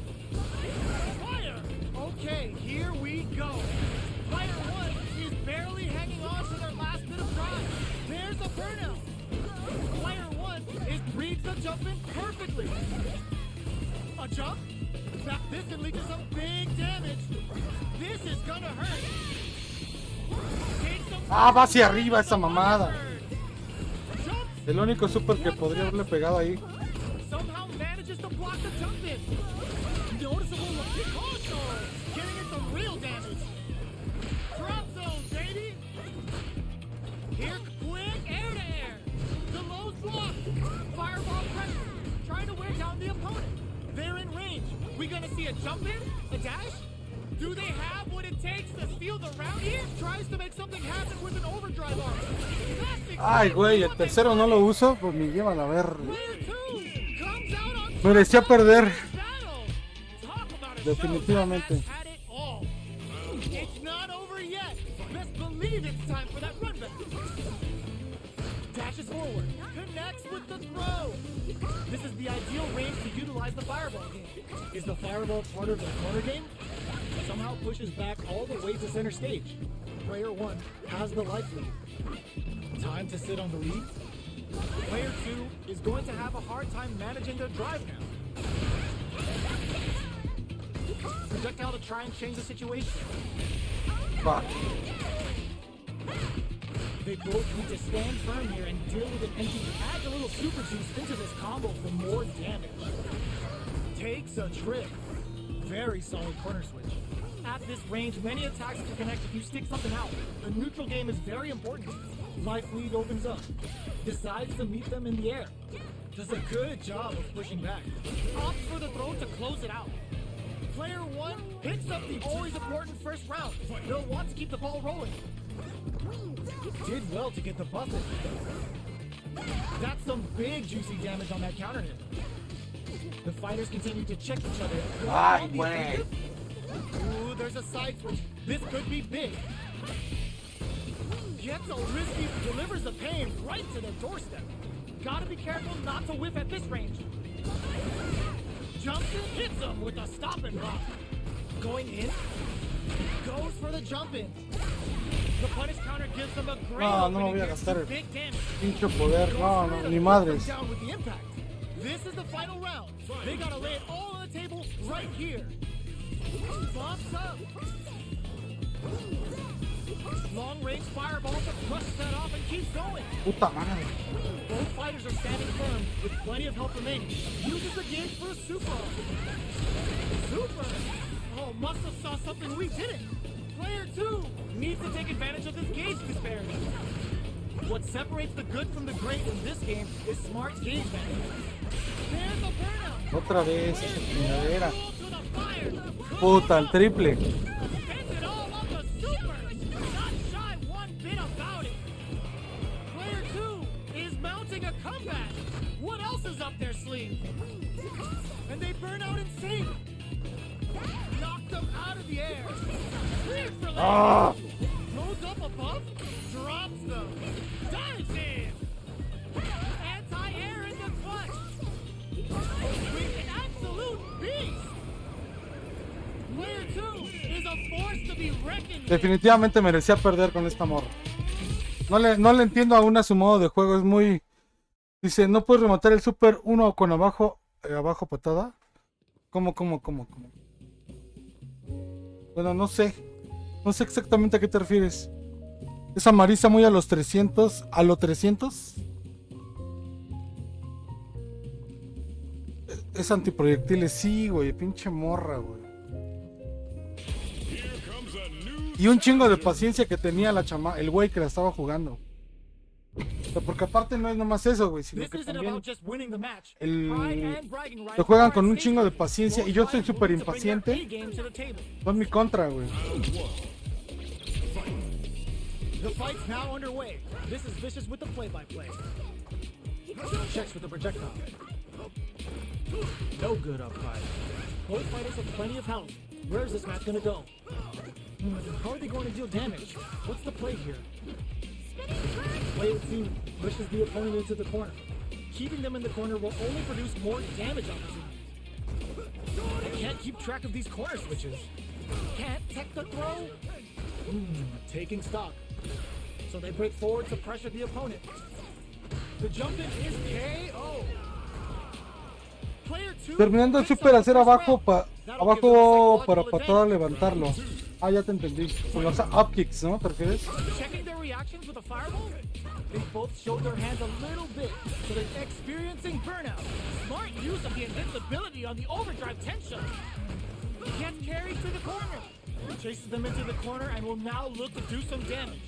Fire. Okay, here we go. Player 1 is barely hanging on to their last bit of drive. There's a burnout. Player 1 reads the jump in perfectly. A jump? That this can lead to some big damage. This is gonna hurt. Takes some Ah, va hacia arriba esa mamada. jumps. El único super que podría haberle pegado ahí. Somehow manages to block the jump in. Noticeable also getting in some real damage. Drop zone, baby. Here, quick air to air. The low's blocked. Fireball pressure. Trying to wear down the opponent. They're in range. We gonna see a jump in? A dash? Do they have what it takes to steal the round here? Tries to make something happen with an overdrive arm. That's Ay, exactly güey, el what they tercero no lo uso, pues me llevan a ver. Player 2 comes out on top. Merecía perder. Battle. Talk about a show Definitivamente. that has had it all. It's not over yet. Best believe it's time for that run back. Dashes forward. Connects with the throw. This is the ideal range to utilize the fireball game. Is the fireball part of the corner game? Somehow pushes back all the way to center stage. Player 1 has the life lead. Time to sit on the lead. Player 2 is going to have a hard time managing their drive now. Projectile to try and change the situation. Fuck. They both need to stand firm here and deal with it, and he adds a little super juice into this combo for more damage. Takes a trip. Very solid corner switch. At this range, many attacks can connect if you stick something out. The neutral game is very important. Life lead opens up. Decides to meet them in the air. Does a good job of pushing back. Opts for the throw to close it out. Player 1 picks up the always important first round. They'll want to keep the ball rolling. Did well to get the buff in. That's some big juicy damage on that counter hit. The fighters continue to check each other. Ay, güey. Ooh, there's a side switch. This could be big. Gets a risky, delivers the pain right to the doorstep. Gotta be careful not to whiff at this range. Jumps in, hits him with a stop and block. Going in, goes for the jump in. The punish counter gives them a great No, no me opening voy a here. gastar el Big damage. pinche poder. Goes No, for no, it ni and madres. puts them down with the impact. This is the final round. They gotta lay it all on the table right here. Bumps up. Long range fireball to brush that off and keeps going. Puta madre. Both fighters are standing firm with plenty of help remaining. Uses the gauge for a super. Super! Oh, must have saw something we didn't. Player 2 needs to take advantage of this gauge disparity. What separates the good from the great in this game is smart gauge management. There's a burnout. Otra vez esa chingadera. Roll to the fire. Puta, el triple. Spends it all on the super. Not shy one bit about it. Player 2 is mounting a comeback. What else is up their sleeve? And they burn out in sync. Knocked them out of the air. Cleared for Ah. landing. Goes up above. Drops them. Dives in. Anti-air in the clutch. With an absolute beast. Player 2 is a force to be reckoned with. Definitivamente merecía perder con esta morra. No le entiendo aún a su modo de juego. Es muy... Dice, no puedes rematar el super 1 con abajo patada. ¿Cómo? Bueno, no sé. No sé exactamente a qué te refieres. ¿Es amarilla muy a los 300? ¿A los 300? Es antiproyectiles, sí, güey, pinche morra, güey. Y un chingo de paciencia que tenía el güey que la estaba jugando. O sea, porque aparte no es nomás eso, güey, sino que también lo juegan con un chingo de paciencia y yo soy súper impaciente. Son mi contra, güey. The fight's now underway. This is Vicious with the play-by-play. Checks with the projectile. No good up high. Both fighters have plenty of health. Where's this match gonna go? How are they going to deal damage? What's the play here? Player 2 pushes the opponent into the corner. Keeping them in the corner will only produce more damage opportunities. I can't keep track of these corner switches. Can't tech the throw. Taking stock. So they break forward to pressure the opponent. The jump in is KO. Player 2 Terminando el super hacer abajo para patada levantarlo. Ah, ya te entendí. Con los upkicks, ¿no? ¿Te refieres? Checking their reactions with a fireball? They both showed their hands a little bit, so they're experiencing burnout. Smart use of the invincibility on the overdrive tension. Gets carried to the corner. Chases them into the corner and will now look to do some damage.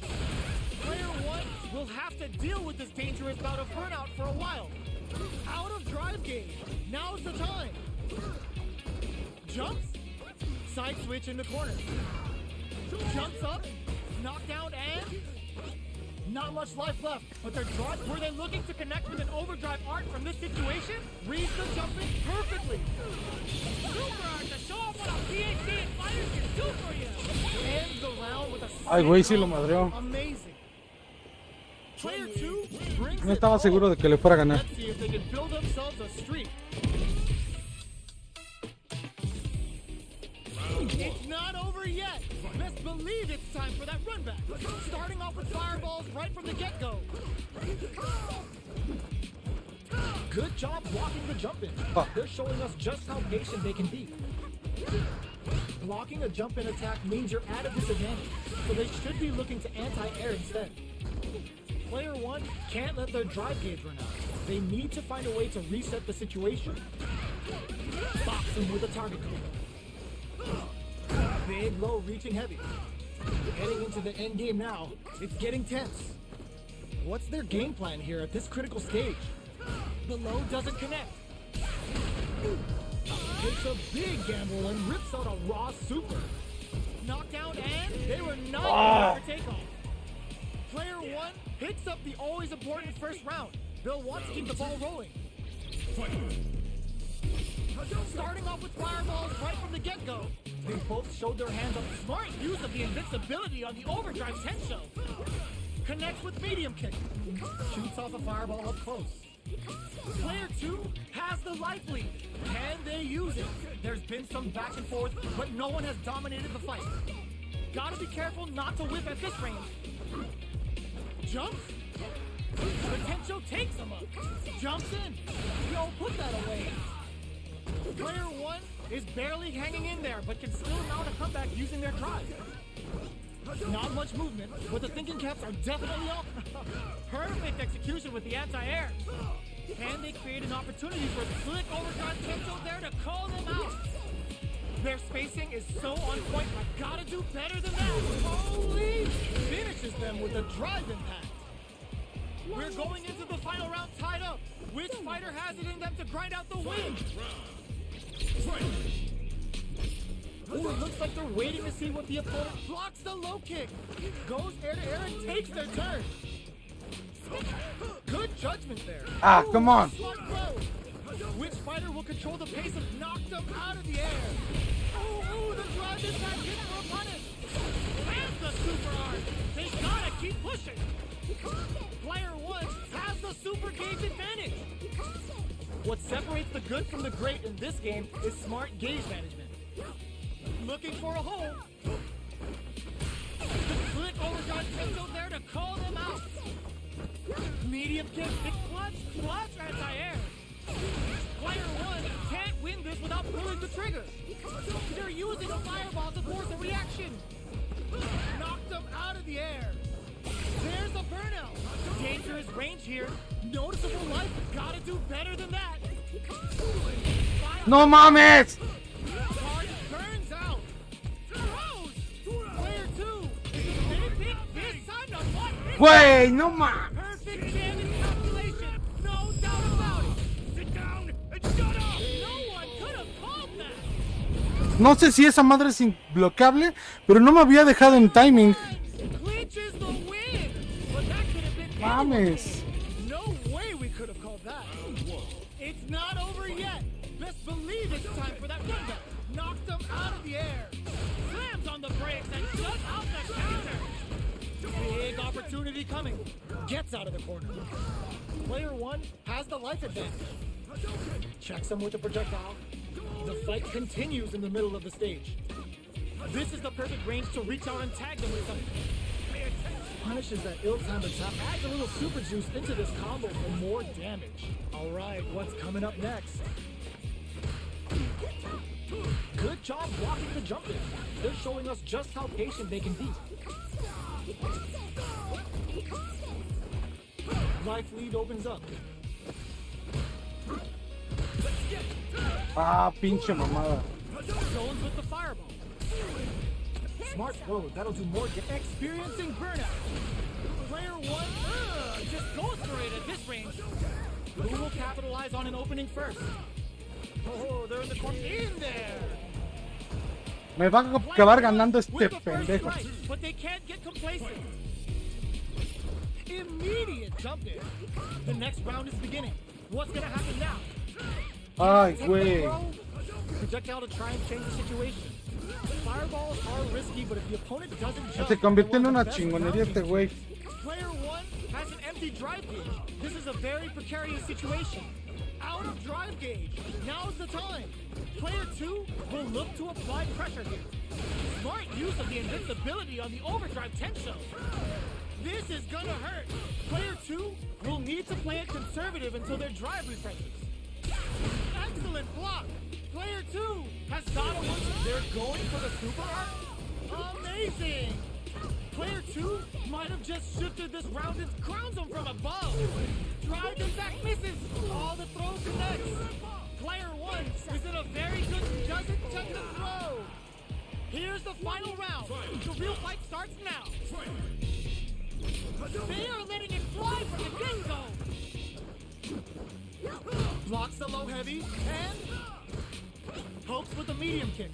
Player 1 will have to deal with this dangerous bout of burnout for a while. Out of drive gauge. Now's the time. Jumps. Side switch in the corner. Jumps up. Knockdown and... Not much life left, but were they looking to connect with an overdrive art from this situation? Reads the jumping perfectly. Super art to show off what a PhD in fighters can do for you. Ends the round with a Ay, güey, sí lo madreó. amazing. Player 2 brings No estaba seguro de que le fuera a ganar. Let's see if they can build themselves a streak. It's not over yet. Best believe it's time for that run back. Starting off with fireballs right from the get-go. Good job blocking the jump in. They're showing us just how patient they can be. Blocking a jump in attack means you're at a disadvantage, so they should be looking to anti-air instead. Player 1 can't let their drive gauge run out. They need to find a way to reset the situation. Box them with a target control. Big low reaching heavy. Heading into the end game now. It's getting tense. What's their game plan here at this critical stage? The low doesn't connect. Takes a big gamble and rips out a raw super. Knockdown and they were not for takeoff. Player 1 picks up the always important first round. They'll want to keep the ball rolling. Starting off with fireballs right from the get-go. They both showed their hands on smart use of the invincibility on the overdrive tension. Connects with medium kick. Shoots off a fireball up close. Player 2 has the life lead. Can they use it? There's been some back and forth, but no one has dominated the fight. Gotta be careful not to whiff at this range. Jumps. Potential takes him up. Jumps in. Yo, put that away. Player 1 is barely hanging in there, but can still mount a comeback using their drive. Not much movement, but the thinking caps are definitely up. Perfect execution with the anti-air. Can they create an opportunity for slick overdrive potential there to call them out? Their spacing is so on point, I gotta do better than that. Holy! Finishes them with a drive impact. We're going into the final round tied up. Which fighter has it in them to grind out the win? Ooh, it looks like they're waiting to see what the opponent blocks the low kick. Goes air to air and takes their turn. Good judgment there. Ah, come on. Smart throw. Which fighter will control the pace and knock them out of the air? Ooh, the drive impact hits for opponent. And the super arm. They gotta keep pushing. Player 1 has the super gauge advantage. What separates the good from the great in this game is smart gauge management. Looking for a hole. The slick overdrive potential there to call them out. Medium kick, big clutch anti-air. Player 1 can't win this without pulling the trigger. They're using a fireball to force a reaction. Knocked them out of the air. There's a burnout. Dangerous range here. Noticeable life. Gotta do better than that. ¡No mames! Card burns out. Throws. Player 2. They pick this time to what? Güey, no mames. Perfect damage calculation. No doubt about it. Sit down and shut up! No one could have called that. No sé si esa madre es imbloqueable, pero no me había dejado en timing. Clinches the win. But that could have been Mames. No way we could have called that. It's not over yet. Best believe it's time for that rundown. Knocked him out of the air. Slams on the brakes and shuts out the counter. Big opportunity coming. Gets out of the corner. Player 1 has the life advantage. Checks him with a projectile. The fight continues in the middle of the stage. This is the perfect range to reach out and tag them with something. Punishes that ill-timed attack, adds a little super juice into this combo for more damage. Alright, what's coming up next? Good job blocking the jump in. They're showing us just how patient they can be. Life lead opens up. Ah, pinche mamada. Zones with the fireball. Smart throw, that'll do more experiencing burnout. Player 1, just goes for it at this range. Who will capitalize on an opening first? Oh, they're in the corner. In there! Me va a acabar ganando este With the first pendejo. strike, but they can't get complacent. Immediate jump in. The next round is beginning. What's gonna happen now? Ay, Take the güey. throw, projectile to try and change the situation. Fireballs are risky, but if the opponent doesn't jump, Se convirtió en they're one una of the best chingonería este round güey. Player 1 has an empty drive gauge. This is a very precarious situation. Out of drive gauge. Now's the time. Player 2 will look to apply pressure here. Smart use of the invincibility on the overdrive tension. This is gonna hurt. Player 2 will need to play it conservative until their drive refreshes. Excellent block. Player 2 has got a one. They're going for the super arc. Amazing. Player 2 might have just shifted this round and crowns him from above. Drive impact misses. All the throw connects. Player 1 is in a very good, doesn't touch the throw. Here's the final round. The real fight starts now. They are letting it fly from the get-go. Blocks the low heavy and pokes with the medium kick.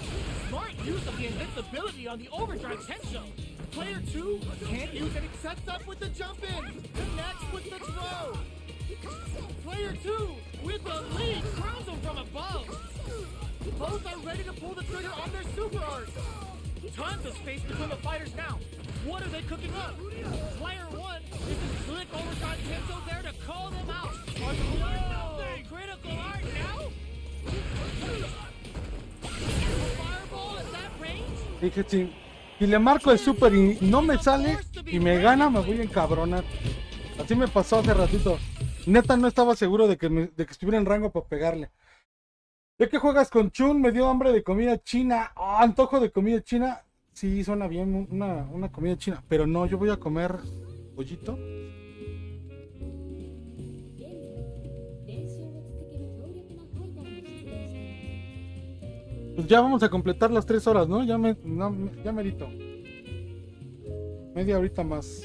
Smart use of the invincibility on the overdrive tension. Player 2 can't use it, sets up with the jump in. Connects with the throw. Player 2 with the lead crowns him from above. Both are ready to pull the trigger on their super arc. Tons of space between the fighters now. What are they cooking up? Player 1 is a slick overdrive Tento there to call them out. Whoa! Critical art now? Fireball at that range? Dije, si le marco el super y no me sale y me gana, me voy a encabronar. Así me pasó hace ratito. Neta no estaba seguro de que estuviera en rango para pegarle. Ya que juegas con Chun, me dio hambre de comida china. Oh, antojo de comida china. Sí, suena bien una comida china. Pero no, yo voy a comer pollito. Pues ya vamos a completar las 3 horas, ¿no? Ya merito. Media horita más.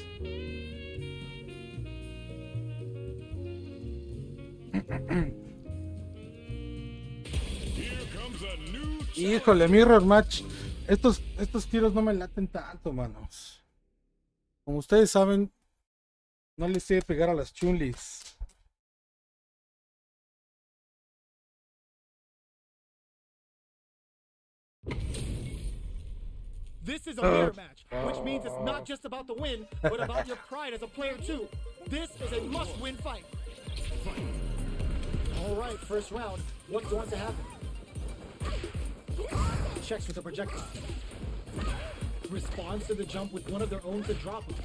Híjole, Mirror Match. Estos tiros no me laten tanto, manos. Como ustedes saben, no les sé de pegar a las Chun-Lis. This is a mirror match, which means it's not just about the win, but about your pride as a player too. This is a must-win fight. All right, first round. What's going to happen? Checks with the projectile. Responds to the jump with one of their own to drop it.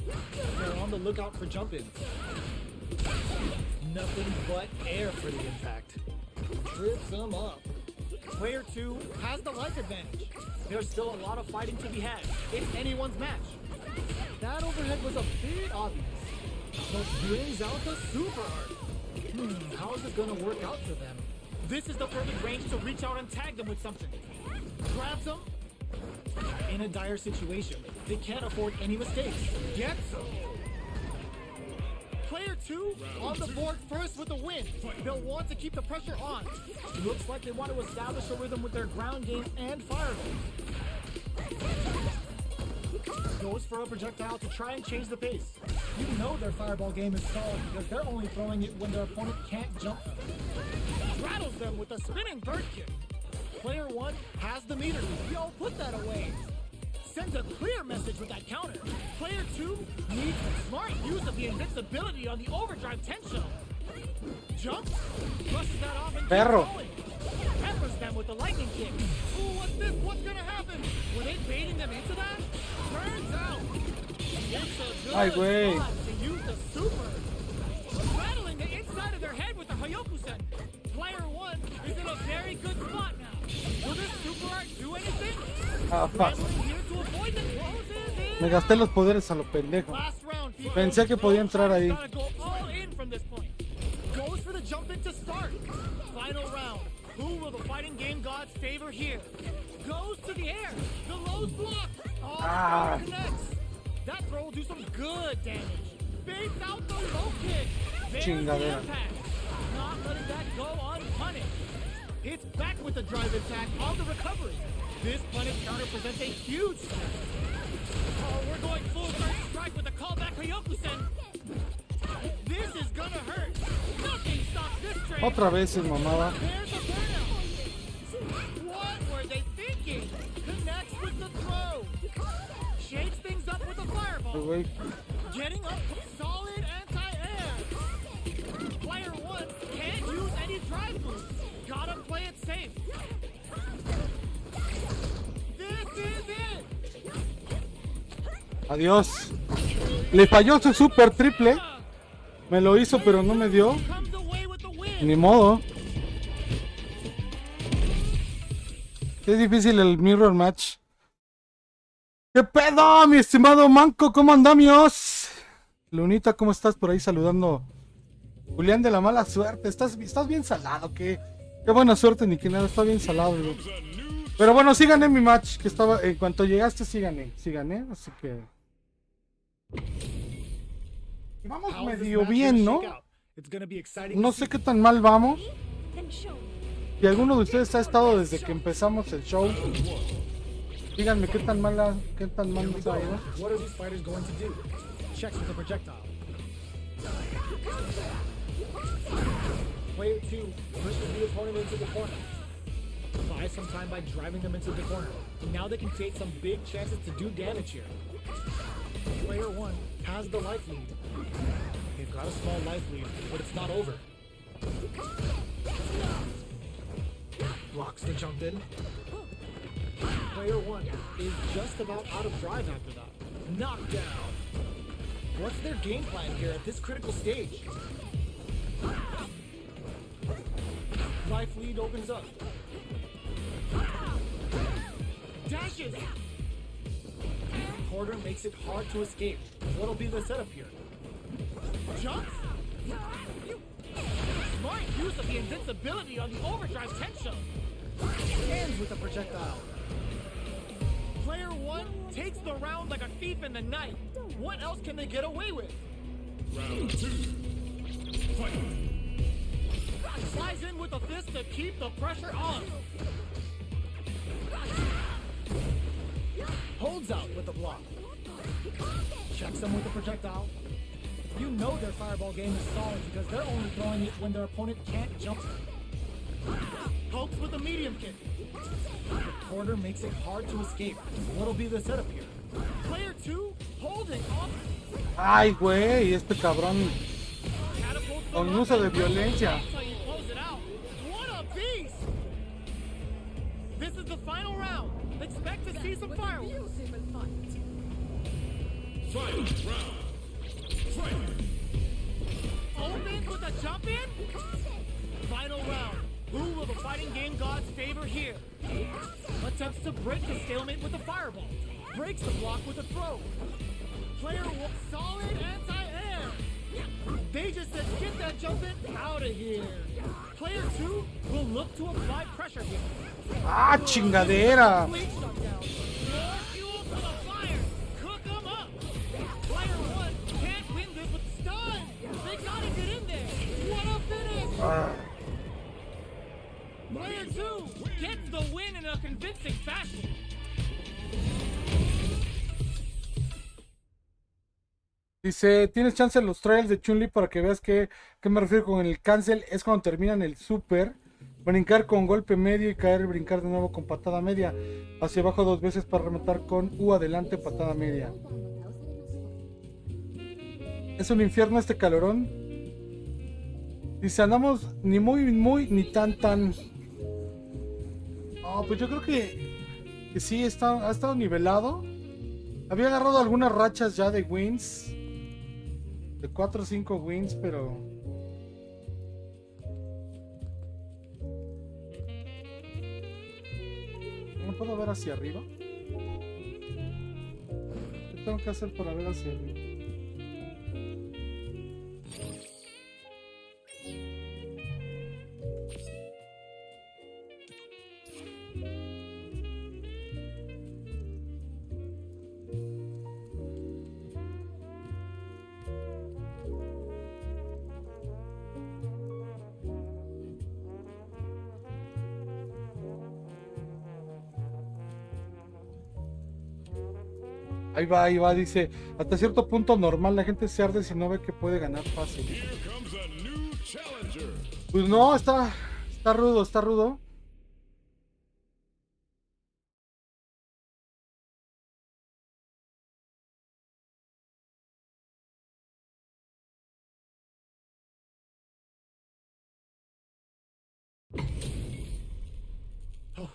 They're on the lookout for jump-ins. Nothing but air for the impact. Trips them up. Player 2 has the life advantage. There's still a lot of fighting to be had. It's anyone's match. That overhead was a bit obvious. But brings out the super art. How is it gonna work out for them? This is the perfect range to reach out and tag them with something. Grabs them. In a dire situation, they can't afford any mistakes. Gets them. Player 2 on the board first with a win. They'll want to keep the pressure on. Looks like they want to establish a rhythm with their ground game and fireballs. Goes for a projectile to try and change the pace. You know their fireball game is solid because they're only throwing it when their opponent can't jump. Rattles them with a spinning bird kick. Player 1 has the meter. Yo, put that away. Sends a clear message with that counter. Player 2 needs smart use of the invincibility on the overdrive 10 shell. Jumps, brushes that off and Perro. keeps going. Peppers them with the lightning kick. Ooh, what's this? What's gonna happen? Were they baiting them into that? Turns out, it's a Ay, good güey. spot to use the super. Rattling the inside of their head with the Hayoku-sen. Player 1 is in a very good spot now. Will this super art do anything? Scrambling here to avoid the closes in. Me gasté los poderes a lo pendejo. Last round, people. Pensé que podía entrar ahí. Gotta go all in from this point. Goes for the jump in to start. Final round. Who will the fighting game gods favor here? Goes to the air. The low's blocked. Oh, the connects. That throw will do some good damage. Baits out the low kick. There's the Chingadera. impact. Not letting that go unpunished. It's back with the drive attack on the recovery. This punish counter presents a huge threat. Oh, we're going full third strike with a callback Hayoku-sen. This is gonna hurt. Nothing stops this train. Otra vez es mamada. There's a burnout. What were they thinking? Connects with the throw. Shakes things up with a Ay, fireball. güey. Getting up, solid anti-air. Player 1 can't use any drive moves. Gotta play it safe. This is it. Adiós. Le falló su super triple. Me lo hizo, pero no me dio. Comes away with the win. Ni modo. Qué difícil el mirror match. ¿Qué pedo, mi estimado Manco? ¿Cómo andamos? Lunita, ¿cómo estás por ahí saludando? Julián de la mala suerte. ¿Estás bien salado? ¿Qué buena suerte, ni que nada. Está bien salado, bro. Pero bueno, sí gané mi match. Que estaba, en cuanto llegaste, sí gané. Así que... Y vamos How's this medio match bien, gonna ¿no? shake out? It's gonna be exciting No to sé see. qué tan mal vamos. Then show me. Si alguno de ustedes ha estado desde que empezamos el show, díganme qué tan mal nos ha ido. What are these fighters going to do? Checks with the projectile. Player 2 pushes the opponent into the corner. Buys some time by driving them into the corner. And now they can take some big chances to do damage here. Player 1 has the life lead. They've got a small life lead, but it's not over. Blocks the jump in. Player 1 is just about out of drive after that. Knockdown. What's their game plan here at this critical stage? Life lead opens up. Dashes! Porter makes it hard to escape. What'll be the setup here? Jumps? Smart use of the invincibility on the overdrive 10 shell. Ends with a projectile. Player 1 takes the round like a thief in the night. What else can they get away with? Round 2. Fight. Slides in with a fist to keep the pressure on. Holds out with the block. Checks them with the projectile. You know their fireball game is solid because they're only throwing it when their opponent can't jump them. Pokes with a medium kick. The quarter makes it hard to escape. What'll be the setup here? Player 2 holding off. Ay, güey, este cabrón Catapults the con rock uso de and violencia. that's how you close it out. What a beast! This is the final round. Expect to see some fireworks. Final round. Fight. Opens with a jump in. Final round. Who will the fighting game gods favor here? Attempts to break the stalemate with a fireball. Breaks the block with a throw. Player 1, solid anti-air. They just said get that jump in out of here. Player 2 will look to apply pressure here. ¡Ah, chingadera! Complete shutdown. More fuel for the fire. Cook 'em up. Player 1 can't win this with stun. They gotta get in there. What a finish! Player 2 gets the win in a convincing fashion. Dice, tienes chance en los trials de Chun-Li para que veas qué me refiero con el cancel. Es cuando terminan el super, brincar con golpe medio y caer, brincar de nuevo con patada media. Hacia abajo 2 veces para rematar con U adelante, patada media. Es un infierno este calorón. Dice, andamos ni muy ni tan. Oh, pues yo creo que sí, ha estado nivelado. Había agarrado algunas rachas ya de wins. De 4 o 5 wins, pero... ¿No puedo ver hacia arriba? ¿Qué tengo que hacer para ver hacia arriba? Ahí va, dice, hasta cierto punto normal, la gente se arde si no ve que puede ganar fácil. Pues no, está rudo.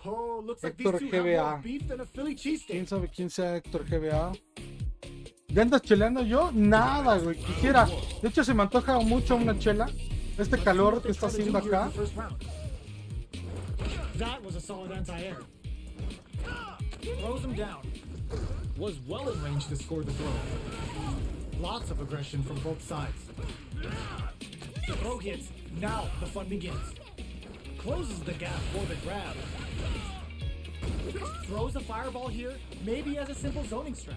Oh, looks like these Héctor two have GBA. more beef than a Philly cheesesteak. ¿Quién sabe quién sea Héctor GBA? ¿Ya andas cheleando yo? Nada, güey, quisiera. De hecho, se me antoja mucho una chela. Este calor que está haciendo acá. That was a solid anti-air. Throws him down. Was well in range to score the throw. Lots of aggression from both sides. The throw hits. Now the fun begins. Closes the gap for the grab. Throws a fireball here, maybe as a simple zoning strat.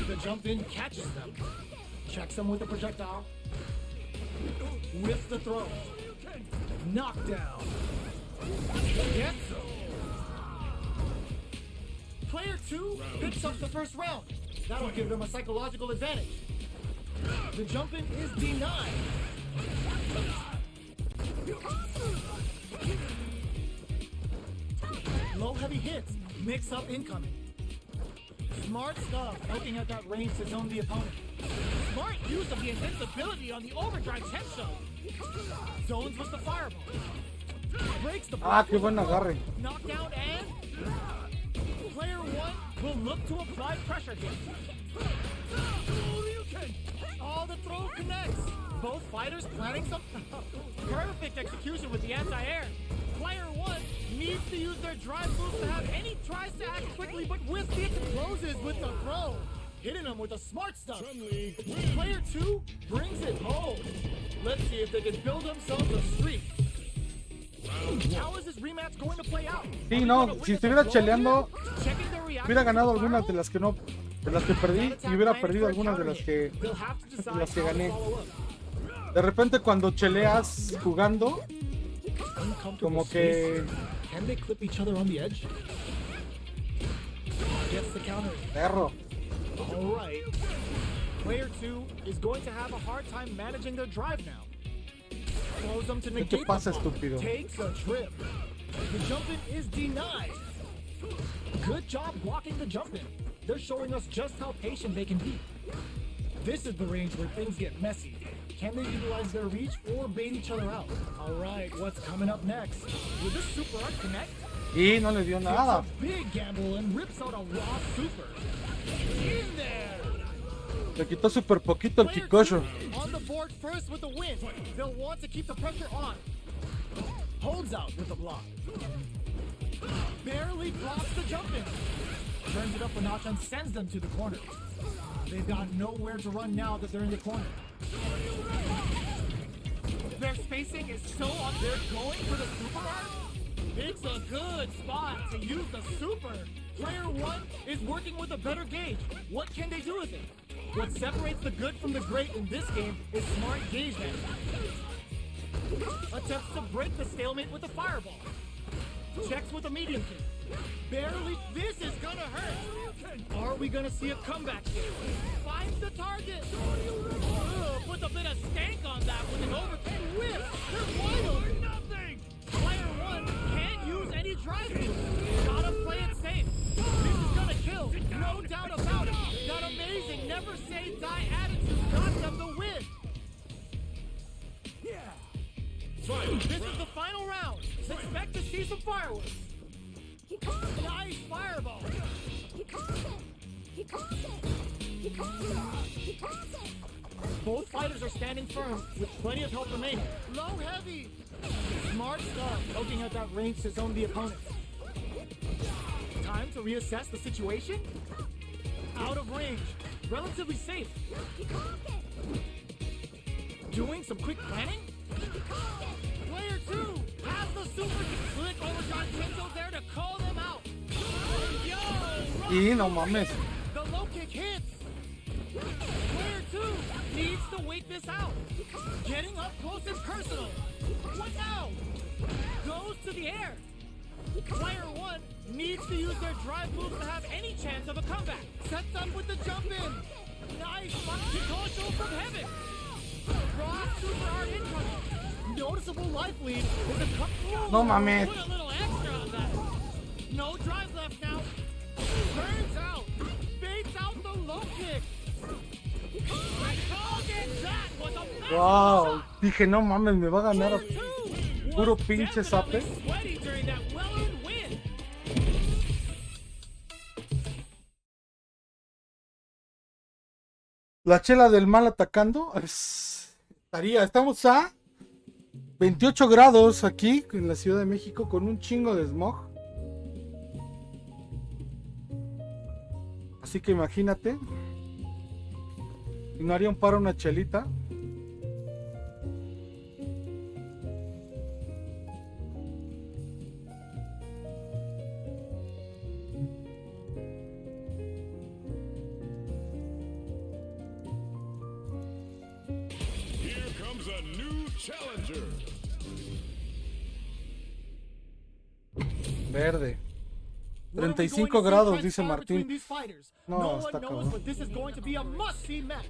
The jump in catches them. Checks them with a projectile. With the throw. Knockdown. Gets him. Player 2 picks up the first round. That'll give them a psychological advantage. The jump in is denied. Low heavy hits, mix up incoming. Smart stuff, looking at that range to zone the opponent. Smart use of the invincibility on the overdrive tech show. Zones with the fireball. Breaks the Ah, qué buen agarre. knockdown and player 1 will look to apply pressure here. Oh, the throw connects. Both fighters planning some perfect execution with the anti-air. Player 1 needs to use their drive boost to have any tries to act quickly, but risky it closes with the throw. Hitting him with a smart stuff. Player 2 brings it home. Let's see if they can build themselves a streak. How is this rematch going to play out? Sí, no, si estuviera cheleando, hubiera ganado algunas de las que no, de las que perdí, y hubiera perdido algunas de las que gané. De repente cuando cheleas jugando, como que Can they clip each other on the edge? Gets the counter. perro. All right. Player 2 is going to have a hard time managing their drive now. Throws them to ¿Qué te negate pasa, the ball. estúpido? Takes a trip. The jump in is denied. Good job blocking the jump in. They're showing us just how patient they can be. This is the range where things get messy. Can they utilize their reach or bait each other out? All right, what's coming up next? Will this super art connect? Y no le dio nada. Takes a big gamble and rips out a raw super. In there. Le quitó súper poquito el Player Kikosho. 2 on the board first with the win. They'll want to keep the pressure on. Holds out with the block. Barely blocks the jump in. Turns it up a notch and sends them to the corner. They've got nowhere to run now that they're in the corner. Their spacing is so on. They're going for the super art. It's a good spot to use the super. Player one is working with a better gauge. What can they do with it? What separates the good from the great in this game is smart gauge management. Attempts to break the stalemate with a fireball. Checks with a medium kick. Barely. This is gonna hurt. Are we gonna see a comeback here? Finds the target. Puts a bit of stank on that with an overkick whip. They're wide open. Nothing. Player one can't use any drive moves. Gotta play it safe. This is gonna kill. No doubt about it. That amazing never say die attitude got them the win. This is the final round. Expect to see some fireworks. He caught it! Nice fireball. He caught it! He caught it! He caught it! He caught it! Both fighters are standing firm with plenty of help remaining. Low heavy. Smart stuff, poking at that range to zone the opponent. Time to reassess the situation. Out of range. Relatively safe. He caught it! Doing some quick planning. Player two has the super click over John Tinto there to call them out. Yo! Y no mames. The low kick hits. Player two needs to wait this out. Getting up close and personal. What now? Goes to the air. Player one needs to use their drive moves to have any chance of a comeback. Sets up with the jump in. Nice Kikosho from heaven. Raw super hard incoming. Noticeable life lead with a cup. No mames. Put a little extra on that. No drive left now. Turns out. Baits out the low kick. Called it. That was a massive Wow. shot. Dije, no mames, me va a ganar. Player two Puro was pinche definitely zape. sweaty during that well-earned win. La chela del mal atacando. Estamos a 28 grados aquí en la Ciudad de México con un chingo de smog. Así que imagínate. Y no haría un paro una chelita. Here comes a new challenger. Verde. What are we 35 going to see grados, dice transpire between Martín. these fighters? No, No está one knows, cabrón. but this is going to be a must-see match.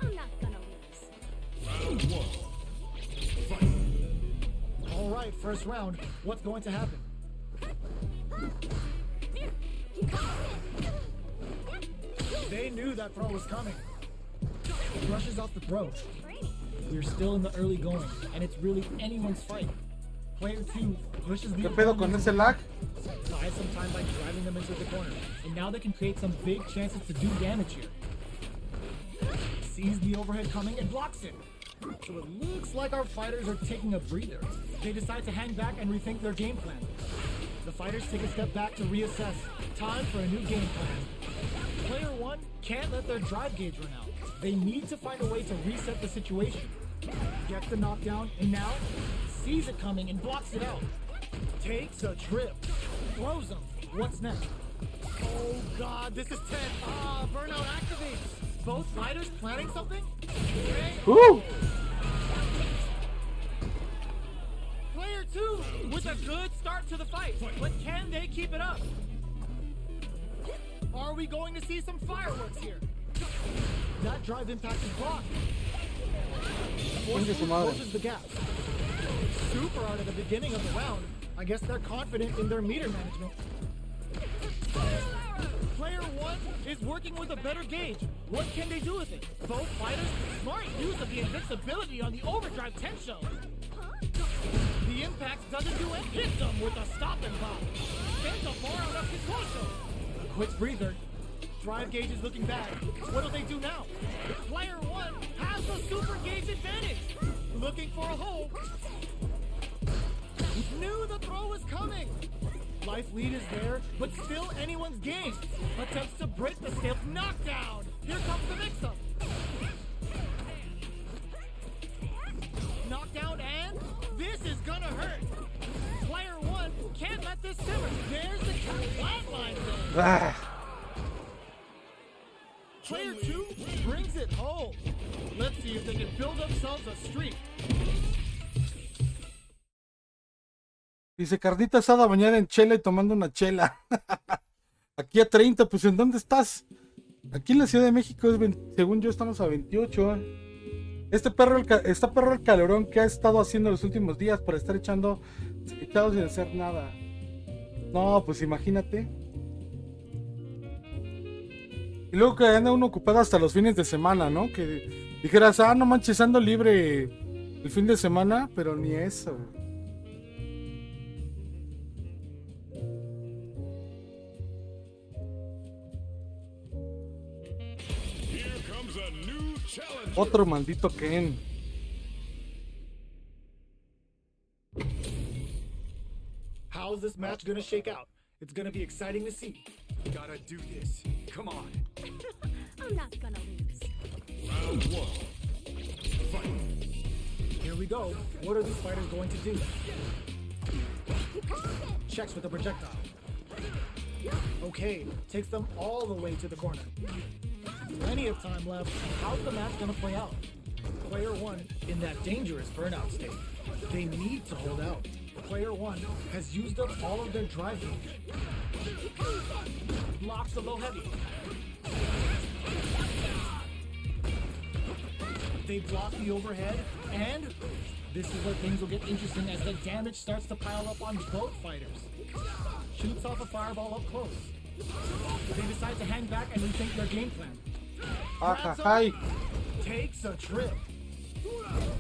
I'm not gonna lose. Round one. All right, first round. What's going to happen? He caught it! They knew that throw was coming. Brushes off the throw. Brady. We're still in the early going, and it's really anyone's fight. Player two pushes the ¿Qué pedo con ese lag? buys some time by driving them into the corner, and now they can create some big chances to do damage here. Sees the overhead coming and blocks it. So it looks like our fighters are taking a breather. They decide to hang back and rethink their game plan. The fighters take a step back to reassess. Time for a new game plan. Player one can't let their drive gauge run out. They need to find a way to reset the situation. Gets the knockdown, and now sees it coming and blocks it out. Takes a trip. Throws him. What's next? Oh god, this is tense. Burnout activates. Both fighters planning something? Okay. ¡Uh! Player two with a good start to the fight, but can they keep it up? Are we going to see some fireworks here? That drive impact is blocked. Chingue su madre. Closes the gap. Super art at the beginning of the round. I guess they're confident in their meter management. Player one is working with a better gauge. What can they do with it? Both fighters, smart use of the invincibility on the overdrive tensho. The impact doesn't do it. Hits them with a stop and pop. Sends a bar out of his torso. Quick breather. Drive gauge is looking bad. What do they do now? Player one has the super gauge advantage. Looking for a hole. Knew the throw was coming. Life lead is there, but still anyone's game. Attempts to break the scale. Knockdown. Here comes the mix-up. gonna hurt. Player 1 can't let this simmer. There's the flatline thing. Ah, Player 2 brings it home. Let's see if they can build themselves a streak. dice carnita asada bañada en chela y tomando una chela. Aquí a 30, pues ¿en dónde estás? Aquí en la Ciudad de México, según yo, estamos a 28. Está perro el calorón que ha estado haciendo los últimos días para estar echados sin hacer nada. No, pues imagínate. Y luego que anda uno ocupado hasta los fines de semana, ¿no? Que dijeras, no manches, ando libre el fin de semana, pero ni eso. Otro maldito Ken. How's this match gonna shake out? It's gonna be exciting to see. Gotta do this. Come on. I'm not gonna lose. Round 1. Fight. Here we go. What are these fighters going to do? He caught it. Checks with the projectile. Okay, takes them all the way to the corner. Plenty of time left. How's the match gonna play out? Player 1 in that dangerous burnout state. They need to hold out. Player 1 has used up all of their drive gauge. Blocks the low heavy. They block the overhead, and this is where things will get interesting as the damage starts to pile up on both fighters. Shoots off a fireball up close. They decide to hang back and rethink their game plan. Grabs up, Hi. takes a trip.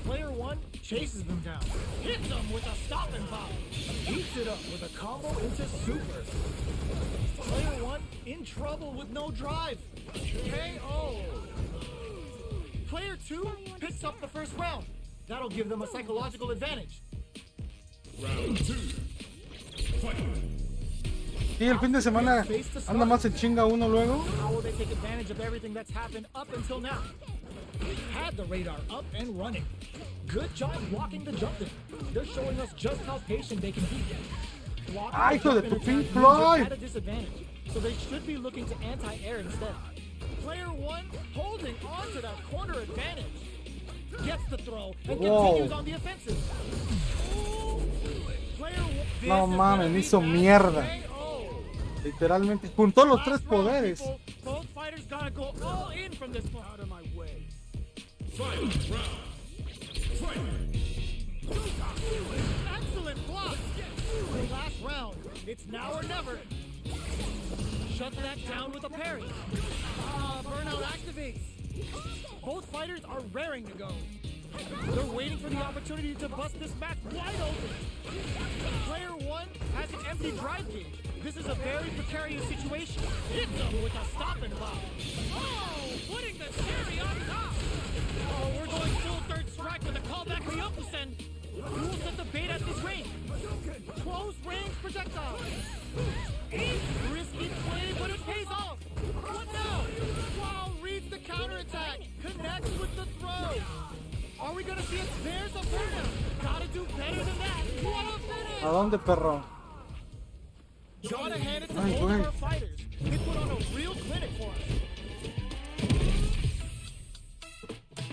Player 1 chases them down, hits them with a stop and pop, heats it up with a combo into super. Player 1 in trouble with no drive. KO. Player 2 picks up the first round. That'll give them a psychological advantage. Round 2. Fight. Sí, el fin de semana anda más en chinga uno luego. How will they take advantage of everything that's happened up until now? Had the radar up and running. Good job blocking the jumping. They're showing us just how patient they can be. Blocking ¡Ay, the hijo de jump tu and Pink attack means they're Floyd! at a disadvantage, so they should be looking to anti-air instead. Player 1 holding on to that corner advantage. Gets the throw and continues on the offensive. Player 1, No mames, me hizo mierda. Literalmente, juntó los tres poderes. Both fighters gotta go all in from this point. Out of my way. Final round. Fight. Excellent block. The last round. It's now or never. Shut that down with a parry. Burnout activates. Both fighters are raring to go. They're waiting for the opportunity to bust this match wide open. Player 1 has an empty drive gauge. This is a very precarious situation. Hits them with a stop and pop. Oh, putting the cherry on top. Oh, we're going full third strike with a callback Ryokusen. Who will set the bait at this range? Close range projectile. Risky play, but it pays off. What now? Wow, reads the counterattack. Connects with the throw. Are we gonna see it? There's a burnout. Gotta do better than that. What a finish! ¿A dónde, perro? Gotta hand it to Ay, both güey. of our fighters. They put on a real clinic for us.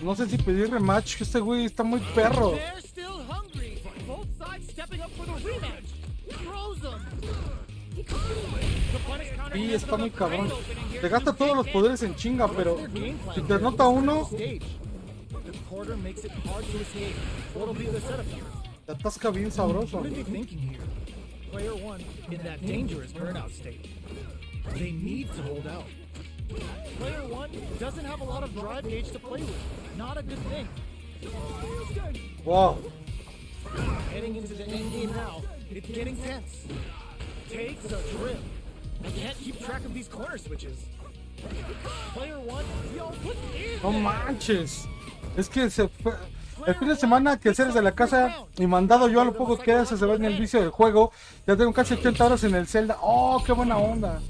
No sé si pedir rematch, que este güey está muy perro. They're still hungry. Both sides stepping up for the rematch. Throws them. The punish counter Sí, gives está them muy a cabrón. great opening here Te to gasta do todos los big poderes damage. en chinga, pero What's their game plan si here? te nota uno, Stage. The quarter makes it hard to escape. What'll be the setup here? te atasca bien sabroso. What are they thinking here? Player 1 in that dangerous burnout state. They need to hold out. Player 1 doesn't have a lot of drive gauge to play with. Not a good thing. Wow. Heading into the end game now. It's getting tense. Takes a trip. I can't keep track of these corner switches. Player 1, yo, put in No there. manches. Es que el fin de semana que hacer desde la casa y mandado yo a lo poco que hace se ve en el vicio del juego. Ya tengo casi 80 horas en el Zelda. Oh, qué buena onda.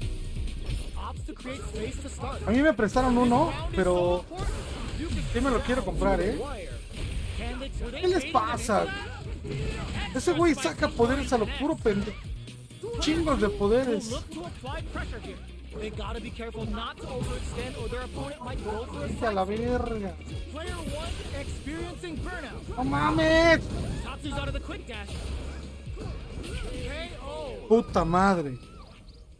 Opts to create space to start. A mí me prestaron uno, Round is so pero important. You can sí me lo quiero comprar, ¿eh? wire. Can they ¿Qué les pasa? Ese güey saca poderes a lo puro pendejo. Chingos de Will poderes. look to apply pressure here. They gotta be careful not to overextend or their opponent might go for a Vete a la verga. Player 1 experiencing burnout. ¡No mames! Tatsu's out of the quick dash. KO. Puta madre.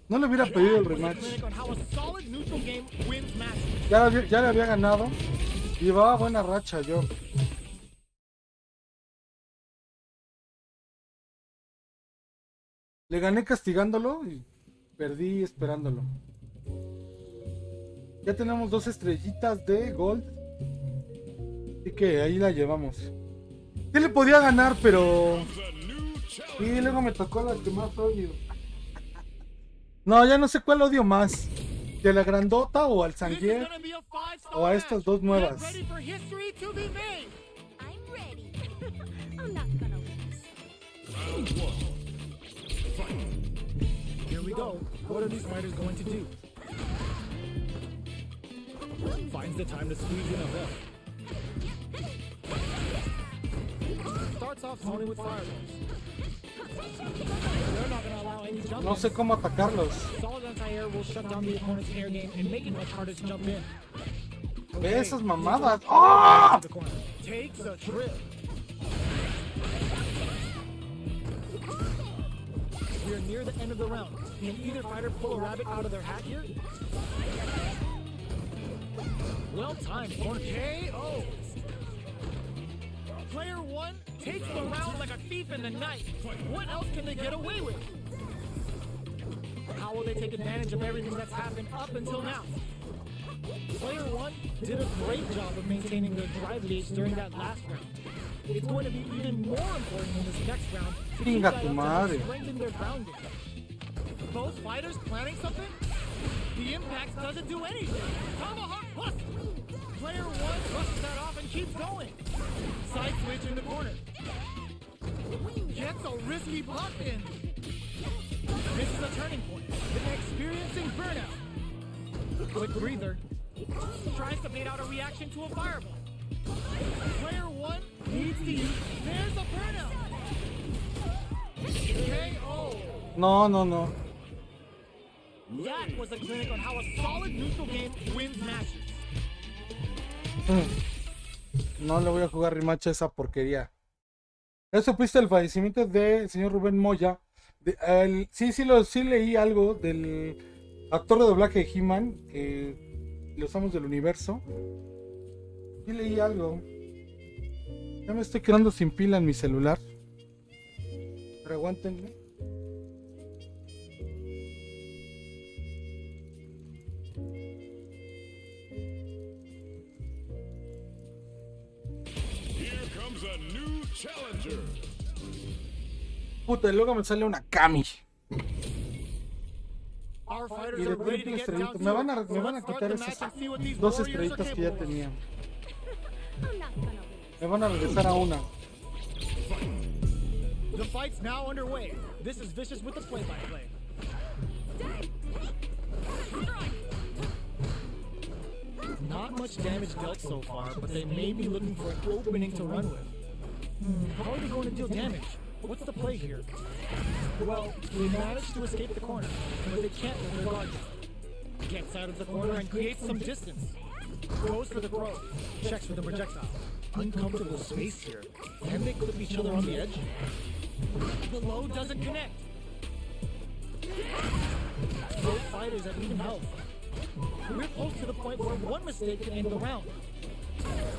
No le hubiera pedido el rematch. Clinic on how a solid neutral game wins matches. Ya le había ganado. Llevaba buena racha yo. Le gané castigándolo y perdí esperándolo. Ya tenemos 2 estrellitas de gold. Así que ahí la llevamos. Sí le podía ganar, pero... Y luego me tocó la que más odio. No, ya no sé cuál odio más. ¿De la grandota o al Sangier? O a estas dos nuevas. I'm ready. I'm not gonna lose. Here we go. What are these fighters going to do? Finds the time to squeeze in a hook. Starts off zoning with fireballs. They're not going to allow any jump. No sé cómo atacarlos. Solid anti-air will shut down the opponent's air game and make it much harder to jump in. Ve esas mamadas. ¡Oh! Takes a trip. We are near the end of the round. Can either fighter pull a rabbit out of their hat here? Well timed. KO. Player 1 takes the round like a thief in the night. What else can they get away with? How will they take advantage of everything that's happened up until now? Player 1 did a great job of maintaining their drive gauge during that last round. It's going to be even more important in this next round to keep Chinga that tu up madre. and strengthen their ground game. Both fighters planning something? The impact doesn't do anything. Tomahawk plus! Player 1 brushes that off and keeps going. Side switch in the corner. Gets a risky block in. This is a turning point. Experiencing burnout. Quick breather. Tries to bait out a reaction to a fireball. Player 1 needs to use. There's a burnout. KO. No. That was a clinic on how a solid neutral game wins matches. No le voy a jugar rematch a esa porquería. Eso fuiste el fallecimiento del señor Rubén Moya. Sí leí algo del actor de doblaje de He-Man, los amos del universo. Sí leí algo. Ya me estoy quedando sin pila en mi celular. Pero aguántenme. Puta, y luego me sale una Kami. Y de triple estrellita. Me van a quitar esas 2 estrellitas que ya tenía. I'm not gonna lose. Me van a regresar a una. The fight's now underway. This is Vicious with the play-by-play. Not much damage dealt so far, but they may be looking for an opening to run with. How are they going to deal damage? What's the play here? Well, they managed to escape the corner, but they can't let their guard down. Gets out of the corner and creates some distance. Goes for the throw. Checks for the projectile. Uncomfortable space here. Can they clip each other on the edge? The low doesn't connect. Both fighters at even health. We're close to the point where one mistake can end the round.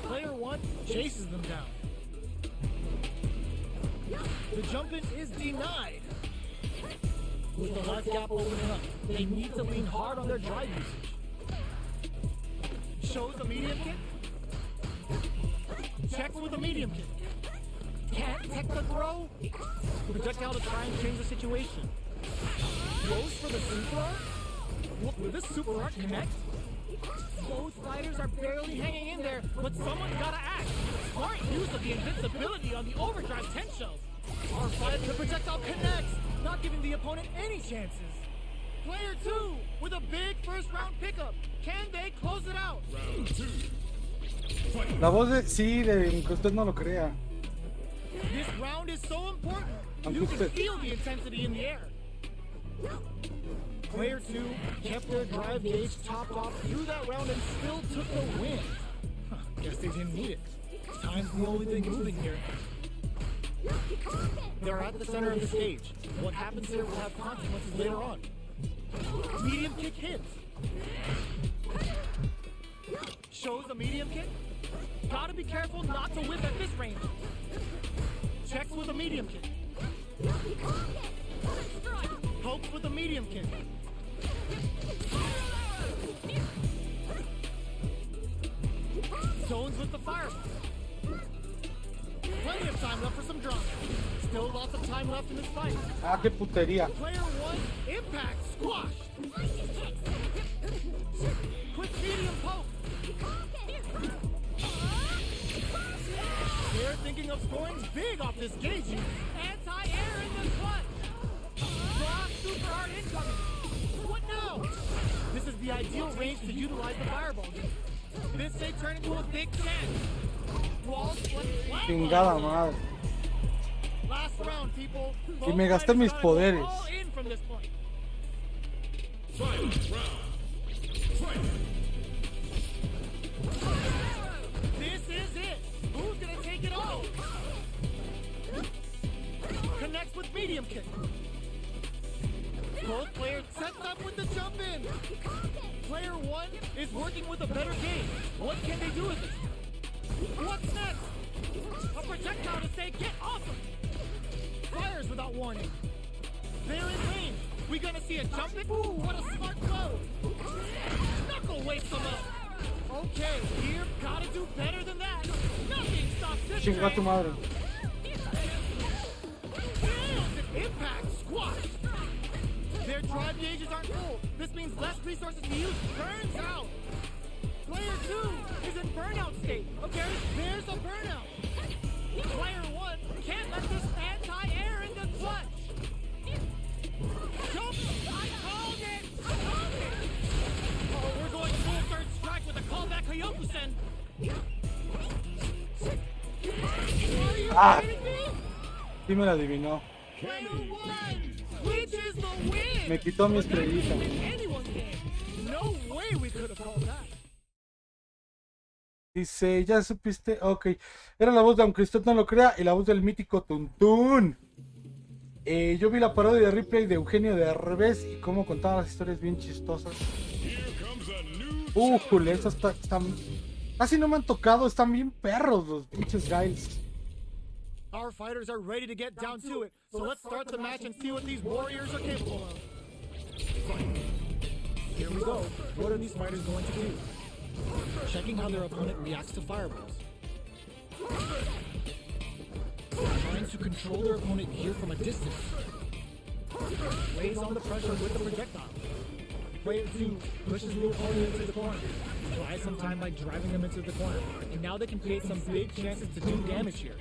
Player 1 chases them down. The jump in is denied. With the life gap opening up, they need to lean hard on their drive usage. Shows a medium kick. Checks with a medium kick. Can't tech the throw. Projectile to try and change the situation. Goes for the super art. Will this super art connect? Both fighters are barely hanging in there, but someone's gotta act. Smart use of the invincibility on the overdrive 10 shells. Our fight, the projectile connects, not giving the opponent any chances. Player 2 with a big first round pickup. Can they close it out? La voz de... Sí, de que usted no lo crea. This round is so important. Aunque You can usted- feel the intensity in the air. Player 2 kept their drive gauge topped off through that round and still took the win. Huh, guess they didn't need it. Time's the only thing moving here. They're at the center of the stage. What happens here will have consequences later on. Medium kick hits. Shows a medium kick. Gotta be careful not to whip at this range. Checks with a medium kick. Pokes with a medium kick. Zones with the fireball. Plenty of time left for some drama. Still lots of time left in this fight. Ah, qué putería. Player 1, impact, squash. Quick medium poke. They're thinking of scoring big off this gauge. Anti-air in the clutch. Draw super hard incoming. What now? This is the ideal range to utilize the fireball. This may turn into a big chance. Walls flat. Chingada madre. Last round, people. Y me gasté mis poderes. All in from this point. This is it. Who's gonna take it all? Connects with medium kick. Both players sets up with the jump in. Player 1 is working with a better game. What can they do with it? What's next? A projectile to say, get off him! Fires without warning. They're in range. We gonna see a jump in? Ooh, what a smart throw! Knuckle wakes them up. Okay, here, gotta do better than that. Nothing stops this Chinga tu train. madre. Impact squash. Their drive gauges aren't full. This means less resources to use. Burns out. Player 2 is in burnout state. Okay, there's a burnout. Player 1 can't let this anti-air in the clutch. Jump! I called it! I called it! Oh, we're going full third strike with a callback Hyokusen. Are you kidding me? Sí me la adivinó. Player 1! Which is the win? Me quitó mi estrellita. Anyone can. No way we could have called that. Dice, ya supiste, ok. Era la voz de, aunque usted no lo crea, y la voz del mítico Tuntún. Yo vi la parodia de replay de Eugenio de Derbez y cómo contaba las historias bien chistosas. Jule, esas están... Casi no me han tocado, están bien perros los pinches guys. Our fighters are ready to get down to it, so let's start the match and see what these warriors are capable of. Here we go. What are these fighters going to do? Checking how their opponent reacts to fireballs. Trying to control their opponent here from a distance. Lays on the pressure with the projectile. Player 2 pushes the opponent into the corner. Tries some time by driving them into the corner. And now they can create some big chances to do damage here.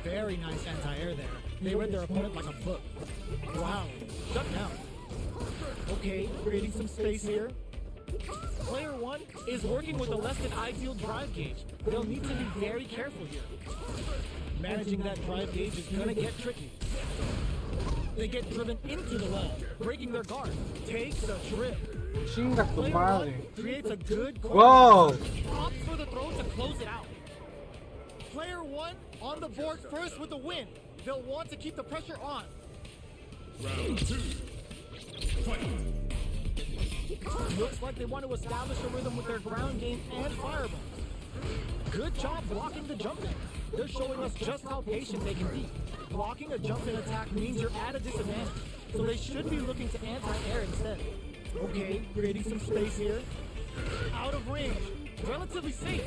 Very nice anti-air there. They read their opponent like a book. Wow. Shut down. Okay, creating some space here. Player 1 is working with a less than ideal drive gauge. They'll need to be very careful here. Managing that drive gauge is gonna get tricky. They get driven into the wall, breaking their guard. Takes a trip. Chinga tu Player madre. 1 creates a good Wow. opts for the throw to close it out. Player 1 on the board first with the win. They'll want to keep the pressure on. Round 2. Fight. Looks like they want to establish a rhythm with their ground game and fireballs. Good job blocking the jump in. They're showing us just how patient they can be. Blocking a jump in attack means you're at a disadvantage, so they should be looking to anti-air instead. Okay, creating some space here. Out of range. Relatively safe.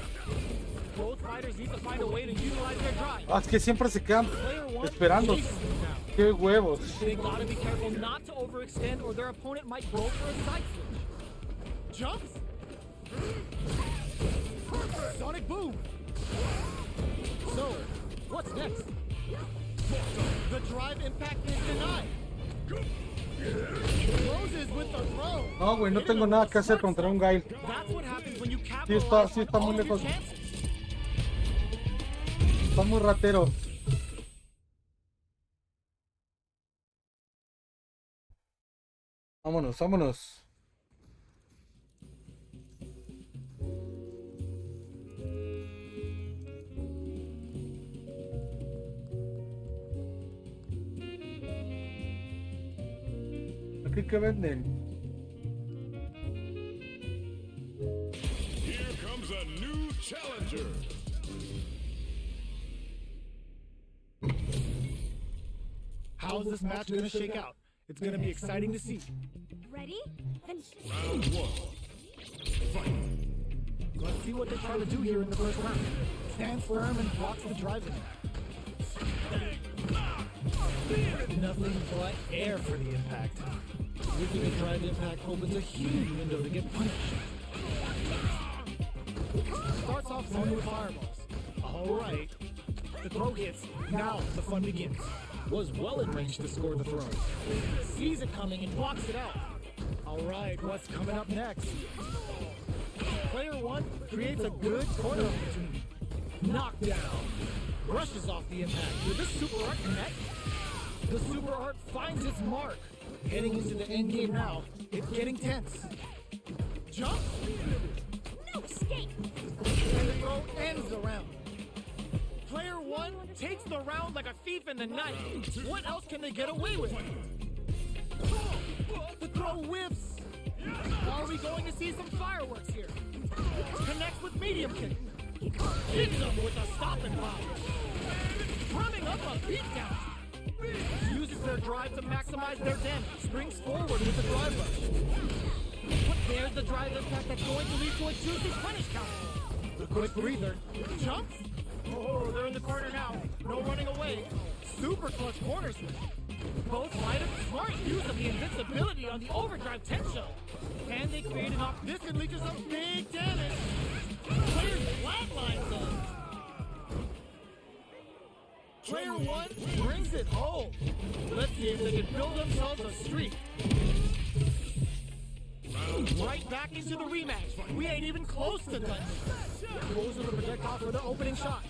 Both fighters need to find a way to utilize their drive. Ah, es que siempre se quedan Player 1 esperando. chases them down. Qué huevos. They gotta be careful not to overextend or their opponent might go for a side switch. Jumps. Sonic boom. So, what's next? The drive impact is denied. Closes with the throw. No, güey, no tengo nada que hacer contra un guy. That's what happens when you Sí capitalize está on muy all of your lejos. chances. Está muy ratero. Vámonos, vámonos. Aquí que venden. Here comes a new challenger. How's this match gonna shake out? It's gonna be exciting to see. Ready? Then Round one. Fight. Let's see what they try to do here in the first round. Stands firm and blocks the drive in. Nothing but air for the impact. Whipping a drive impact opens a huge window to get punished. Starts off throwing with fireballs. Alright. The throw hits. Now the fun begins. Was well in range to score the throw. Sees it coming and blocks it out. Alright, what's coming up next? Player one creates a good corner opportunity. Knockdown. Brushes off the impact. Will this super art connect? The super art finds its mark. Heading into the end game now. It's getting tense. Jump. no escape. And the throw ends the round. Player one takes the round like a thief in the night. What else can they get away with? The throw whiffs. Are we going to see some fireworks here? Connects with medium kick. Hits him with a stop and pop. Drumming up a beatdown. Uses their drive to maximize their damage. Springs forward with the drive rush. But there's the drive impact that's going to lead to a juicy punish counter. The quick breather. Jumps. Oh, they're in the corner now. No running away. Super clutch corner switch. Both fight a smart use of the invincibility on the overdrive tension. And they create an this can lead to some big damage. Players flatlines them. Player one brings it home. Let's see if they can build themselves a streak. Right back into the rematch. We ain't even close to done. Goes with the projectile for the opening shot.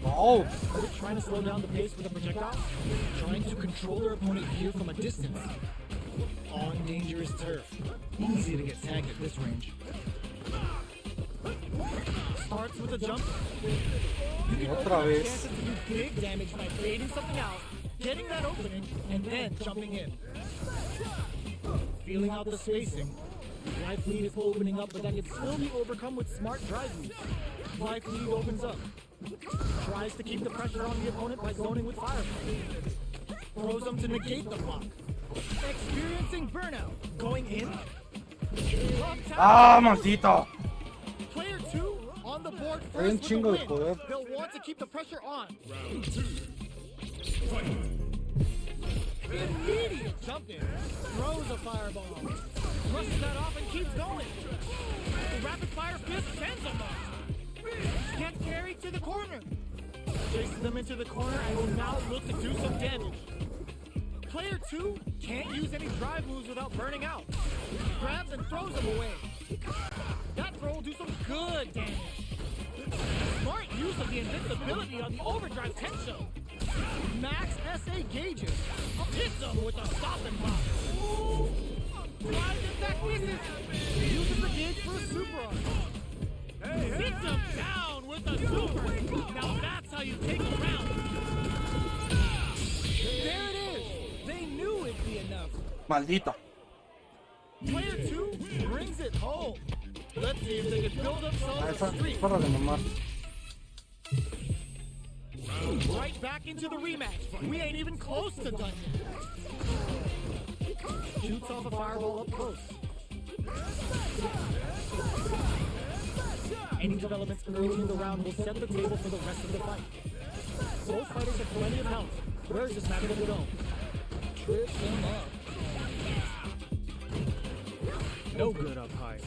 Oh, Are they trying to slow down the pace with the projectile? Trying to control their opponent here from a distance. On dangerous turf. Easy to get tagged at this range. Starts with a jump. You can open Otra up vez. chances to do big damage by baiting something out, getting that opening, and then jumping in. Feeling out the spacing. Life lead is opening up, but that can still be overcome with smart drive moves. Life lead opens up. Tries to keep the pressure on the opponent by zoning with fireball. Throws them to negate the block. Experiencing burnout. Going in. ah, maldito. Player two on the board Hay un first with the chingo de win. poder. They'll want to keep the pressure on. Round two. Fight. Immediate jump in. Throws a fireball. Brushes that off and keeps going. The rapid fire fist sends them off. Gets carried to the corner. Chases them into the corner and will now look to do some damage. Player two can't use any drive moves without burning out. Grabs and throws them away. That throw will do some good damage. Smart use of the invincibility on the overdrive tension. Max SA gauges. Hits them with a stop and pop. Drives impact misses. Uses the gauge for a super arm. Hits him down with a super. Now that's how you take a round. There it is. They knew it'd be enough. Maldito. Player two brings it home. Let's see if they can build Ah, themselves esa, a streak. párale nomás. Right back into the rematch. We ain't even close to done yet. Shoots off a fireball up close. Any developments early in the round will set the table for the rest of the fight. Both fighters have plenty of health. Where's this matter to go? Trips him up. No good up high.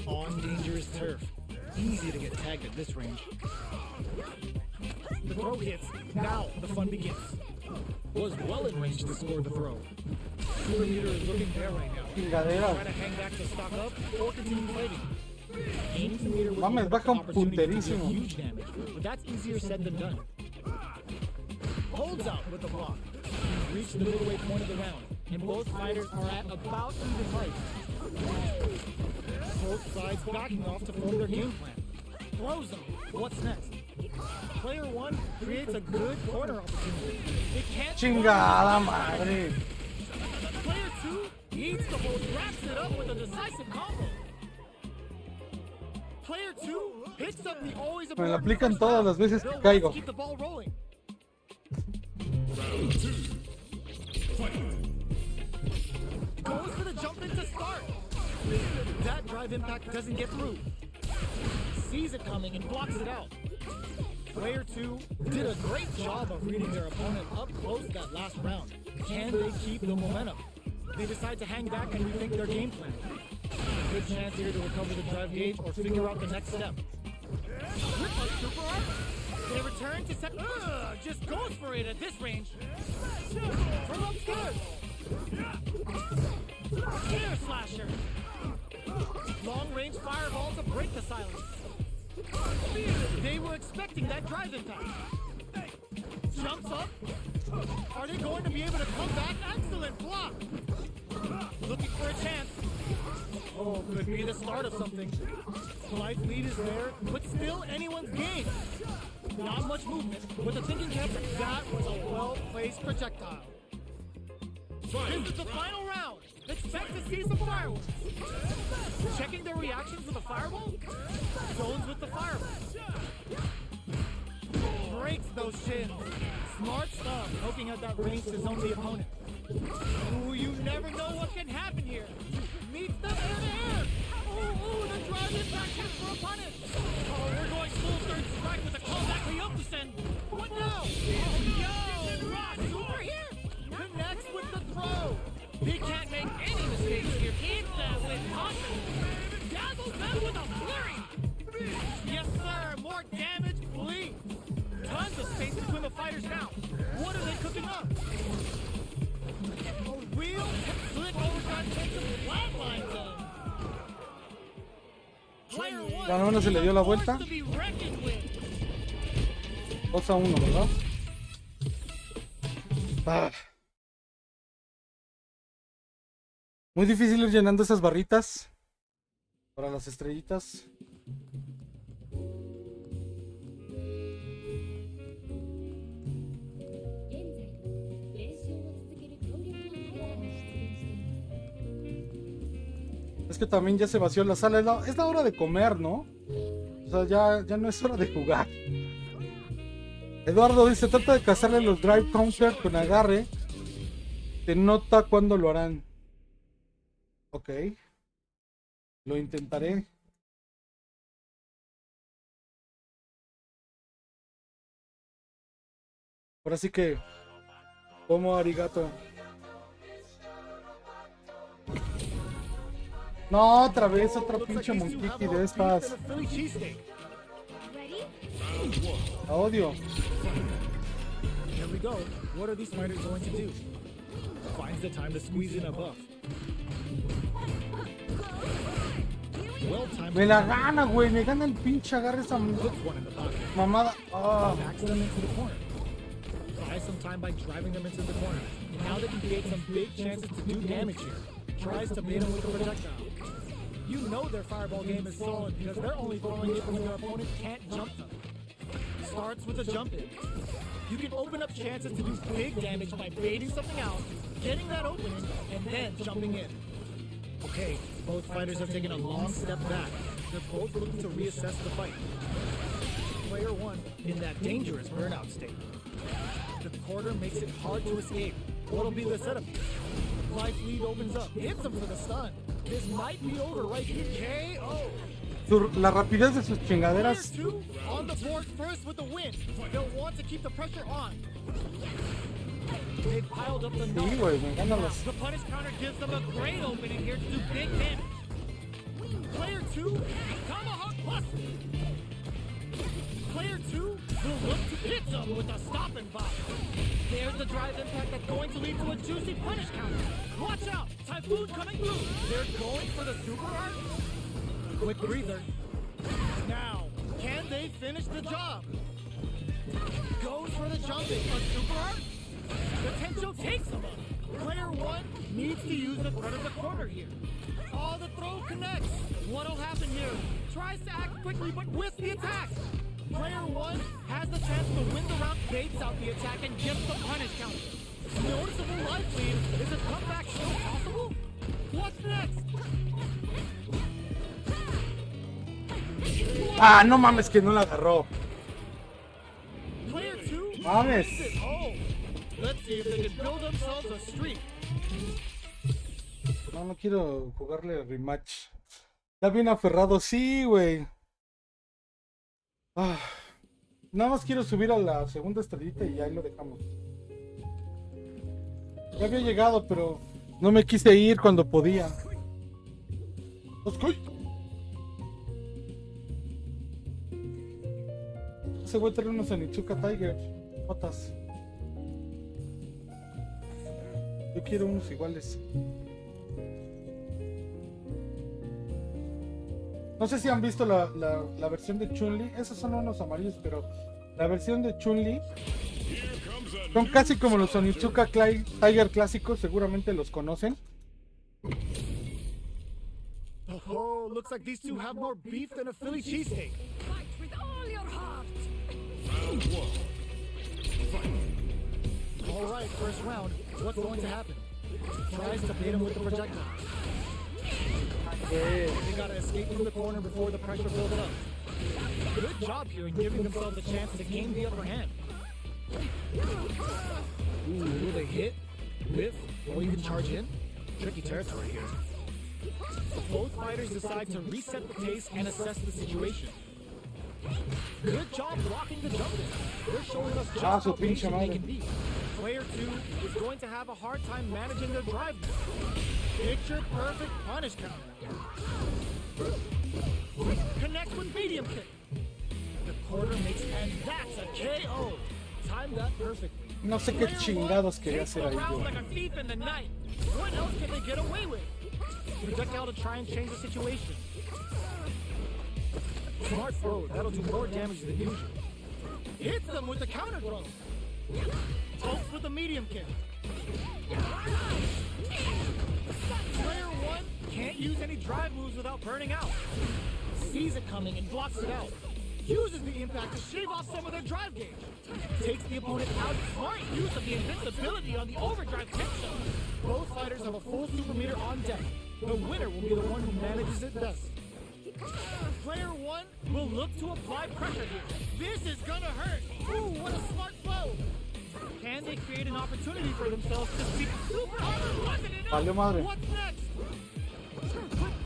On dangerous turf. Easy to get tagged at this range. The throw hits. Now the fun begins. Was well in range to score the throw. Super meter is looking bare right now. Chingadera. Try to hang back to stock up or continue fighting. Aiming to meter with Mames, the baja un opportunity to do punterísimo. huge damage, but that's easier said than done. holds out with the block. We've reached the midway point of the round, and both fighters are at about even height. Both sides backing off to form their game plan. Throws them. What's next? Player 1 creates a good corner opportunity. It can't. Chingada madre. Player 2 eats the hold, wraps it up with a decisive combo. Player 2 picks up the always Me la important aplican first todas round. las veces que They'll caigo. keep the ball rolling. Goes for the jump in to start. That drive impact doesn't get through. Sees it coming and blocks it out. Player 2 did a great job of reading their opponent up close that last round. Can they keep the momentum? They decide to hang back and rethink their game plan. Good chance here to recover the drive gauge or figure out the next step. With a super arm, they return to set. Just goes for it at this range. From upstairs. Air slasher. Long range fireball to break the silence. They were expecting that drive impact. Jumps up. Are they going to be able to come back? Excellent block. Looking for a chance. Oh, could be the start of something. Life lead is there, but still anyone's game. Not much movement, but the thinking kept that was a well-placed projectile. This is the final round. Expect to see some fireworks. Checking their reactions with a fireball. Zones with the fireball. Breaks those shins. Smart stuff, poking at that range to zone the opponent. Ooh, you never know what can happen here. Meets them air to air. Ooh, the drive impact hits for a punish. Oh, we're going full third strike with a callback Leopoldson. What now? Yo, Ross, over here. Connects with the throw. He can't make any mistakes here. Eats that with confidence. Dazzles them with a flurry. Yes, sir. More damage, please. Tons of space between the fighters now. What are they cooking up? A real slick overdrive takes them flatline zone. Player 1 Ya no menos se le dio la vuelta. to be reckoned with. 2-1, ¿verdad? Ah. Muy difícil ir llenando esas barritas para las estrellitas. Es que también ya se vació la sala. Es la hora de comer, ¿no? O sea, ya no es hora de jugar. Eduardo dice, trata de cazarle los drive counter con agarre. Te nota cuándo lo harán. Ok. Lo intentaré. Ahora sí que... como arigato. No, otra vez, otra pinche monkiki de estas. La odio. Here we go. What are these fighters going to do? Finds the time to squeeze in a buff. Well timed. Me la gana, güey. Me gana el pinche agarre esa Puts one in the pocket. mamada. Ah. Backs them into the corner. Buys some time by driving them into the corner. Now they can create some big chances to do damage here. Tries to bait them with the projectile. You know their fireball game is solid because they're only throwing it when their opponent can't jump them. Starts with a jump in. You can open up chances to do big damage by baiting something out, getting that opening, and then jumping in. Okay, both fighters have taken a long step back. They're both looking to reassess the fight. Player 1 in that dangerous burnout state. The quarter makes it hard to escape. What'll be the setup? Life lead opens up, hits him for the stun. This might be over right here. KO. La rapidez de sus chingaderas. Player 2 on the board first with the win. They'll want to keep the pressure on. They've piled up the Sí, numbers. güey, me ganan las. The punish counter gives them a great opening here to do big damage. Player 2, tomahawk plus. Player 2 will look to hit them with a stop and pop. There's the drive impact that's going to lead to a juicy punish counter. Watch out, Typhoon coming through. They're going for the super art. Quick breather. Now, can they finish the job? Goes for for the jumping. A super art? Potential takes him up. Player 1 needs to use the front of the corner here. Oh, the throw connects. What'll happen here? Tries to act quickly, but whiffs the attack. Player 1 has the chance to win the round, baits out the attack, and gets the punish counter. Noticeable life lead. Is a comeback still possible? What's next? Ah, no mames que no la agarró. Player 2 Mames. takes it home. Let's see if they can build themselves a streak. No, no quiero jugarle rematch. Ya bien aferrado, sí, güey. Ah, nada más quiero subir a la segunda estrellita y ahí lo dejamos. Ya había llegado, pero no me quise ir cuando podía. ¡Oscoy! Ese güey trae unos Anichuka Tiger. Botas. Yo quiero unos iguales. No sé si han visto la versión de Chun-Li. Esos son unos amarillos, pero la versión de Chun-Li son casi como los Onizuka Tiger clásicos. Seguramente los conocen. Oh, looks like these two have more beef than a Philly cheesesteak. Fight with all your heart. Round 1. All right, first round. What's going to happen? Tries to bait him with the projectile. They gotta escape from the corner before the pressure builds up. Good job here in giving themselves a chance to gain the upper hand. Ooh, will they hit, whiff, or even charge in? Tricky territory here. Both fighters decide to reset the pace and assess the situation. Good job blocking the jump. They're showing us just how su pinche patient they madre. can be. Player 2 is going to have a hard time managing their drive. Picture perfect punish counter. Connects with medium kick. The quarter makes, and that's a KO. Timed that perfectly. No sé qué chingados quería hacer ahí, Around güey. like a thief in the night. What else can they get away with? Projectile to try and change the situation. Smart throw, that'll do more damage than usual. Hits them with the counter throw. Pokes with the medium kick. Player 1 can't use any drive moves without burning out. Sees it coming and blocks it out. Uses the impact to shave off some of their drive gauge. Takes the opponent out. Smart use of the invincibility on the overdrive tech shot. Both fighters have a full super meter on deck. The winner will be the one who manages it best. Player 1 will look to apply pressure here. This is gonna hurt. Ooh, what a smart blow. Can they create an opportunity for themselves to see super hard? Wasn't enough. Vale madre. What's next?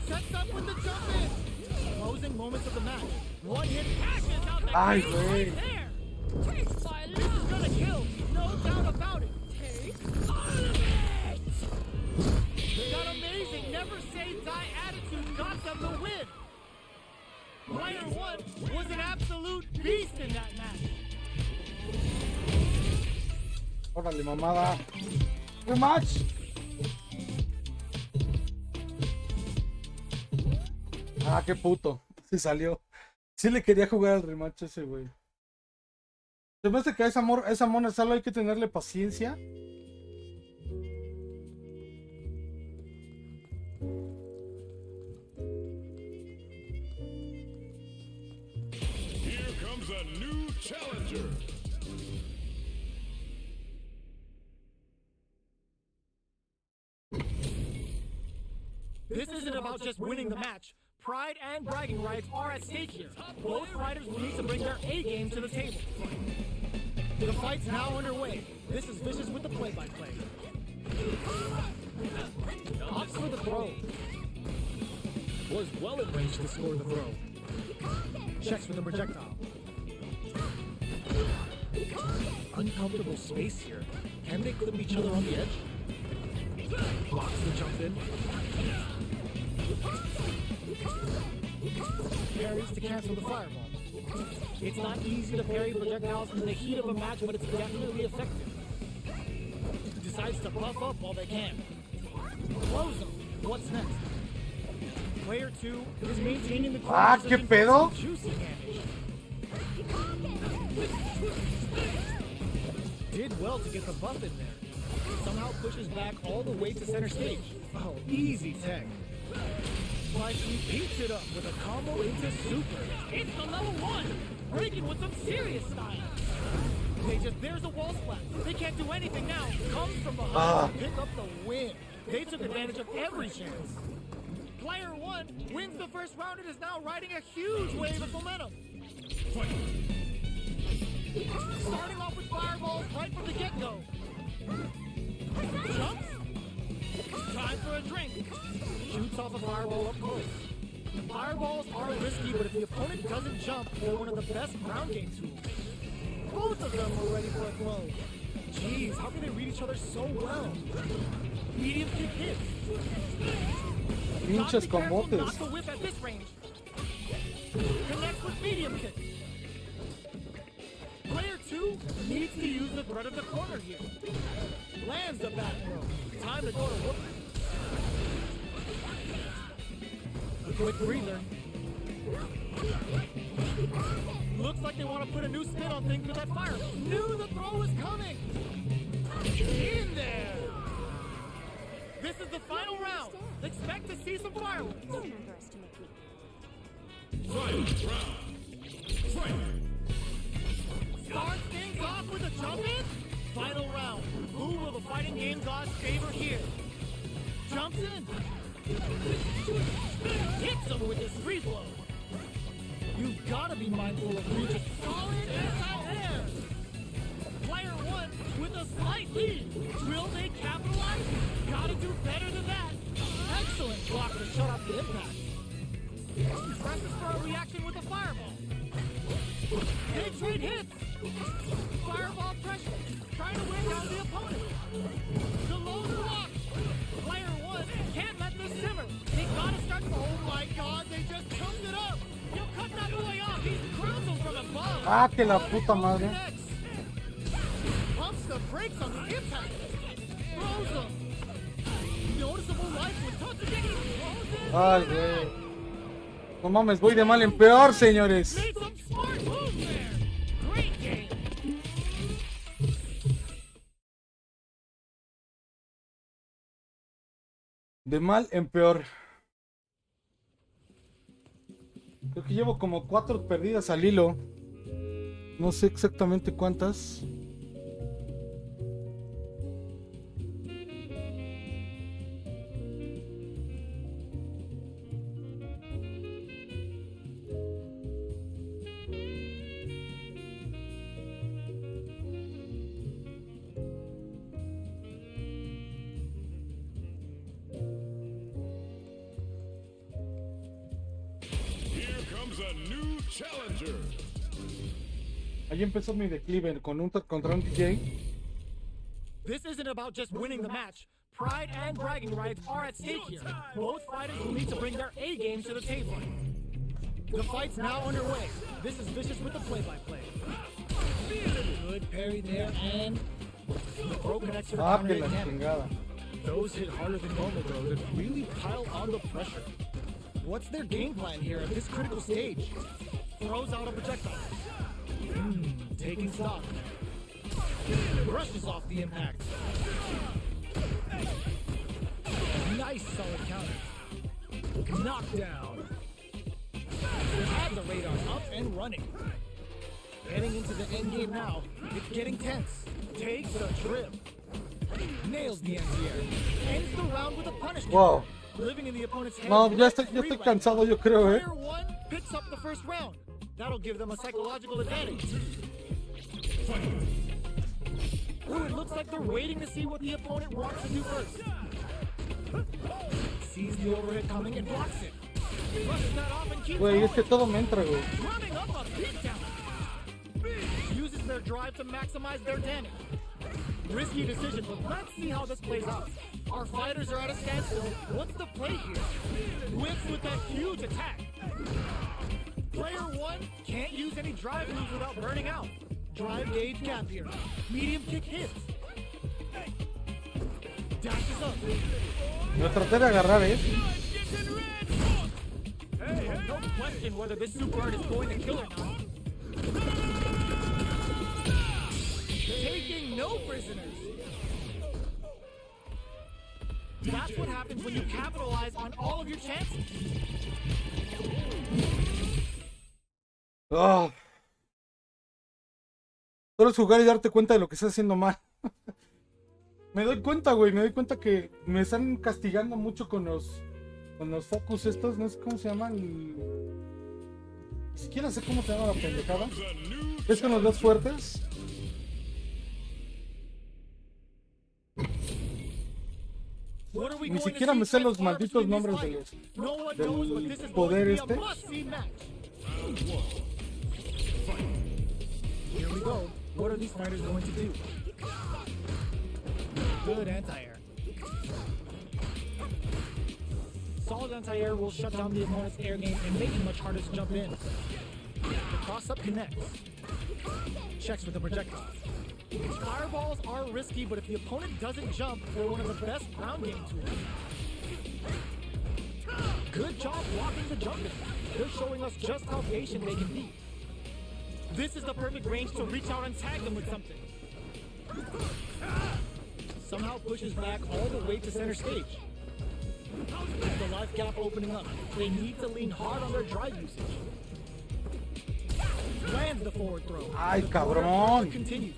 Sets up with the jump in. Closing moments of the match. One hit passes out the Ay, game güey. right there. Take my this is gonna kill. No doubt about it. Take all of it. That amazing never say die attitude got them the win. Player 1 was an absolute beast in that match. Órale, mamada. Rematch. Ah, qué puto. Sí salió. Sí le quería jugar al rematch a ese güey. Se me hace que a esa mona solo hay que tenerle paciencia. Here comes a new challenger. This isn't about just winning the match. Pride and bragging rights are at stake here. Both fighters will need to bring their A game to the table. The fight's now underway. This is Vicious with the play-by-play. Opts for the throw. Was well in range to score the throw. Checks for the projectile. Uncomfortable space here. Can they clip each other on the edge? Blocks the jump in. Parries to cancel the fireball. It's not easy to parry projectiles in the heat of a match, but it's definitely effective. Decides to buff up while they can. Close them. What's next? Player 2 is maintaining the Ah, ¿qué pedo? juicy damage. Did well to get the buff in there. Somehow pushes back all the way to center stage. Oh, easy tech. But he beats it up with a combo into super. It's the level 1! Breaking with some serious style. There's a wall splat. They can't do anything now. Comes from behind to pick up the win. They took advantage of every chance. Player 1 wins the first round and is now riding a huge wave of momentum. Starting off with fireballs right from the get-go. Jumps. Time for a drink. Shoots off a fireball up close. Fireballs are risky, but if the opponent doesn't jump, they're one of the best ground game tools. Both of them are ready for a throw. Jeez, how can they read each other so well? Medium kick hits. Pinches comotes. Not the whip at this range. Connects with medium kick. Player 2 needs to use the threat of the corner here. Lands the back throw. Time to go to whoop. A quick breather. Looks like they want to put a new spin on things with that fire. Knew the throw was coming. In there. This is the final round. Expect to see some fireworks. Don't underestimate me. Fight round. Fight. Starts things off with a jump in. Final round. Who will the fighting game gods favor here? Jumps in. Hits him with his free blow. You've got to be mindful of reaching solid anti-air. Player 1 with a slight lead. Will they capitalize? Gotta do better than that. Excellent block to shut off the impact. Presses for a reaction with a fireball. They trade hits. Fireball pressure. Trying to wear down the opponent. The low block. Player 1 can't let this simmer. They gotta start. Oh my god, they just choked it up. You cut that boy off. He's cruising from above. Ah, que la puta madre. Pumps the brakes on the impact. Throws him. Noticeable life with touch again. Ay, güey. No mames, voy de mal en peor, señores. Made some smart moves there. Great game. De mal en peor. Creo que llevo como 4 perdidas al hilo. No sé exactamente cuántas. Challenger. Ahí empezó mi declive contra un DJ. This isn't about just winning the match. Pride and bragging rights are at stake here. Both fighters will need to bring their A game to the table. The fight's now underway. This is Vicious with the play-by-play. Good parry there, and the throw connects to the Ah, counter que la hit damage. chingada. Those hit harder than normal though, that really pile on the pressure. What's their game plan here at this critical stage? Throws out a projectile. Taking stock. Brushes off the impact. Nice solid counter. Knockdown. Had the radar up and running. Heading into the end game now. It's getting tense. Takes a trip. Nails the anti-air. Ends the round with a punishment. Wow. Living in the opponent's head. No, ya estoy cansado, yo creo, Player 1 picks up the first round. That'll give them a psychological advantage. Ooh, it looks like they're waiting to see what the opponent wants to do first. Sees the overhead coming and blocks it. Brushes that off and keeps Güey, es que going. todo me entra, güey. Running up a beatdown. Uses their drive to maximize their damage. Risky decision, but let's see how this plays out. Our fighters are at a standstill. What's the play here? Whips with that huge attack. Player 1 can't use any drive moves without burning out. Drive gauge gap here. Medium kick hits. Dashes up. Lo traté de agarrar, No question whether this super art is going to kill or not. Taking no no prisoners. That's what happens when you capitalize on all of your chances. Ah. Solo es jugar y darte cuenta de lo que estás haciendo mal. Me doy cuenta, güey. Me doy cuenta que me están castigando mucho con los focus estos. No sé cómo se llaman. Ni siquiera sé cómo se llama la pendejada. Es con los dos fuertes. Ni siquiera me sé los malditos nombres de los del poder este. Here we go. What are these fighters going to do? Good anti-air. Solid anti-air will shut down the opponent's air game and make it much harder to jump in. The cross-up connects. Checks with the projectile. Fireballs are risky, but if the opponent doesn't jump, they're one of the best ground game tools. Good job blocking the jumping. They're showing us just how patient they can be. This is the perfect range to reach out and tag them with something. Somehow pushes back all the way to center stage. With the life gap opening up, they need to lean hard on their drive usage. Lands the forward throw. Ay, cabrón. Continues.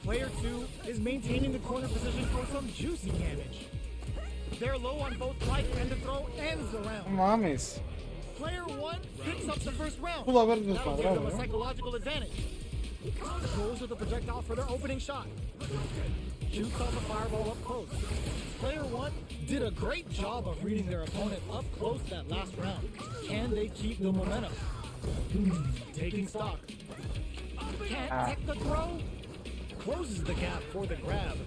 Player 2 is maintaining the corner position for some juicy damage. They're low on both life and the throw ends the round. No mames. Player 1 picks up the first round. Pudo haber That'll give desmadrado, them a ¿no? psychological advantage. Goes with the projectile for their opening shot. Shoots off a fireball up close. Player 1 did a great job of reading their opponent up close that last round. Can they keep the momentum? Taking stock. Can't take the throw. Closes the gap for the grab.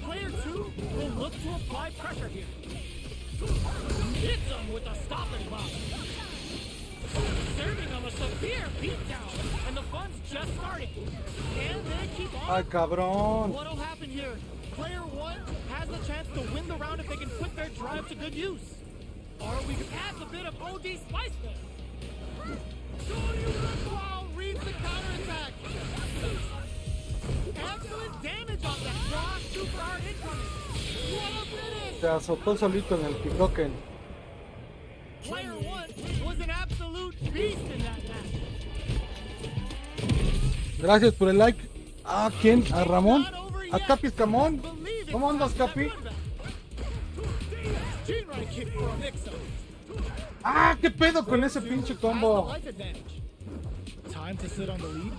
Player 2 will look to apply pressure here. Hits him with a stopping block. Serving him a severe beatdown, and the fun's just starting. Can they keep on? Ay, cabrón. What'll happen here? Player 1 has the chance to win the round if they can put their drive to good use. Or we could add a bit of OD spice there. Wow, reads the counterattack. Excellent damage on that cross, super hard incoming. What a finish! Se azotó solito en el kickdoken. Player 1 was an absolute beast in that match. Gracias por el like. ¿A quién? ¿A Ramón? ¿A Capi Escamón? ¿Cómo andas, Capi? Ah, qué pedo con ese pinche combo. Time to sit on the lead.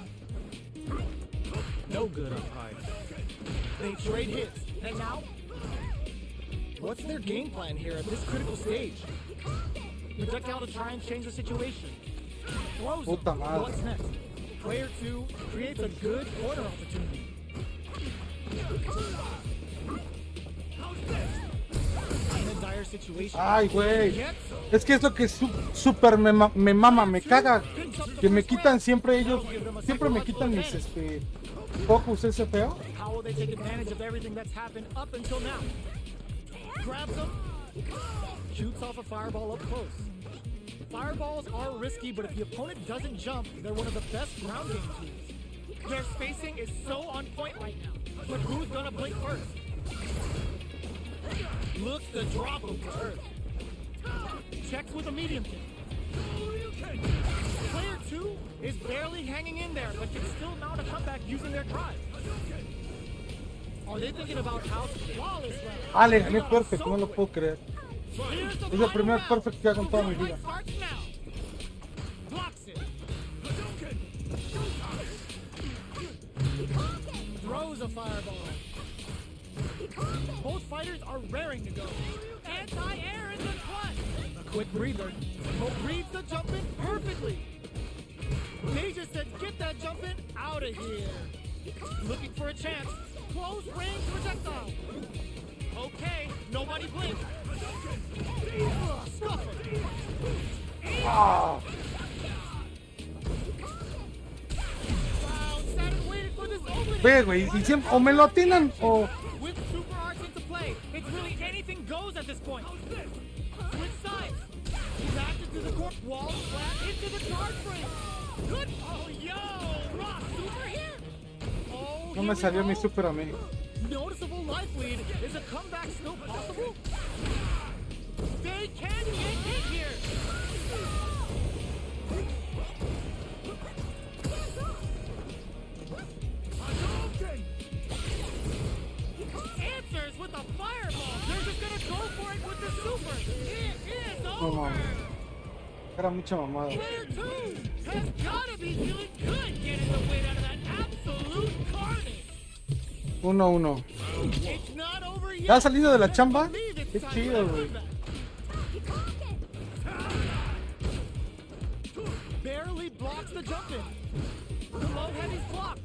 No good up high. They trade hits, and now what's their game plan here at this critical stage? Projectile to try and change the situation. Throws him. Puta madre. What's next? Player 2 creates a good corner opportunity. In a dire situation. Ay, güey. Es que es lo que super me mama, me caga. Que me quitan siempre ellos. Siempre me quitan mis focus ese feo. How will they take advantage of everything that's happened up until now? Grabs him. Shoots off a fireball up close. Fireballs are risky, but if the opponent doesn't jump, they're one of the best ground game tools. Their spacing is so on point right now, but who's gonna blink first? Looks to drop him to earth. Checks with a medium kick. Player 2 is barely hanging in there, but can still mount a comeback using their drive. Are they thinking about how flawless round? Ah, le gané perfect, no lo puedo creer. Es el primer perfect que hago en toda mi vida. Throws a fireball. Both fighters are raring to go. Anti-air in the clutch. A quick breather. But reads the jump in perfectly. They just said, get that jump in out of here. Looking for a chance. Close range projectile. Okay, nobody blink. Stuff it. Ah. Wow, sat and waited for this opening. Ve, güey, y siempre, o me lo atinan o... With super arts into play, it's really anything goes at this point. Switch sides. Back into the court, wall flat into the guard frame. Good. Oh, yo, Ross, super hit. Oh No me salió mi super a mí. Noticeable life lead. Is a comeback still possible? They can get hit here. Answers with a fireball. They're just gonna go for it with the super. It is No over. mames. Era mucha mamada. Player 2 has gotta be feeling good getting the win out of that absolute carnage. 1-1. It's not over yet. ¿Ya has salido de la chamba? Believe it's Qué time chido, for güey. that comeback. Barely blocks the jump in. The low heavy's blocked.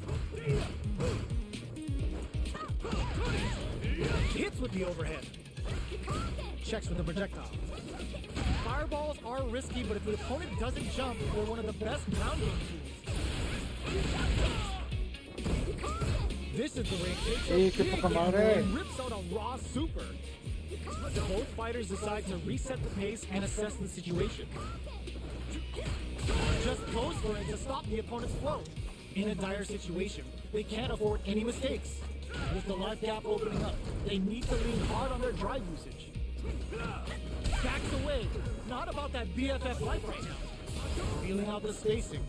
Hits with the overhead. Checks with the projectile. Fireballs are risky, but if the opponent doesn't jump, they're one of the best ground game tools. This is the way it takes Sí, a qué big poca gamble madre. and rips out a raw super. Both fighters decide to reset the pace and assess the situation. Just pose for it to stop the opponent's flow. In a dire situation, they can't afford any mistakes. With the life gap opening up, they need to lean hard on their drive usage. Backs away. Not about that BFF life right now. Feeling out the spacing.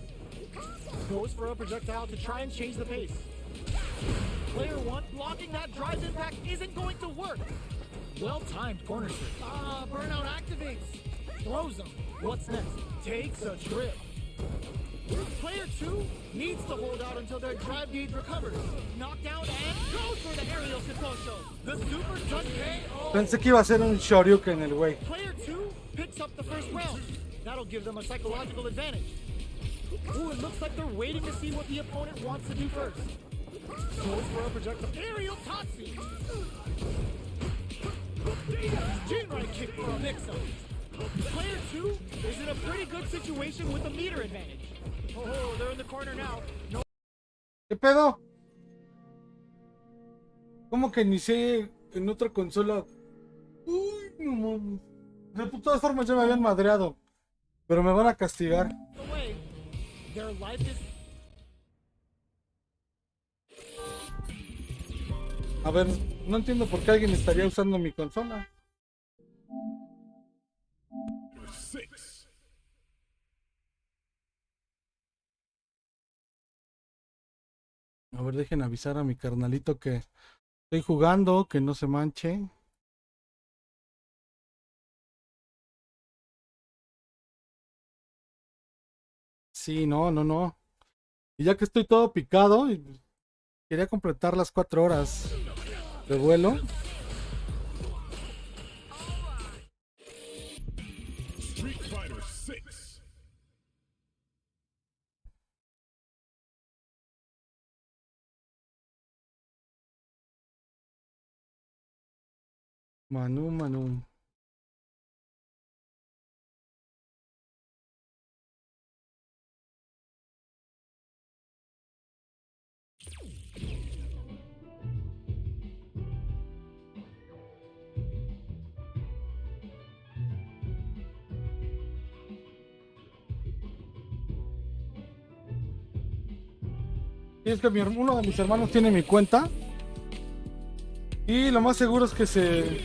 Goes for a projectile to try and change the pace. Player 1 blocking that drive impact isn't going to work. Well-timed corner shift. Burnout activates. Throws him. What's next? Takes a trip. Player 2 needs to hold out until their drive gauge recovers. Knockdown and goes for the aerial Satoshi. The super just KO. Pensé que iba a ser un Shoryuken el güey. Player 2 picks up the first round. That'll give them a psychological advantage. Ooh, it looks like they're waiting to see what the opponent wants to do first. Goes for a projectile aerial Tatsu. Jinrai kick for a mix-up. Player 2 is in a pretty good situation with a meter advantage. Oh, they're in the corner now. No. ¿Qué pedo? ¿Cómo que inicié en otra consola? Uy, no mames. De todas formas ya me habían madreado. Pero me van a castigar. Away. Their life is A ver, no entiendo por qué alguien estaría usando mi consola. 6. A ver, dejen avisar a mi carnalito que estoy jugando, que no se manche. Sí, no. Y ya que estoy todo picado, quería completar las 4 horas de vuelo. Street Fighter 6. Manu. Y es que uno de mis hermanos tiene mi cuenta. Y lo más seguro es que se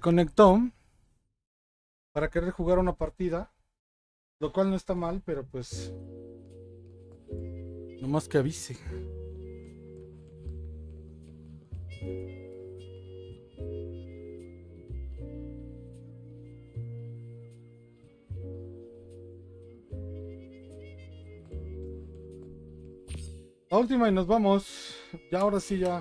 conectó para querer jugar una partida. Lo cual no está mal, pero pues nomás que avise. La última y nos vamos. Ya ahora sí ya.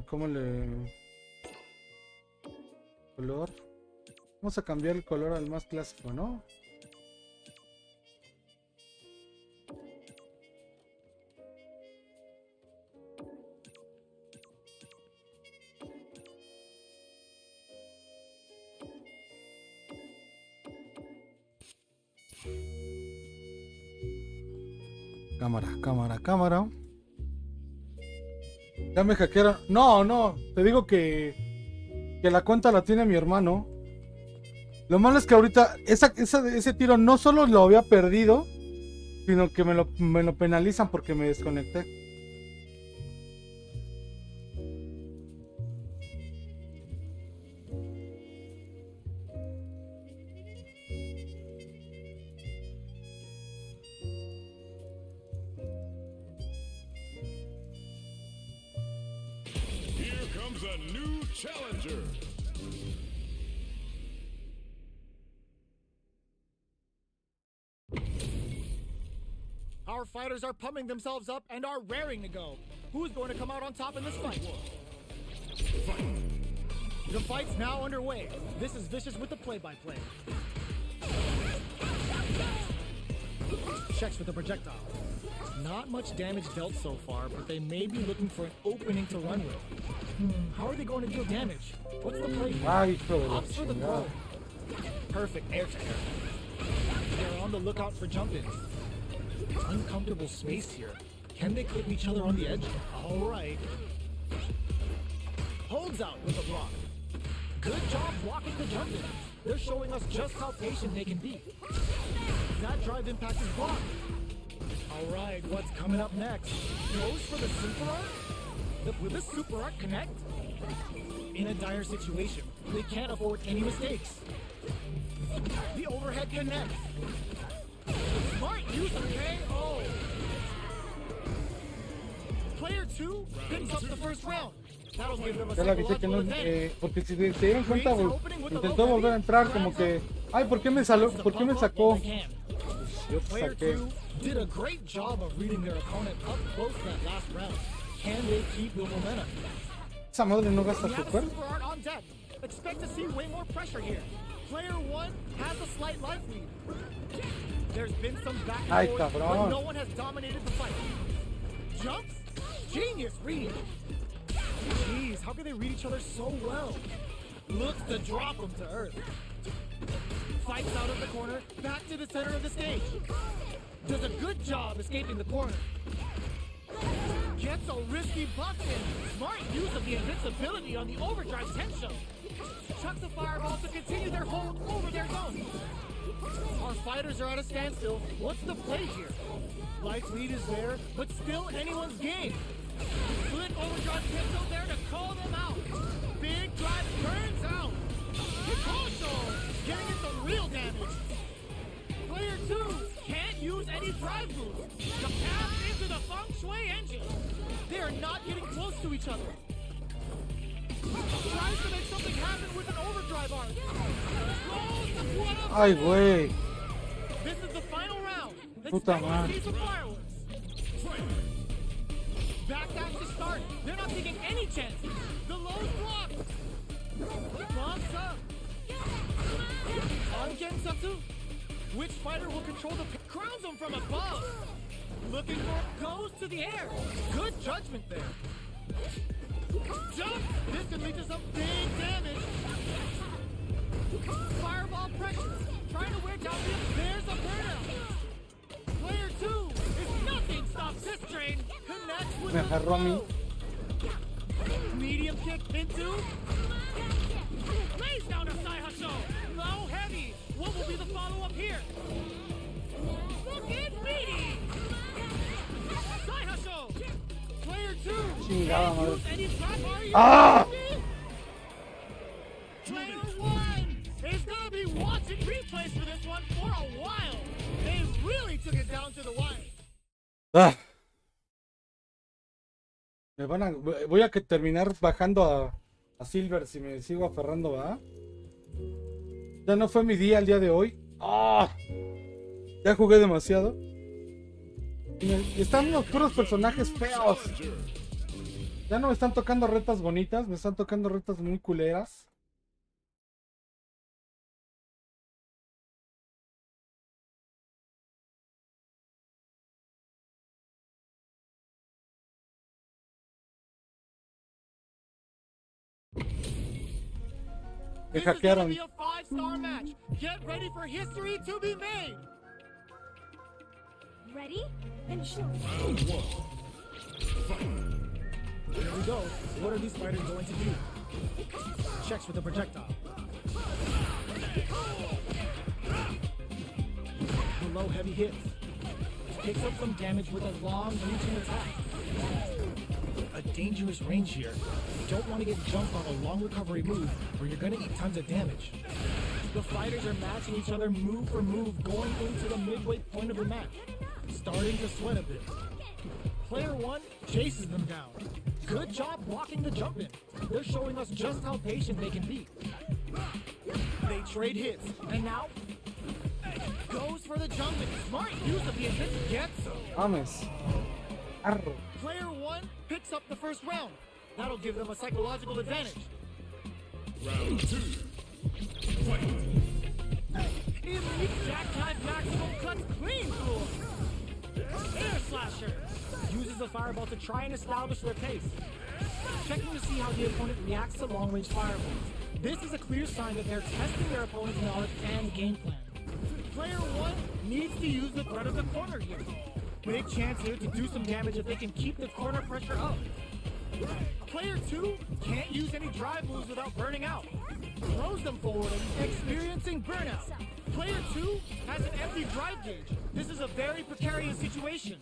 ¿Cómo le... color? Vamos a cambiar el color al más clásico, ¿no? Cámara. Ya me hackearon. No, te digo que la cuenta la tiene mi hermano. Lo malo es que ahorita ese tiro no solo lo había perdido, sino que me lo penalizan porque me desconecté. Here comes a new challenger. Our fighters are pumping themselves up and are raring to go. Who's going to come out on top in this fight? The fight's now underway. This is Vicious with the play-by-play. Checks with the projectile. Not much damage dealt so far, but they may be looking for an opening to run with. How are they going to deal damage? What's the play? Ay, hijo de la Ups for the chingada. throw. Perfect air to air. They're on the lookout for jump-ins. Uncomfortable space here. Can they clip each other on the edge? All right. Holds out with the block. Good job blocking the jump in. They're showing us just how patient they can be. That drive impact is blocked. All right, what's coming up next? Goes for the super art? Will this super art connect? In a dire situation, they can't afford any mistakes. The overhead connects. Smart use of KO. Player 2 picks up the first round. That'll give them a Ya le avisé que no, psychological advantage. porque si se dieron cuenta, intentó volver a entrar como que, ay, ¿por qué me sacó? Yo te Player saqué. 2 did a great job of reading their opponent up close that last round. Can they keep the momentum? Esa madre no gasta We have a super. super art on deck. Expect to see way more pressure here. Player 1 has a slight life lead. There's been some back Ay, and forth, but cabrón. no one has dominated the fight. Jumps? Genius reading. Jeez, how can they read each other so well? Looks to drop them to earth. Fights out of the corner, back to the center of the stage. Does a good job escaping the corner. Gets a risky buff in. Smart use of the invincibility on the overdrive Tensho. Chucks a fireball to continue their hold over their zone. Our fighters are at a standstill. What's the play here? Life lead is there, but still anyone's game. Split overdrive Tensho there to call them out. Big drive burns out. Hikosho getting in some real damage. Player 2 can't use any drive moves. The path into the feng shui engine. They are not getting close to each other. Tries to make something happen with an overdrive arc. Ay, güey. This is the final round. Puta Expect to madre. see some fireworks. Backdash to start. They're not taking any chances. The low's blocked. Bumps up. On Gensatsu. Which fighter will control the crowns him from above? Looking for goes to the air. Good judgment there. Jump! This could lead to some big damage. Fireball pressure. Trying to wear down the. There's a burnout. Player 2 is nothing stops this train. Connects with Me the agarró a mí. throw. Medium kick into. Lays down a Saihasho. Low heavy. What will be the follow-up here? Looking meaty. Saihasho. Player 2. Chingada madre. Use any trap. Are you Ah! ready? Player 1 is gonna be watching replays for this one for a while. They really took it down to the wire. Ah. Voy a terminar bajando a Silver si me sigo aferrando, ¿va? Ya no fue mi día el día de hoy. ¡Ah! Ya jugué demasiado. Y están los puros personajes feos. Ya no me están tocando retas bonitas, me están tocando retas muy culeras. Me This is gonna hackearon. be a 5-star match. Get ready for history to be made. Ready? And shoot. Here we go. What are these fighters going to do? Checks with the projectile. low heavy hits. Picks up some damage with a long reaching attack. A dangerous range here. You don't want to get jumped on a long recovery move or you're going to eat tons of damage. The fighters are matching each other move for move going into the midway point of the match. Starting to sweat a bit. Player 1 chases them down. Good job blocking the jump in. They're showing us just how patient they can be. They trade hits, and now goes for the jump in. Smart use of the intense gets him. Mames. Arro. Player 1 picks up the first round. That'll give them a psychological advantage. Round 2. Fight. Elite jackknife maximum cuts clean through him. Air slasher uses the fireball to try and establish their pace. Checking to see how the opponent reacts to long-range fireballs. This is a clear sign that they're testing their opponent's knowledge and game plan. Player 1 needs to use the threat of the corner here. Big chance here to do some damage if they can keep the corner pressure up. Player 2 can't use any drive moves without burning out. Throws them forward and experiencing burnout. Player 2 has an empty drive gauge. This is a very precarious situation.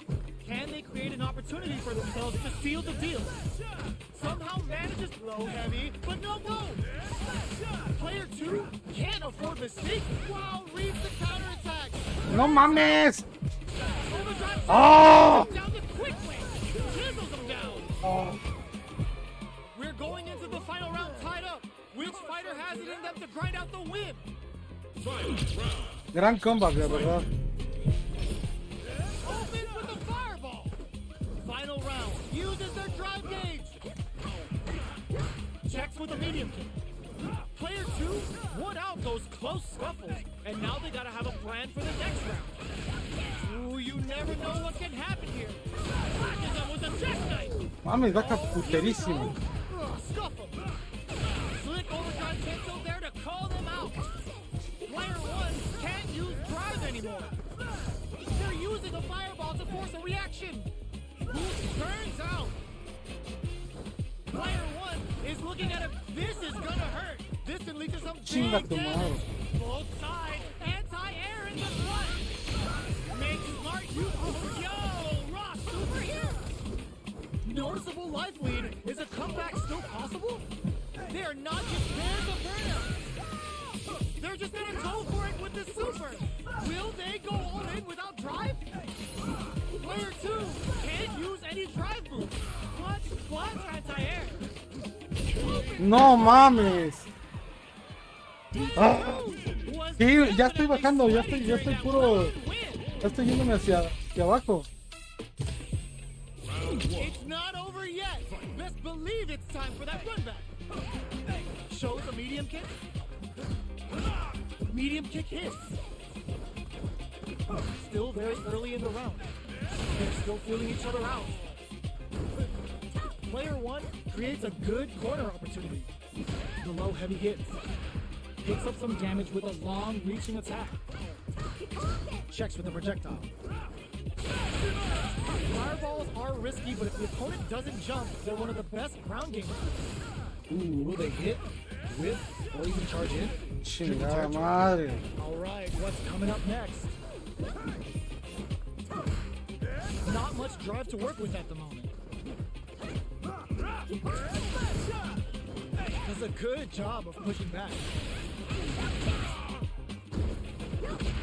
Can they create an opportunity for themselves to seal the deal? Somehow manages low heavy, but no go. Player 2 can't afford mistakes. Wow, reads the counterattack. No mames. Overdrive Oh. down the quick way. Chisels them down. Oh. We're going into the final round tied up. Which fighter has it in them to grind out the win? Final round. Gran comeback, de verdad. Opens with the fireball. Final round. Uses their drive gauge. Checks with a medium kick. Player 2 won out those close scuffles. And now they gotta have a plan for the next round. Ooh, you never know what can happen here. Flashes them with a jackknife. Mames, vaca puterísima. Scuffle. Slick overdrive cancel there to call them out. Player 1 can't use drive anymore. They're using a fireball to force a reaction. Boost turns out. Player 1 is looking at him. This is gonna hurt. This can lead to some Chinga big tu madre. damage. Both sides, anti-air in the front. Make smart use of yo, Ross superhero. Noticeable life lead. Is a comeback still possible? They are not just pairs of burnout. They're just gonna go for it with the super. Will they go all in without drive? Player 2 can't use any drive moves. Clutch, anti-air. No mames. Ah. Sí, ya estoy bajando, ya estoy puro. Ya estoy yéndome hacia abajo. It's not over yet. Best believe it's time for that run back. Shows a medium kick. Medium kick hits. Still very early in the round. They're still feeling each other out. Player 1 creates a good corner opportunity. The low heavy hits. Picks up some damage with a long reaching attack. Checks with the projectile. Fireballs are risky, but if the opponent doesn't jump, they're one of the best ground gamers. Ooh, will they hit, whip, or even charge in? Chingada madre. Alright, what's coming up next? Not much drive to work with at the moment. Does a good job of pushing back.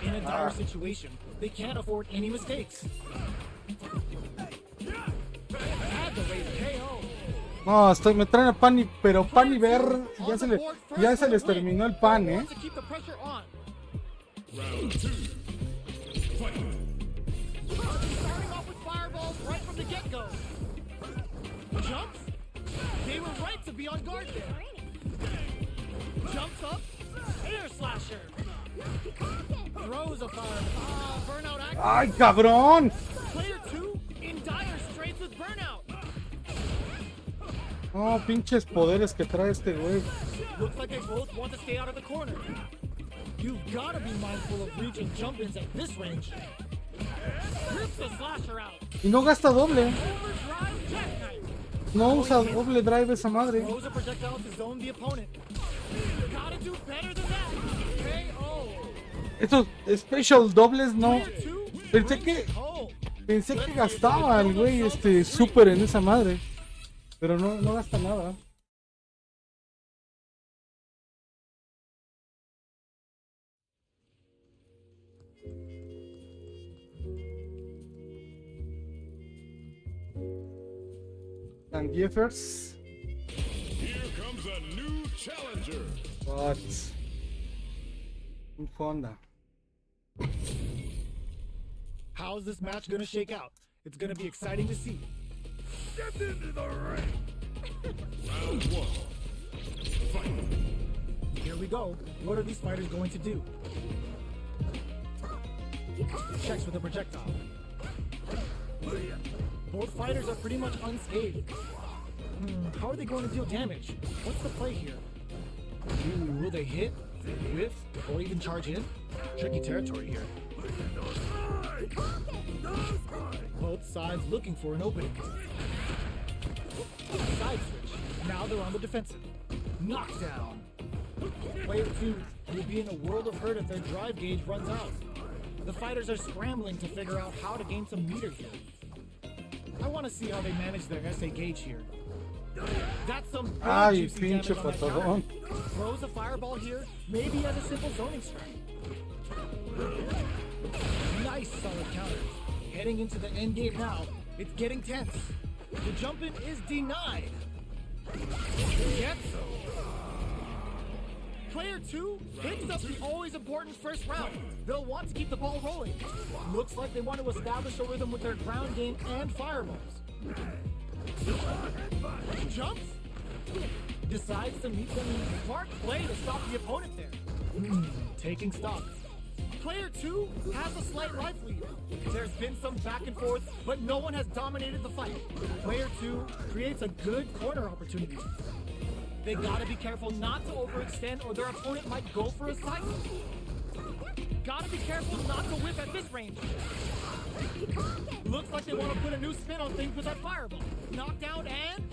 In a dire situation, they can't afford any mistakes. Had the raise KO. No, me traen a pan y, pero pan y ver, ya se les terminó el pan, To keep the pressure on. Round 2. Fight. Starting off with fireballs right from the get-go. Jumps. They were right to be on guard there. Jumps up. Air slasher. Throws a fireball. Burnout action. ¡Ay, cabrón! Player 2 in dire straits with burnout. No, pinches poderes que trae este güey. Looks like they both want to stay out of the corner. You've got to be mindful of reaching jump-ins at this range. Rips the slasher out. Y no gasta doble. Overdrive jackknife. No usa doble drive esa madre. Throws a projectile to zone the opponent. Gotta do better than that. KO. Estos special dobles no. Player 2 Pensé que, pensé que gastaba el güey super en esa madre. Pero no gasta nada. And Jeffers. Here comes a new challenger. What? Un Honda. How's this match gonna shake out? It's gonna be exciting to see. Get into the ring. Round one. Fight. Here we go. What are these fighters going to do? Checks with a projectile. Both fighters are pretty much unscathed. How are they going to deal damage? What's the play here? Will they hit, whiff, or even charge in? Tricky territory here. Both sides looking for an opening. Side switch. Now they're on the defensive. Knockdown. Player 2 will be in a world of hurt if their drive gauge runs out. The fighters are scrambling to figure out how to gain some meter here. I want to see how they manage their SA gauge here. That's some big Ay, juicy damage pinche on that patadón. counter. Throws a fireball here, maybe as a simple zoning strike. Nice solid counter. Heading into the end game now. It's getting tense. The jump in is denied. Yes. Player 2 picks up the always important first round. They'll want to keep the ball rolling. Looks like they want to establish a rhythm with their ground game and fireballs. Jumps. Decides to meet them in smart play to stop the opponent there. Taking stock. Player 2 has a slight life lead. There's been some back and forth, but no one has dominated the fight. Player 2 creates a good corner opportunity. They gotta be careful not to overextend or their opponent might go for a side. Gotta be careful not to whip at this range. Looks like they want to put a new spin on things with that fireball. Knockdown and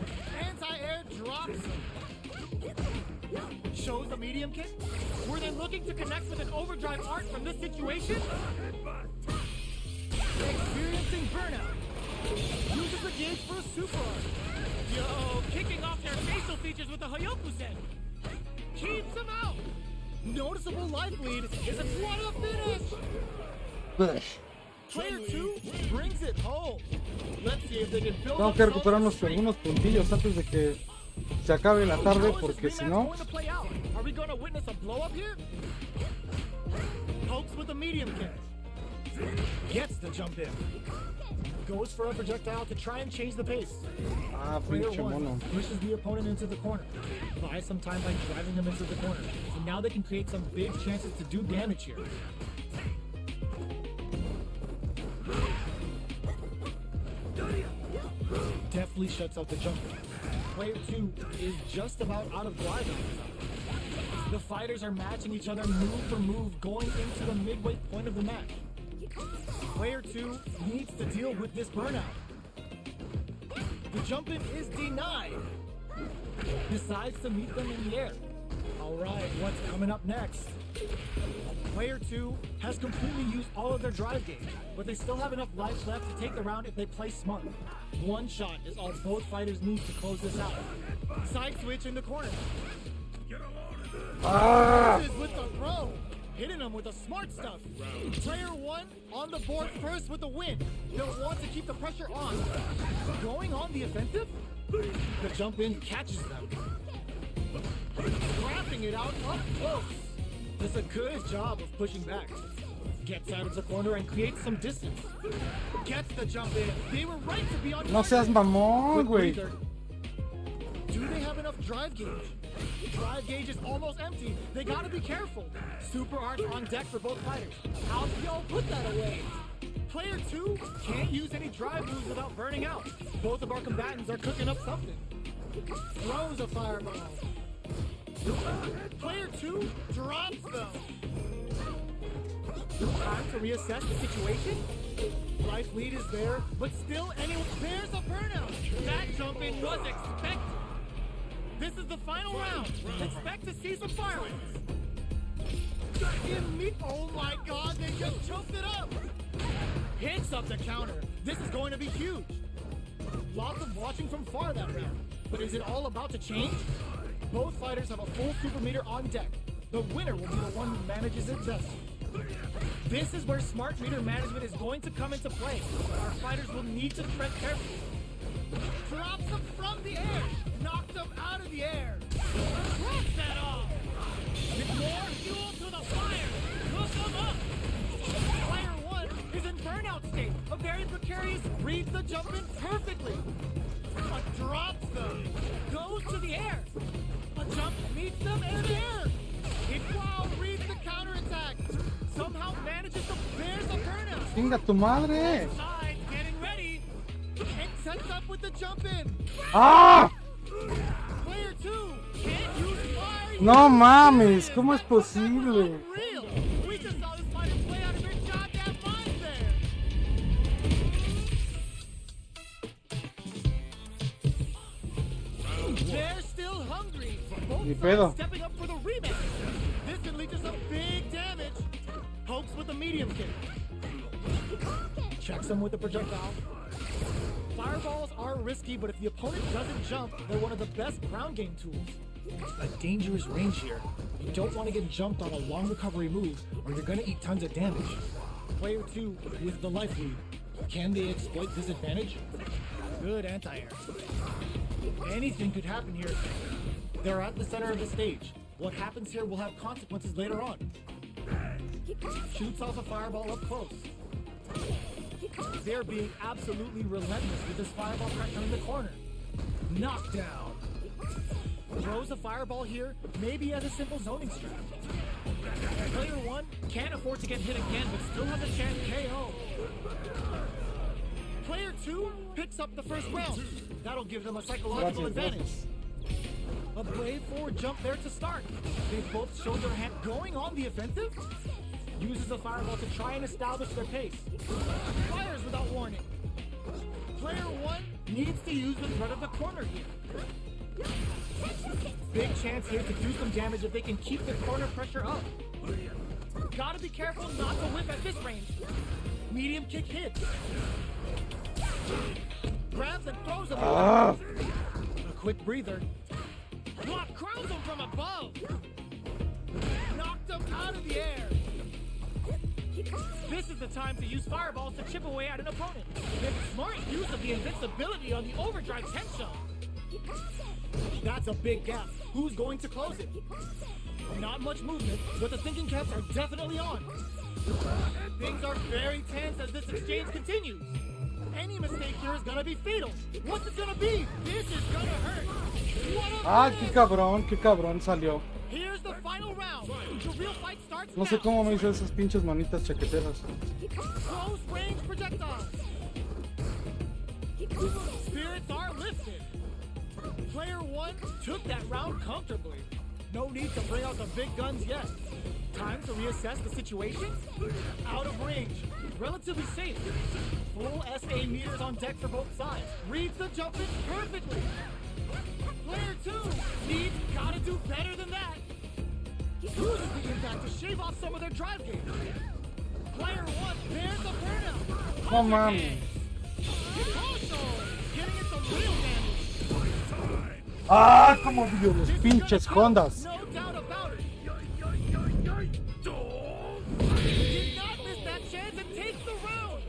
anti-air drops. Shows the medium kick. Were they looking to connect with an overdrive art from this situation? Experiencing burnout. Uses the gauge for a super art. Yo, kicking off their facial features with the Hoyokusen. Keeps them out. Noticeable life lead is a quarter finish. Player 2 brings it home. Let's see if they can build Tengo up que some recuperar unos puntillos antes de que se acabe la tarde, porque si no... Are we going to witness a blow up here? Pokes with a medium kick. Gets the jump in. Goes for a projectile to try and change the pace. Ah, Player pinche 1 mono. pushes the opponent into the corner. Buys some time by driving them into the corner. So now they can create some big chances to do damage here. Definitely shuts out the jumper. Player 2 is just about out of drive. The fighters are matching each other move for move going into the midway point of the match. Player 2 needs to deal with this burnout. The jump in is denied. Decides to meet them in the air. Alright, what's coming up next? Player 2 has completely used all of their drive gauge, but they still have enough life left to take the round if they play smart. One shot is all both fighters need to close this out. Side switch in the corner. With the throw. Hitting them with the smart stuff. Player 1 on the board first with the win. They'll want to keep the pressure on. Going on the offensive? The jump in catches them. Wrapping it out up close. Does a good job of pushing back. Gets out of the corner and creates some distance. Gets the jump in. They were right to be on. No seas mamón, güey. Do they have enough drive gauge? Drive gauge is almost empty. They gotta be careful. Super arts on deck for both fighters. How's y'all put that away? Player 2 can't use any drive moves without burning out. Both of our combatants are cooking up something. Throws a fireball. Player 2 drops them. Time to reassess the situation. Life lead is there, but still there's a burnout. That jump in was expected. This is the final round. Expect to see some fireworks. Oh my god, they just jumped it up. picks up the counter. This is going to be huge. Lots of watching from far that round. But is it all about to change? Both fighters have a full super meter on deck. The winner will be the one who manages it best. This is where smart meter management is going to come into play. Our fighters will need to tread carefully. Drops them from the air. Knocked them out of the air. Drops that off. With more fuel to the fire. Hook them up. Player 1 is in burnout state. A very precarious, reads the jump in perfectly. But drops them. Goes to the air. A jump meets them in the air. Wow reads the counterattack. Somehow manages to bear the burnout. Chinga tu madre. Side getting ready. And sets up with the jump in. ¡Ah! Player 2 can't use fire. No mames, ¿cómo es posible? Unreal. We just saw this fighter play out of their goddamn minds there. They're still hungry. Ni Both pedo. sides stepping up for the rematch. This can lead to some big damage. Pokes with a medium kick. Checks him with the projectile. Fireballs are risky, but if the opponent doesn't jump, they're one of the best ground game tools. A dangerous range here. You don't want to get jumped on a long recovery move, or you're going to eat tons of damage. Player 2 with the life lead. Can they exploit this advantage? Good anti-air. Anything could happen here. They're at the center of the stage. What happens here will have consequences later on. Shoots off a fireball up close. They're being absolutely relentless with this fireball pressure in the corner. Knockdown. Throws a fireball here, maybe as a simple zoning strat. Player 1 can't afford to get hit again, but still has a chance KO. Player 2 picks up the first round. That'll give them a psychological advantage. A brave forward jump there to start. They've both shown their hand going on the offensive. Uses a fireball to try and establish their pace. Fires without warning. Player 1 needs to use the threat of the corner here. Big chance here to do some damage if they can keep the corner pressure up. Gotta be careful not to whip at this range. Medium kick hits. Grabs and throws him. A quick breather. Block crowns him from above. Knocked him out of the air. This is the time to use fireballs to chip away at an opponent. It's smart use of the invincibility on the overdrive 10 shot. That's a big gap. Who's going to close it? Not much movement, but the thinking caps are definitely on. Things are very tense as this exchange continues. Any mistake here is gonna be fatal. What's it gonna be? This is gonna hurt. What a Ah, finish! qué cabrón salió. Here's the final round. The real fight starts No sé now. cómo me hizo esas pinches manitas chaqueteras. Close range projectiles. Spirits are lifted. Player 1 took that round comfortably. No need to bring out the big guns yet. Time to reassess the situation. Out of range. Relatively safe. Full SA meters on deck for both sides. Reads the jump in perfectly. Player 2 needs gotta do better than that. Uses the impact to shave off some of their drive gain. Player 1 bears the burnout. No mames. Also getting in some real damage. Ah, como vio los pinches Hondas. No doubt about it. Did not miss that chance and takes the round.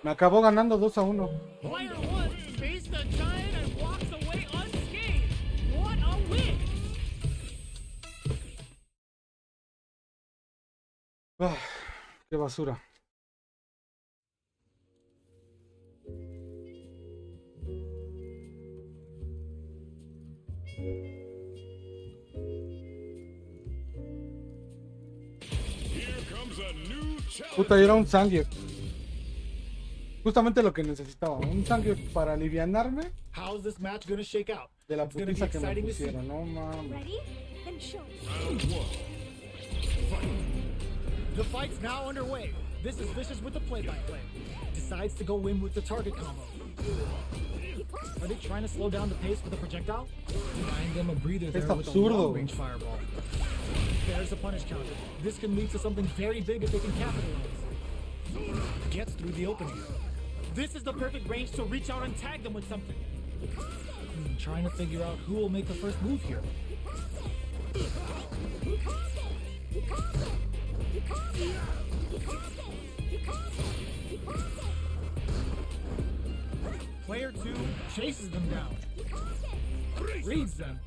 Me acabó ganando 2-1. Player 1 faced the giant and walks away unscathed. What a win! Ah, qué basura. Puta, era un Zangief. Justamente lo que necesitaba. Un Zangief para alivianarme How's this match gonna shake out? de la It's gonna be putiza que me exciting to see. pusieron. No mames. Ready? Then show. The fight's now underway. This is Vicious with the play-by-play. Decides to go in with the target combo. Are they trying to slow down the pace with a projectile? Denying them a breather there Es with a absurdo. long-range fireball. There's a punish counter. This can lead to something very big if they can capitalize. Gets through the opening. This is the perfect range to reach out and tag them with something. Trying to figure out who will make the first move here. Player 2 chases them down. Reads them.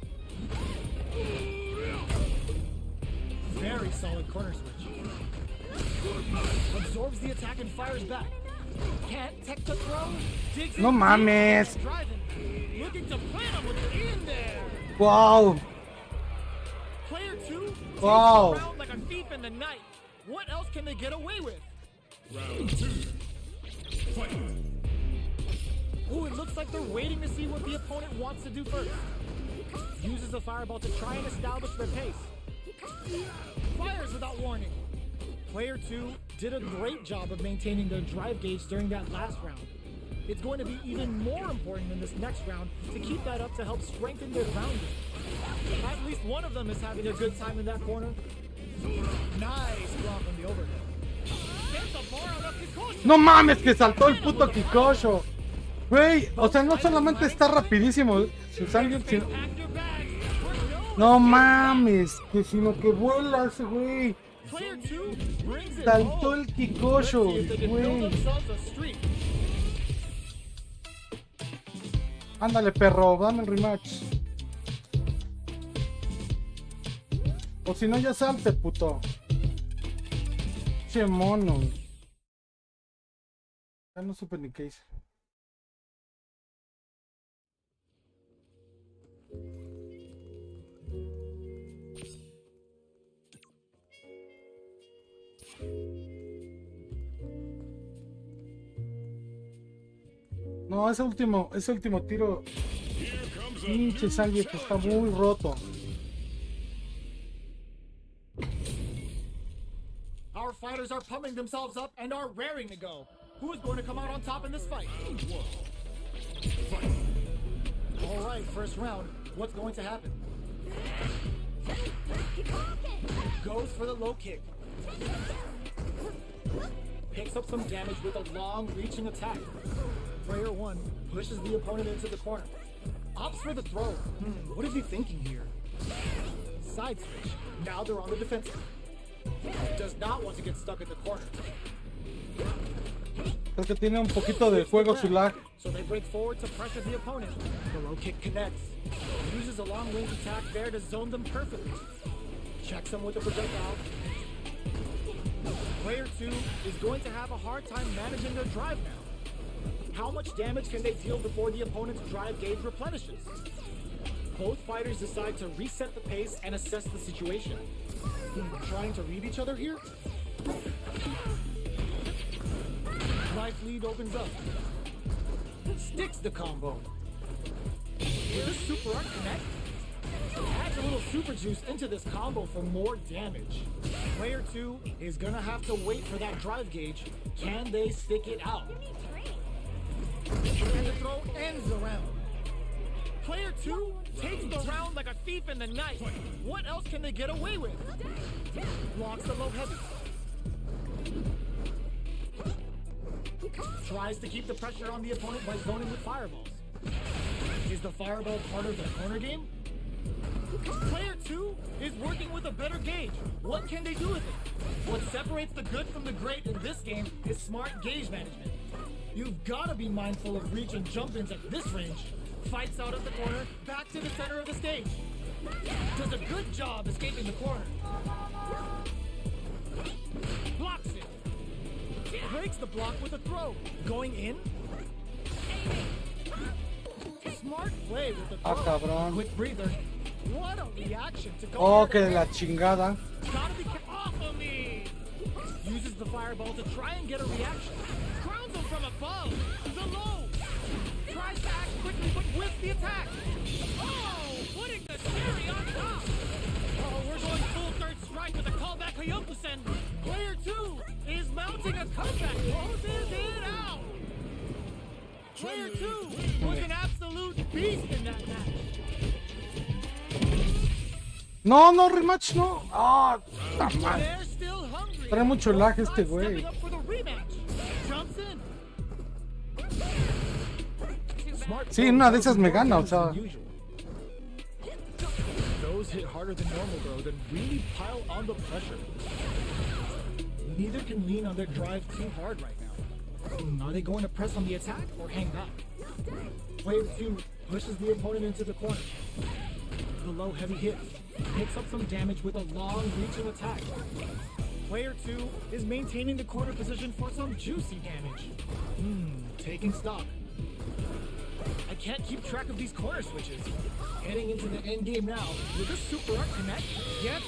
Very solid corner switch. Absorbs the attack and fires back. Can't tech the throw. Digs No in mames. deep, driving. Looking to plant him with it in there. Wow. Player 2 takes Wow. the round like a thief in the night. What else can they get away with? Round 2. Fight. Ooh, it looks like they're waiting to see what the opponent wants to do first. Uses the fireball to try and establish their pace. Fires without warning. Player 2 did a great job of maintaining their drive gauge during that last round. It's going to be even more important in this next round to keep that up to help strengthen their ground game. At least one of them is having a good time in that corner. Nice block on the overhead. Gets the bar on the Kikoshi. No mames, que saltó el puto Kikosho. Güey, o sea, no solamente está rapidísimo, Pack your bags. We're going. no mames, que sino que vuela ese güey. Player 2 brings it Saltó home. el Kikosho, Let's see if they can build güey. themselves a streak. Ándale, perro, dame el rematch. O si no, ya salte, puto. Che mono. Ya no supe ni qué hice. No, ese último tiro. Pinche sangre que está muy roto. Our fighters are pumping themselves up and are raring to go. Who is going to come out on top in this fight? All right, first round. What's going to happen? Goes for the low kick. Picks up some damage with a long reaching attack. Player 1 pushes the opponent into the corner. Opts for the throw. What is he thinking here? Side switch. Now they're on the defensive. Does not want to get stuck in the corner. Creo que tiene un poquito de juego su lag. So they break forward to pressure the opponent. The low kick connects. Uses a long range attack there to zone them perfectly. Checks them with a projectile. Player 2 is going to have a hard time managing their drive now. How much damage can they deal before the opponent's drive gauge replenishes? Both fighters decide to reset the pace and assess the situation. Trying to read each other here? Life lead opens up. Sticks the combo. Will this super art connect? Adds a little super juice into this combo for more damage. Player 2 is gonna have to wait for that drive gauge. Can they stick it out? And the throw ends the round. Player 2 takes the round like a thief in the night. What else can they get away with? Blocks the low heavy. Tries to keep the pressure on the opponent by zoning with fireballs. Is the fireball part of the corner game? Player 2 is working with a better gauge. What can they do with it? What separates the good from the great in this game is smart gauge management. You've got to be mindful of reach and jump-ins at this range. Fights out of the corner, back to the center of the stage. Does a good job escaping the corner. Blocks it. Breaks the block with a throw. Going in. Smart play with the throw. Cabrón. Quick breather. What a reaction to go. Oh, que de la chingada. Gotta be off of me. Uses the fireball to try and get a reaction. Crowns him from above. The low. Tries to act quickly, but whiffs the attack. Oh, putting the cherry on top. Oh, we're going full third strike with a callback Hyokusen. Player 2 is mounting a comeback. Closes it out. Player 2 was an absolute beast in that match. No, no, rematch, no. Ah, They're still hungry. trae mucho lag este Stepping güey. up for the rematch. Smart Sí, una de throws esas me more gana, o damage sea. than usual. Those hit harder than normal though, then really pile on the pressure. Neither can lean on their drive too hard right now. Are they going to press on the attack or hang back? Player 2 pushes the opponent into the corner. The low heavy hit picks up some damage with a long reaching attack. Player 2 is maintaining the corner position for some juicy damage. Taking stock. I can't keep track of these corner switches. Heading into the end game now. Will this super art connect? Yes.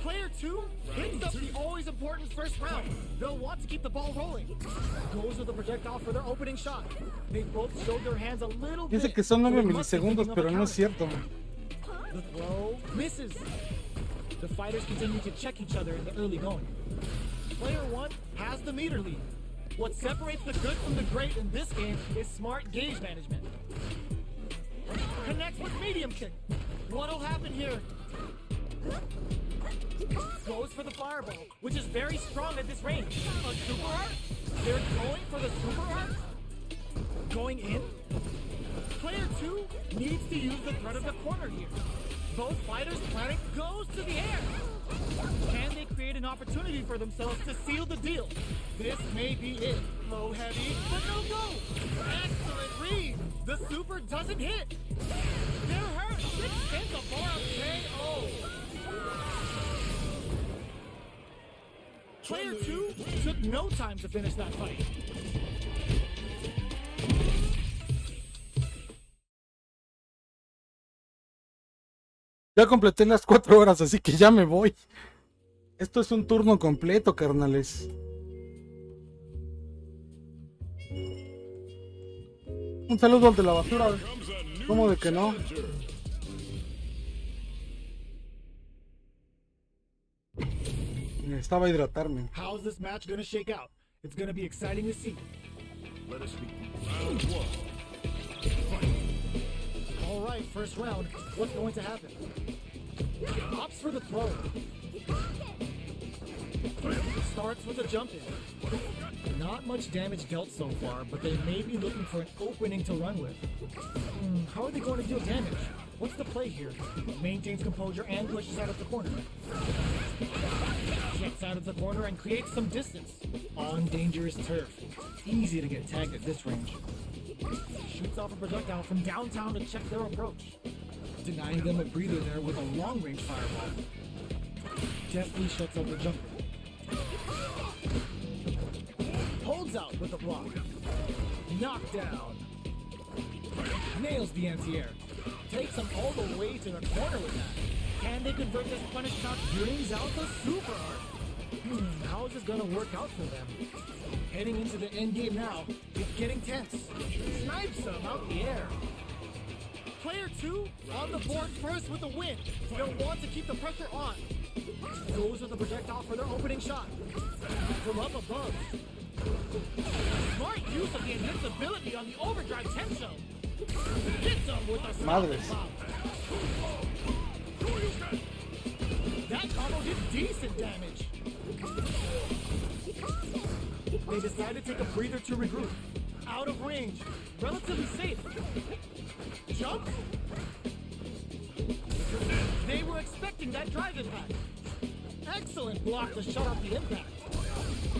Player 2 hits up the always important first round. They'll want to keep the ball rolling. Goes with the projectile for their opening shot. They both showed their hands a little bit. Dice que son 9 so they must be milisegundos, thinking of pero a no es counter. cierto. The throw misses. The fighters continue to check each other in the early going. Player 1 has the meter lead. What separates the good from the great in this game is smart gauge management. Connects with medium kick. What'll happen here? Goes for the fireball, which is very strong at this range. A super art? They're going for the super art? Going in? Player 2 needs to use the threat of the corner here. Both fighters planning goes to the air. Can they create an opportunity for themselves to seal the deal? This may be it. Low heavy, but no go. Excellent read. The super doesn't hit. They're hurt. This ends up for a KO. Player 2 took no time to finish that fight. Ya completé las 4 horas, así que ya me voy. Esto es un turno completo, carnales. Un saludo al de la basura. ¿Cómo de que no? Necesitaba hidratarme. How's this match gonna shake out? It's gonna be exciting to see. Let us begin. Round one. All right, first round. What's going to happen? Opts for the throw. Starts with a jump in. Not much damage dealt so far, but they may be looking for an opening to run with. How are they going to deal damage? What's the play here? Maintains composure and pushes out of the corner. Gets out of the corner and creates some distance. On dangerous turf. Easy to get tagged at this range. Shoots off a projectile from downtown to check their approach. Denying them a breather there with a long-range fireball. Deftly shuts out the jumper. Holds out with the block. Knockdown. Nails the anti-air. Takes them all the way to the corner with that. Can they convert this punish knock? Brings out the super art. How is this gonna work out for them? Heading into the end game now, it's getting tense. Snipes them out the air. Player 2 on the board first with the win. They'll want to keep the pressure on. Goes with the projectile for their opening shot. From up above. Smart use of the invincibility on the overdrive Tensho. Gets them with a Madres. bomb. That combo did decent damage. They decide to take a breather to regroup. Out of range. Relatively safe. Jump? They were expecting that drive impact. Excellent block to shut off the impact.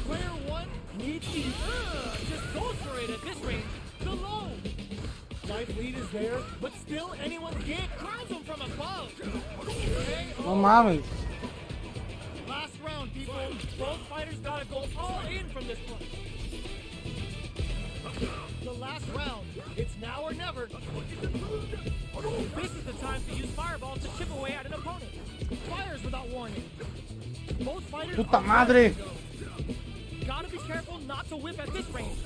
Player 1 needs to just goes for it at this range. The low. Life lead is there, but still anyone's game. Crowns him from above. No mames. Last round, people. Both fighters gotta go all in from this point. The last round. It's now or never. This is the time to use fireball to chip away at an opponent. Fires without warning. Both fighters. Puta madre. Gotta be careful not to whip at this range.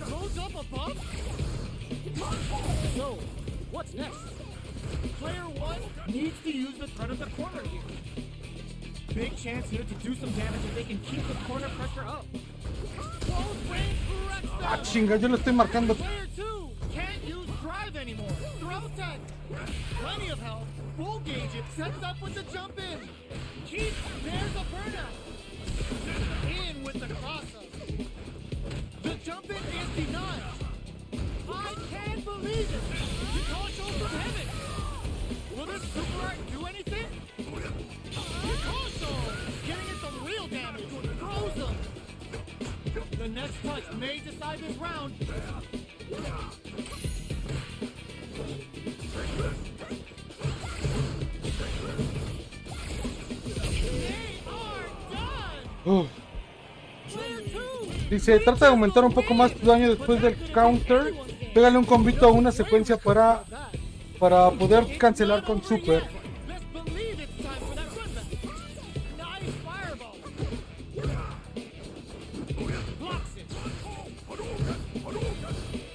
Goes up above. So, what's next? Player 1 needs to use the threat of the corner here. Big chance here to do some damage if they can keep the corner pressure up. Close range corrects them. Ah, chinga, yo lo estoy marcando. Player 2 can't use drive anymore. Throw tech. Plenty of health. Full gauge it. Sets up with the jump in. Keep. There's a burnout. In with the cross-up. The jump in is denied. I can't believe it. Picasso from heaven. Will this super art do anything? Picasso getting in some real damage. Throws him. The next touch may decide this round. Dice, trata de aumentar un poco más tu daño después del counter. Pégale un combito a una secuencia para poder cancelar con super.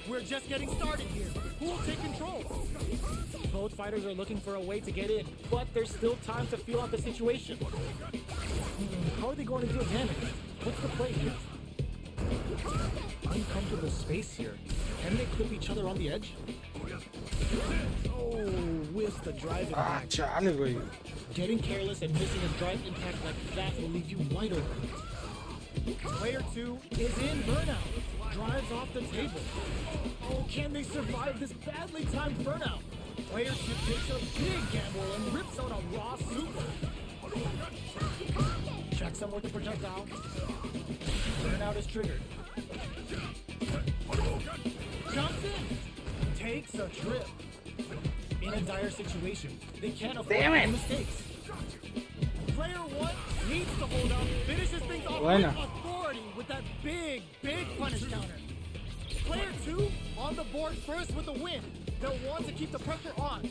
We're just getting started here. Who will take control? Both fighters are looking for a way to get in, but there's still time to feel out the situation. How are they going to deal damage? What's the play here? Uncomfortable space here. Can they clip each other on the edge? Oh, with the drive impact. Chale, güey. Getting careless and missing a drive impact like that will leave you wide open. Player 2 is in burnout. Drives off the table. Oh, can they survive this badly timed burnout? Player 2 takes a big gamble and rips out a raw super. Checks him with the projectile. Burnout is triggered. Jumps in. Takes a trip. In a dire situation, they can't afford any mistakes. Player 1 needs to hold up, finishes things off with authority with that big punish counter. Player 2 on the board first with the win. They'll want to keep the pressure on.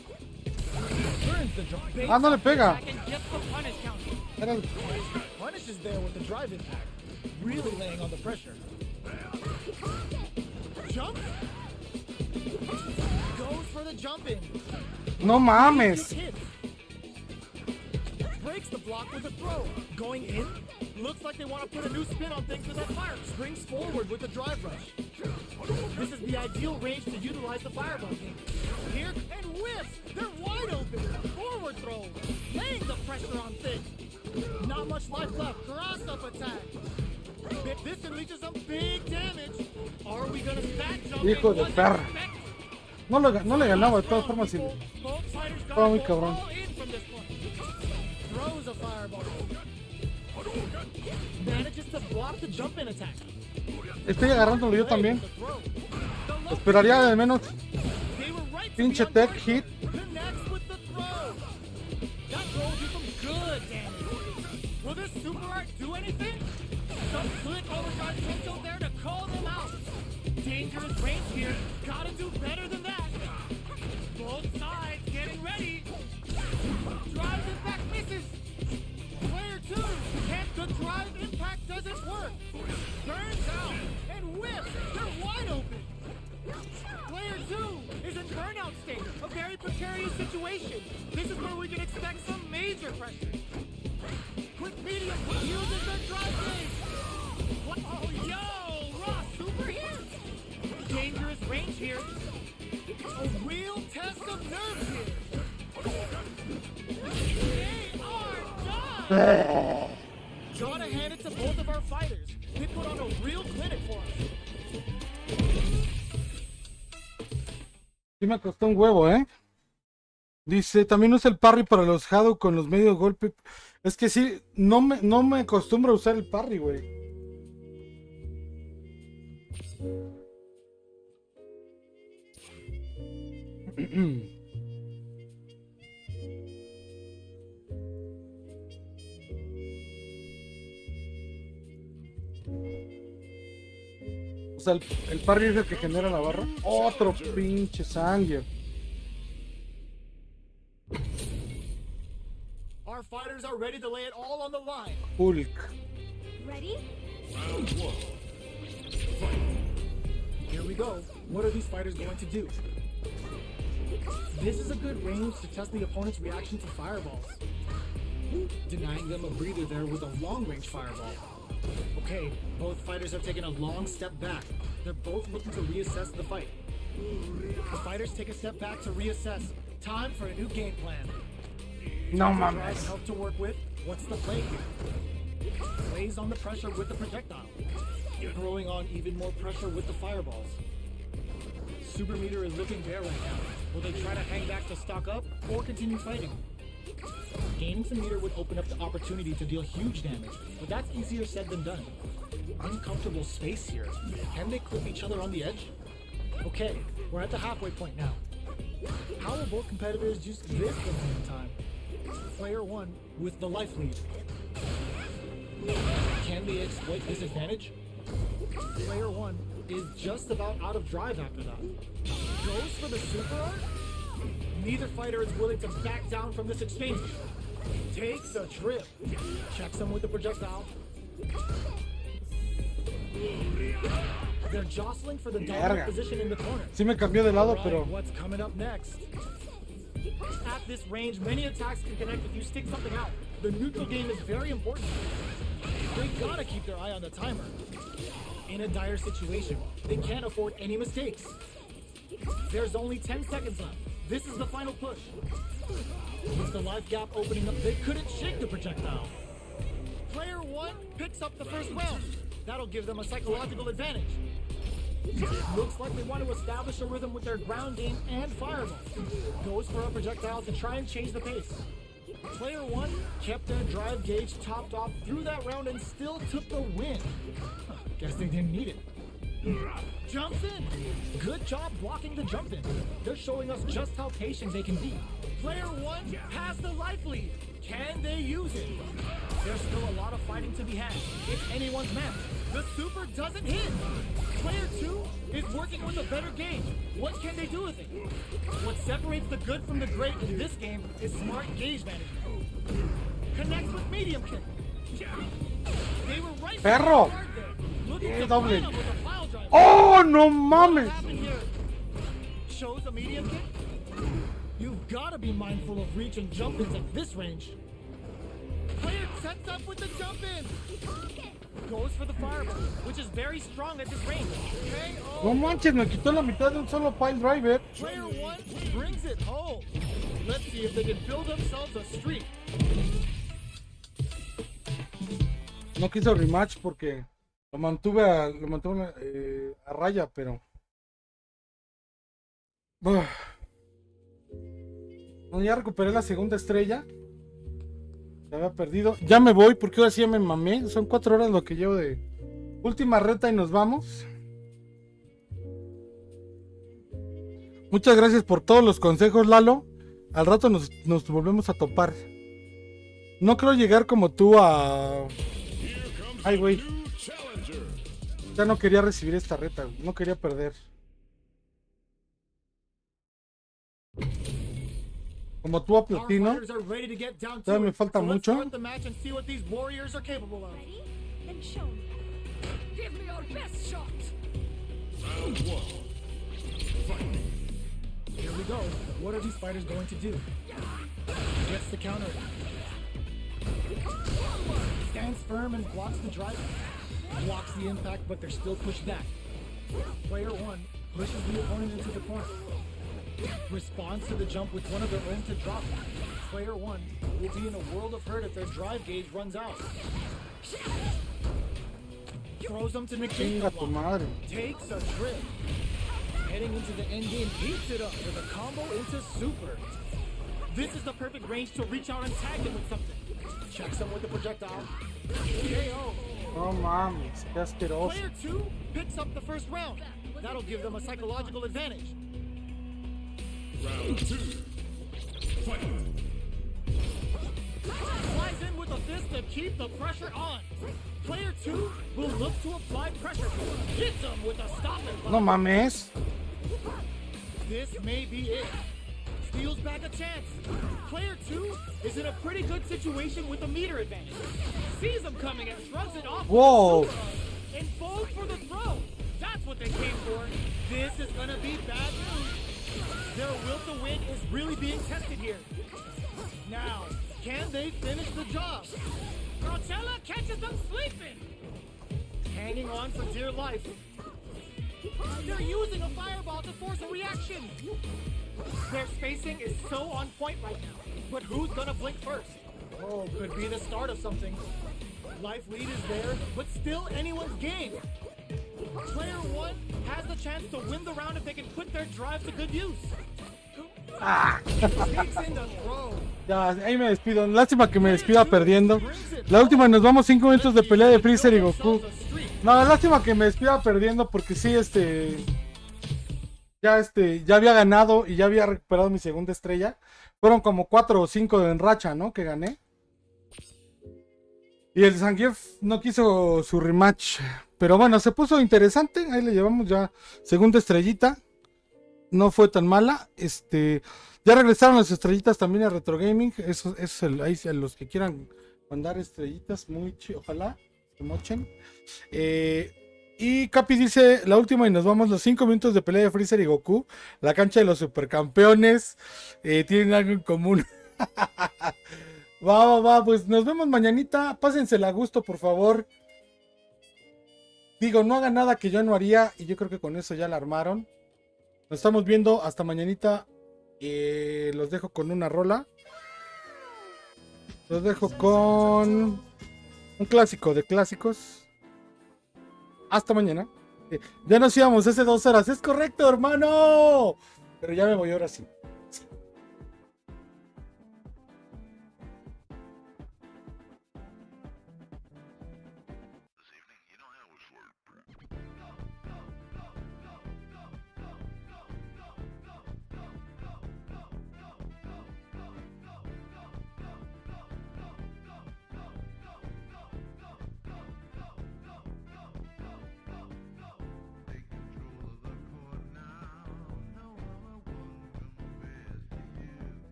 Turns the drive. No le pega. And gets the punish counter. Punish is there with the drive impact. Really laying on the pressure. Jump. Goes for the jump in. No mames. Breaks the block with a throw. Going in. Looks like they want to put a new spin on things with that fire. Springs forward with the drive rush. This is the ideal range to utilize the fireball game. Here and whiffs. They're wide open. Forward throw. Laying the pressure on things. Not much life left. Cross-up attack. This can lead to some big damage. Are we gonna stack jump? Hijo de perra. No le ganaba de todas formas. Estaba muy cabrón. Throws a fireball. Manages to block the jump in attack. Estoy agarrándolo yo también. Esperaría de menos pinche tech hit. Connects with the throw. That throws you some good damage. Will this super art do anything? Some slick overdrive potential there to call them out. Dangerous range here. Gotta do better than that. Both sides getting ready. Drive impact misses. Player 2 can't. The drive impact doesn't work. Turns out and whips. They're wide open. Player 2 is in burnout state. A very precarious situation. This is where we can expect some major pressure. Quick medium uses their drive blade. Oh, yo! Raw super here! Dangerous range here. A real test of nerves here. They are done! Gotta hand it to both of our fighters. They put on a real clinic for us. Sí me costó un huevo, ¿eh? Dice, también usa el parry para los Hadou con los medios golpes. Es que sí, no me acostumbro a usar el parry, güey. O sea, el parry es el que genera la barra. Otro pinche sangre. Our fighters are ready to lay it all on the line. Hulk. Ready? Round one. Here we go. What are these fighters going to do? This is a good range to test the opponent's reaction to fireballs. Denying them a breather there with a long-range fireball. Okay, both fighters have taken a long step back. They're both looking to reassess the fight. The fighters take a step back to reassess. Time for a new game plan. No Drive mames. help to work with. What's the play here? Lays on the pressure with the projectile. Throwing on even more pressure with the fireballs. Super meter is looking bare right now. Will they try to hang back to stock up or continue fighting? Gaining some meter would open up the opportunity to deal huge damage, but that's easier said than done. Uncomfortable space here. Can they clip each other on the edge? Okay, we're at the halfway point now. How will both competitors use this remaining time? Player 1 with the life lead. Can they exploit this advantage? Player 1 is just about out of drive after that. Goes for the super art? Neither fighter is willing to back down from this exchange. Takes a trip. Checks him with the projectile. They're jostling for the dominant position in the corner. Sí me cambió de lado, pero What's coming up next? At this range, many attacks can connect if you stick something out. The neutral game is very important. They gotta keep their eye on the timer. In a dire situation, they can't afford any mistakes. There's only 10 seconds left. This is the final push. With the life gap opening up, they couldn't shake the projectile. Player 1 picks up the first round. That'll give them a psychological advantage. Looks like they want to establish a rhythm with their ground game and fireball. Goes for a projectile to try and change the pace. Player 1 kept their drive gauge topped off through that round and still took the win. Guess they didn't need it. Jumps in. Good job blocking the jump in. They're showing us just how patient they can be. Player 1 has the life lead. Can they use it? There's still a lot of fighting to be had. It's anyone's match. The super doesn't hit. Player 2 is working with a better gauge. What can they do with it? What separates the good from the great in this game is smart gauge management. Connects with medium kick. They were right Perro. looking to Doble. plan him with a pile driver. ¡Oh, no What mames! happened here? Shows a medium kick? You've got to be mindful of reach and jump ins at this range. Player sets up with the jump in. Goes for the fireball, which is very strong at this range. No manches, me quitó la mitad de un solo pile driver. Player 1 brings it home. Let's see if they can build themselves a streak. No quiso rematch porque lo mantuve a raya, pero no, ya recuperé la segunda estrella. Se había perdido. Ya me voy porque ahora sí ya me mamé. Son 4 horas lo que llevo de última reta y nos vamos. Muchas gracias por todos los consejos, Lalo. Al rato nos volvemos a topar. No creo llegar como tú a... Ay, güey. Ya no quería recibir esta reta. No quería perder. Como tú a platino. Todavía me falta mucho. Ready? Then show me. Give me your best shot. Round 1. Fight. Here we go. What are these fighters going to do? Gets the counter. Stands firm and blocks the drive. Blocks the impact, but they're still pushed back. Player 1 pushes the opponent into the corner. Responds to the jump with one of their own to drop. Player 1 will be in a world of hurt if their drive gauge runs out. Throws them to negate Chinga the tu block. madre. Takes a trip. Heading into the end game, heats it up with a combo into super. This is the perfect range to reach out and tag him with something. Checks him with the projectile. KO. No mames, qué asqueroso. Player 2 picks up the first round. That'll give them a psychological advantage. Round 2. Fight. Flies in with a fist to keep the pressure on. Player 2 will look to apply pressure. Hits him with a stop and block. No mames. This may be it. Steals back a chance. Player 2 is in a pretty good situation with a meter advantage. Sees him coming and shrugs it off. Whoa. And falls for the throw. That's what they came for. This is gonna be bad news. Their will to win is really being tested here. Now, can they finish the job? Gracella catches them sleeping. Hanging on for dear life. They're using a fireball to force a reaction. Their spacing is so on point right now. But who's gonna blink first? Oh, could be the start of something. Life lead is there, but still anyone's game. Player 1 has the chance to win the round if they can put their drive to good use. Takes in the throw. Ya, ahí me despido. Lástima que me despida perdiendo. La última, nos vamos 5 minutos de pelea de Freezer y Goku. No, lástima que me despida perdiendo porque sí, ya había ganado y ya había recuperado mi segunda estrella. Fueron como 4 o 5 en racha, ¿no? Que gané. Y el Zangief no quiso su rematch. Pero bueno, se puso interesante. Ahí le llevamos ya segunda estrellita. No fue tan mala. Ya regresaron las estrellitas también a Retro Gaming. Eso es ahí los que quieran mandar estrellitas. Ojalá se mochen. Y Capi dice la última y nos vamos los 5 minutos de pelea de Freezer y Goku. La cancha de los supercampeones. Tienen algo en común. Va, pues nos vemos mañanita. Pásensela a gusto, por favor. Digo, no hagan nada que yo no haría. Y yo creo que con eso ya la armaron. Nos estamos viendo hasta mañanita. Los dejo con una rola. Los dejo con un clásico de clásicos. Hasta mañana. Ya nos íbamos hace 2 horas. Es correcto, hermano. Pero ya me voy ahora sí.